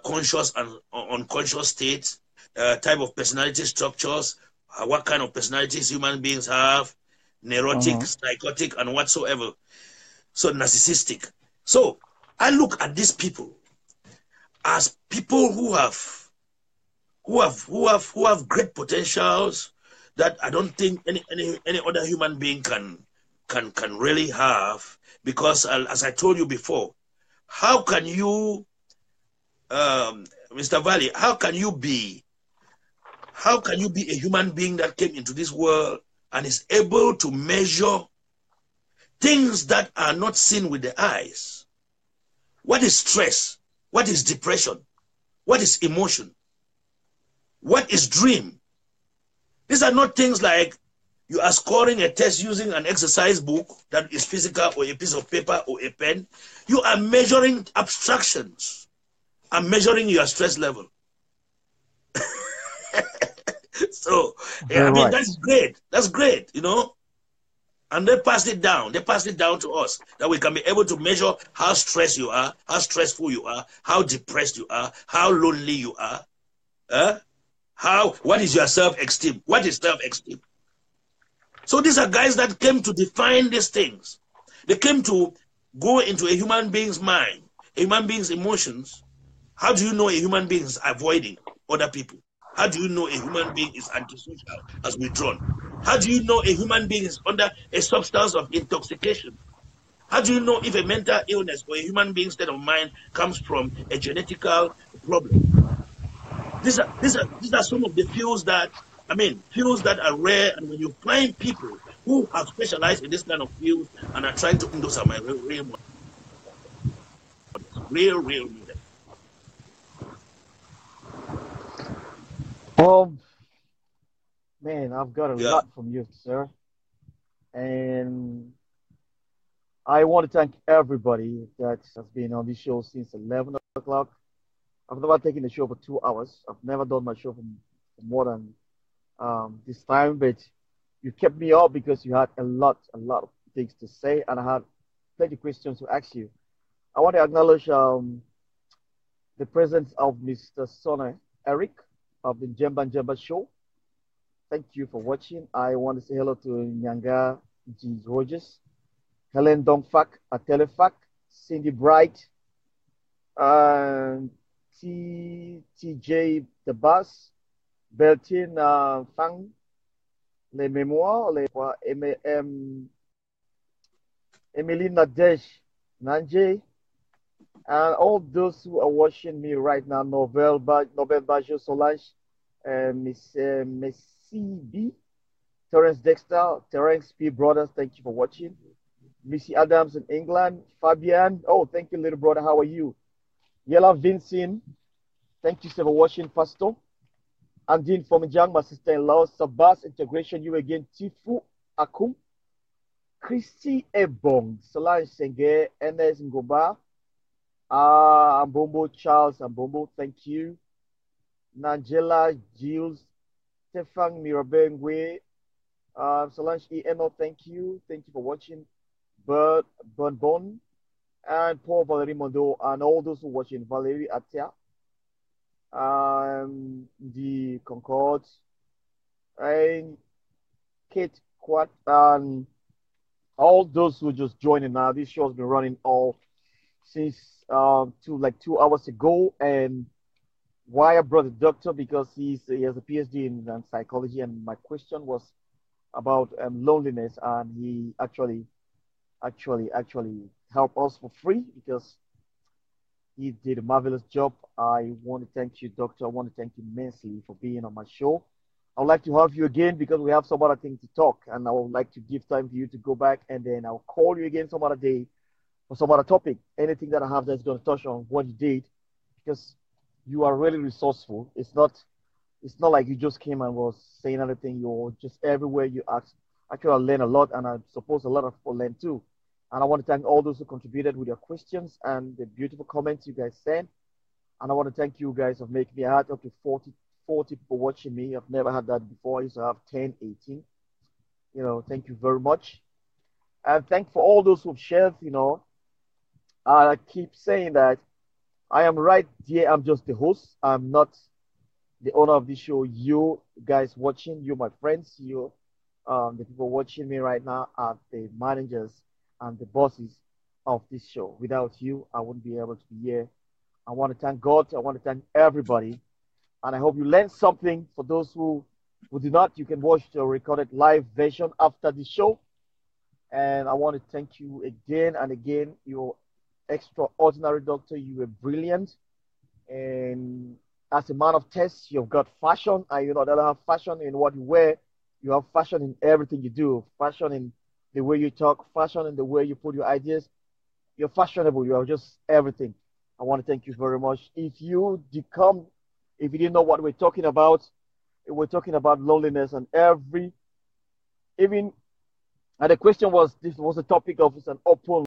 conscious and unconscious states, type of personality structures, what kind of personalities human beings have, neurotic, psychotic, and whatsoever. So narcissistic. So I look at these people as people who have great potentials that I don't think any other human being can really have, because as I told you before, how can you, Mr. Valley, how can you be a human being that came into this world and is able to measure things that are not seen with the eyes? What is stress? What is depression? What is emotion? What is dream? These are not things like you are scoring a test using an exercise book that is physical, or a piece of paper, or a pen. You are measuring abstractions and measuring your stress level. So, I mean, that's great. That's great, And they passed it down. They passed it down to us, that we can be able to measure how stressed you are, how stressful you are, how depressed you are, how lonely you are. What is your self-esteem? What is self-esteem? So these are guys that came to define these things. They came to go into a human being's mind, a human being's emotions. How do you know a human being is avoiding other people? How do you know a human being is antisocial, has withdrawn? How do you know a human being is under a substance of intoxication? How do you know if a mental illness or a human being's state of mind comes from a genetical problem? These are some of the fields that are rare, and when you find people who have specialized in this kind of field and are trying to, those are my real leaders.
Man, I've got a lot from you, sir. And I want to thank everybody that has been on this show since 11 o'clock. I've never taken the show for 2 hours. I've never done my show for more than this time, but you kept me up because you had a lot of things to say, and I had plenty of questions to ask you. I want to acknowledge the presence of Mr. Sonne Eric of the Jemba Show. Thank you for watching. I want to say hello to Nyanga G. Rogers, Helen Dongfak, Atelefak, Cindy Bright, TJ The Bus, Bertin Fang, Les Mémoires, Emeline Nadesh, Nanje, and all those who are watching me right now, Nobel Bajo Solange, Miss Messi B, Terence Dexter, Terence P. Brothers, thank you for watching. Missy Adams in England, Fabian, oh, thank you, little brother, how are you? Yella Vincent, thank you sir, for watching, Pastor. Andine Fomijang, my sister-in-law, Sabas Integration, you again, Tifu Akum, Christy Ebong, Solange Senge, Enes Ngoba, Ambombo Charles Ambombo, thank you. Nangela Gilles, Stefan Mirabengwe, Solange Eno, thank you. Thank you for watching. Bert Bon, and Paul Valerie Mondo, and all those who are watching, Valerie Atia, the Concord, and Kate Quat, and all those who just joining now. This show has been running all since like 2 hours ago, and why I brought the doctor because he has a PhD in psychology, and my question was about loneliness, and he actually helped us for free because he did a marvelous job. I want to thank you, doctor. I want to thank you immensely for being on my show. I would like to have you again because we have some other things to talk, and I would like to give time for you to go back, and then I'll call you again some other day for some other topic. Anything that I have that's going to touch on what you did, because you are really resourceful. It's not like you just came and was saying anything. You're just everywhere you ask. Actually, I learn a lot, and I suppose a lot of people learn too. And I want to thank all those who contributed with their questions and the beautiful comments you guys sent. And I want to thank you guys for making me. I had up to 40 people watching me. I've never had that before. I used to have 10, 18. Thank you very much. And thank for all those who've shared. I keep saying that I am right here. I'm just the host. I'm not the owner of this show. You guys watching, you my friends, the people watching me right now are the managers and the bosses of this show. Without you, I wouldn't be able to be here. I want to thank God. I want to thank everybody, and I hope you learned something. For those who did not, you can watch the recorded live version after the show. And I want to thank you again and again. You're extraordinary, doctor. You were brilliant. And as a man of taste, you've got fashion, and you don't have fashion in what you wear. You have fashion in everything you do. Fashion in the way you talk. Fashion in the way you put your ideas. You're fashionable. You are just everything. I want to thank you very much. If you didn't know what we're talking about, we're talking about loneliness and even, and the question was, this was a topic of it's an open,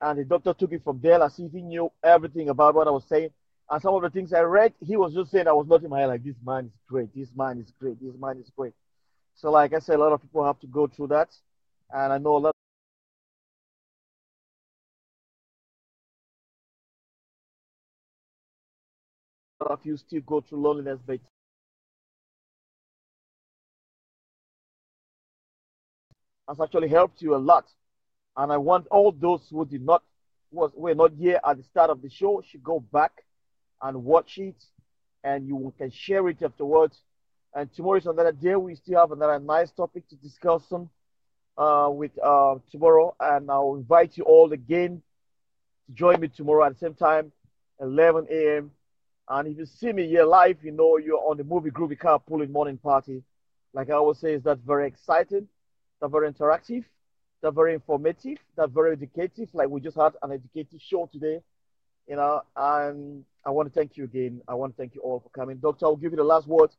and the doctor took it from there as if he knew everything about what I was saying. And some of the things I read, he was just saying I was nodding my head like, this man is great, this man is great, this man is great. So, like I said, a lot of people have to go through that. And I know a lot of you still go through loneliness, but has actually helped you a lot. And I want all those who did not were not here at the start of the show should go back and watch it, and you can share it afterwards. And tomorrow is another day. We still have another nice topic to discuss on with tomorrow, and I'll invite you all again to join me tomorrow at the same time, 11 a.m. And if you see me here live, you know you're on the movie Groovy Car Pulling Morning Party. Like I always say, is that very exciting, that very interactive, that very informative, that very educative. Like we just had an educative show today, and I want to thank you again. I want to thank you all for coming. Doctor, I'll give you the last word.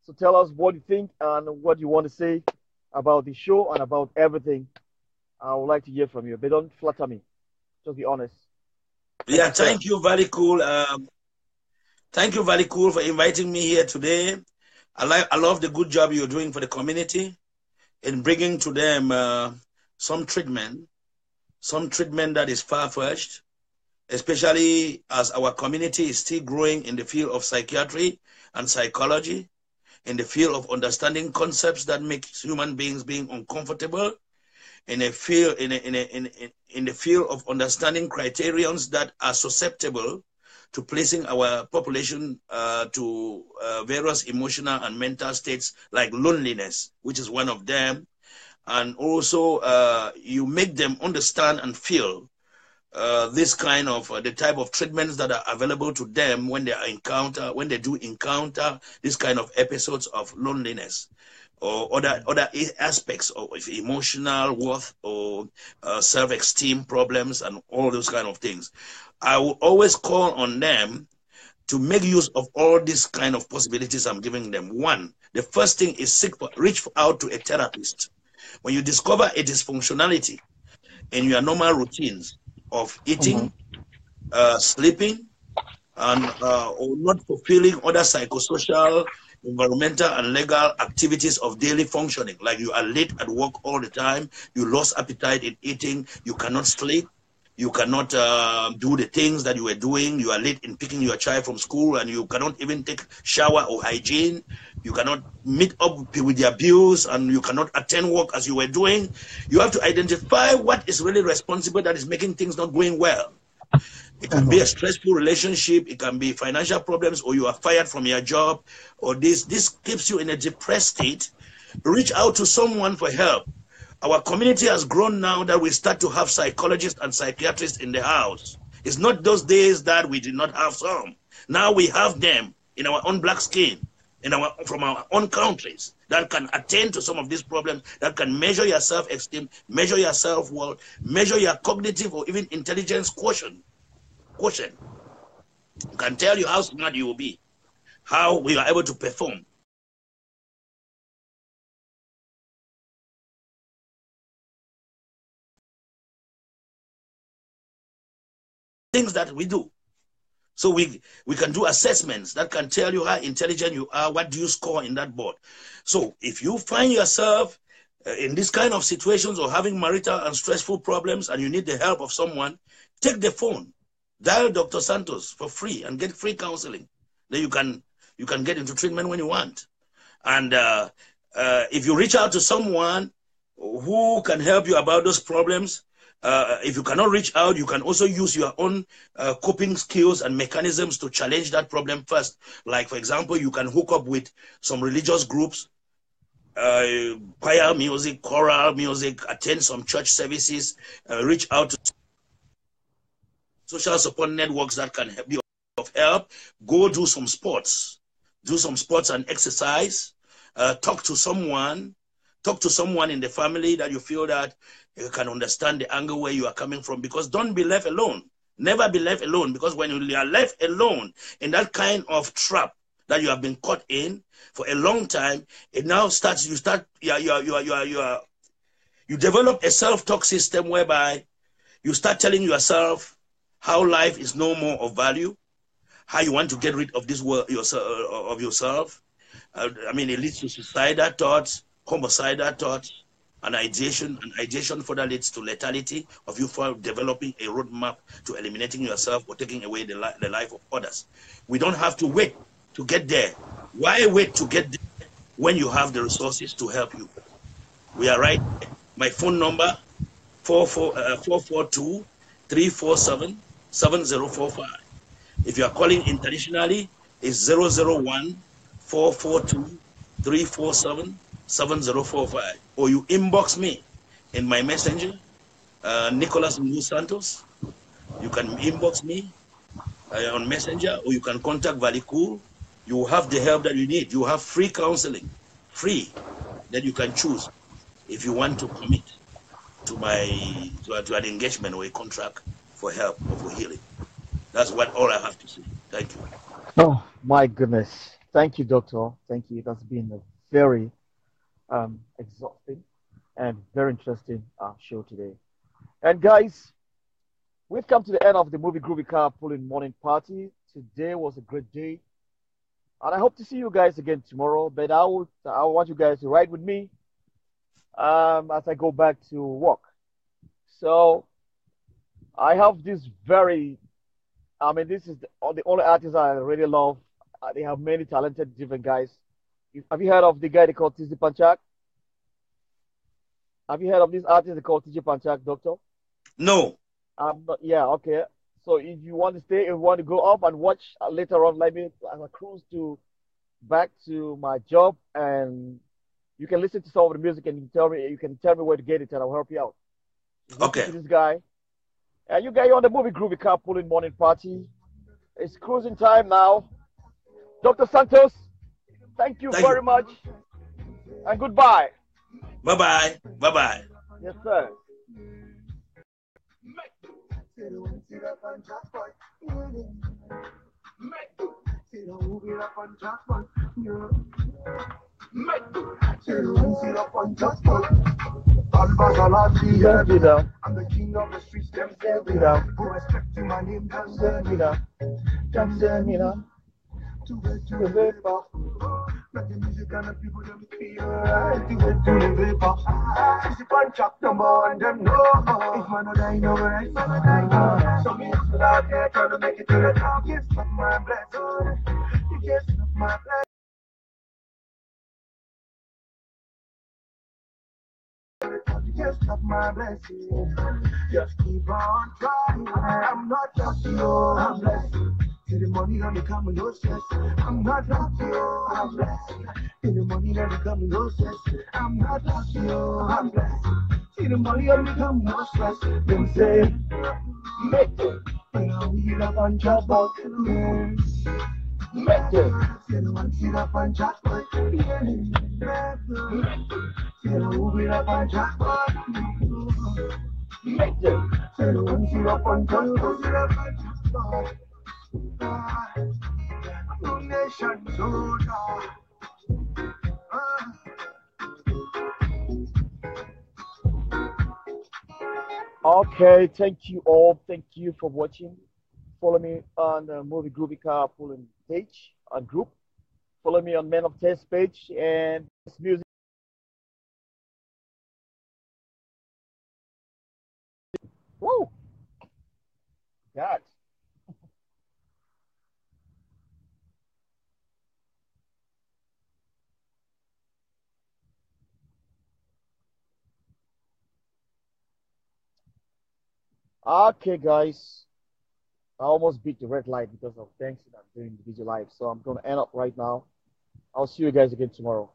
So tell us what you think and what you want to say about the show and about everything. I would like to hear from you, but don't flatter me. Just be honest. Thank
Yeah,
you, sir.
thank you, very cool. Thank you, very cool, for inviting me here today. I love the good job you're doing for the community in bringing to them some treatment, that is far-fetched, especially as our community is still growing in the field of psychiatry and psychology, in the field of understanding concepts that make human beings being uncomfortable, in a field in the field of understanding criterions that are susceptible to placing our population to various emotional and mental states like loneliness, which is one of them. And also you make them understand and feel this kind of the type of treatments that are available to them when they do encounter this kind of episodes of loneliness or other aspects of emotional worth or self-esteem problems and all those kind of things. I will always call on them to make use of all these kind of possibilities I'm giving them. One, the first thing is reach out to a therapist. When you discover a dysfunctionality in your normal routines of
Mhm.
eating, sleeping, and or not fulfilling other psychosocial, environmental, and legal activities of daily functioning, like you are late at work all the time, you lost appetite in eating, you cannot sleep, You cannot do the things that you were doing. You are late in picking your child from school, and you cannot even take shower or hygiene. You cannot meet up with your bills, and you cannot attend work as you were doing. You have to identify what is really responsible that is making things not going well. It can be a stressful relationship. It can be financial problems, or you are fired from your job, or this keeps you in a depressed state. Reach out to someone for help. Our community has grown now that we start to have psychologists and psychiatrists in the house. It's not those days that we did not have some. Now we have them in our own black skin, from our own countries, that can attend to some of these problems, that can measure your self-esteem, measure your self-worth, measure your cognitive or even intelligence quotient. Can tell you how smart you will be, how we are able to perform. Things that we do. So we can do assessments that can tell you how intelligent you are, what do you score in that board. So if you find yourself in this kind of situations or having marital and stressful problems and you need the help of someone, take the phone, dial Dr. Santos for free and get free counseling. Then you can get into treatment when you want. And if you reach out to someone who can help you about those problems, if you cannot reach out, you can also use your own coping skills and mechanisms to challenge that problem first. Like, for example, you can hook up with some religious groups, choir music, choral music, attend some church services, reach out to social support networks that can be of help. Go do some sports and exercise. Talk to someone in the family that you feel that you can understand the angle where you are coming from, because don't be left alone. Never be left alone, because when you are left alone in that kind of trap that you have been caught in for a long time, it now starts, you develop a self-talk system whereby you start telling yourself how life is no more of value, how you want to get rid of this world of yourself. I mean, it leads to suicidal thoughts, homicidal thoughts, and ideation further leads to lethality of you for developing a roadmap to eliminating yourself or taking away the life of others. We don't have to wait to get there. Why wait to get there when you have the resources to help you? We are right there. My phone number, 442-347-7045. If you are calling internationally, it's 001-442-347-7045. Or you inbox me in my messenger, Nicholas Santos. You can inbox me on messenger, or you can contact Vallycool. You will have the help that you need. You have free counseling, free, that you can choose if you want to commit to an engagement or a contract for help or for healing. That's all I have to say. Thank you.
Oh my goodness. Thank you, Doctor. Thank you. That's been a very exhausting and very interesting show today. And guys, we've come to the end of the movie Groovy Carpooling Morning Party. Today was a great day. And I hope to see you guys again tomorrow. But I want you guys to ride with me as I go back to work. So I have this this is the only artist I really love. They have many talented, different guys. Have you heard of the guy they call TJ Panchak? Have you heard of this artist they call TJ Panchak, Doctor?
No.
Yeah, okay. So if you want to stay, if you want to go up and watch later on, let me as a cruise back to my job, and you can listen to some of the music and you can tell me where to get it, and I'll help you out.
Okay.
To this guy. And you guys on the movie Groovy Carpooling Morning Party. It's cruising time now. Dr. Santos, thank you very much. And goodbye.
Bye-bye. Bye-bye.
Yes, sir.
I'm the king of the streets, them say me down. Put respect to my name, Tanzania. To the vapor. Let the music and the people them feel right. To the vapor. This is punch up number one, them know. If man no die, no right, man no die, no. So me still out here trying to make it to the top. Yes, stop my blessing. You can't stop my blessing. Just of my blessing. Just keep on trying. I'm not lucky, oh, I'm blessed. See the money only come no stress. I'm not lucky, oh, I'm blessed. See the money only come no stress. I'm not lucky, oh, I'm blessed. See the money only come no stress. Them say, make it. When I weed up on job, make it. See the one sit up on job, yeah. See the weed up on job, make them. Say the one sit up on top, sit up on top. No nation soldier.
Okay, thank you all. Thank you for watching. Follow me on the Movie Groovy Carpooling page on group. Follow me on Men of Test page and this music. Woo! God. Okay, guys. I almost beat the red light because of things that I'm doing the video live. So I'm gonna end up right now. I'll see you guys again tomorrow.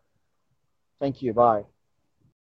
Thank you. Bye.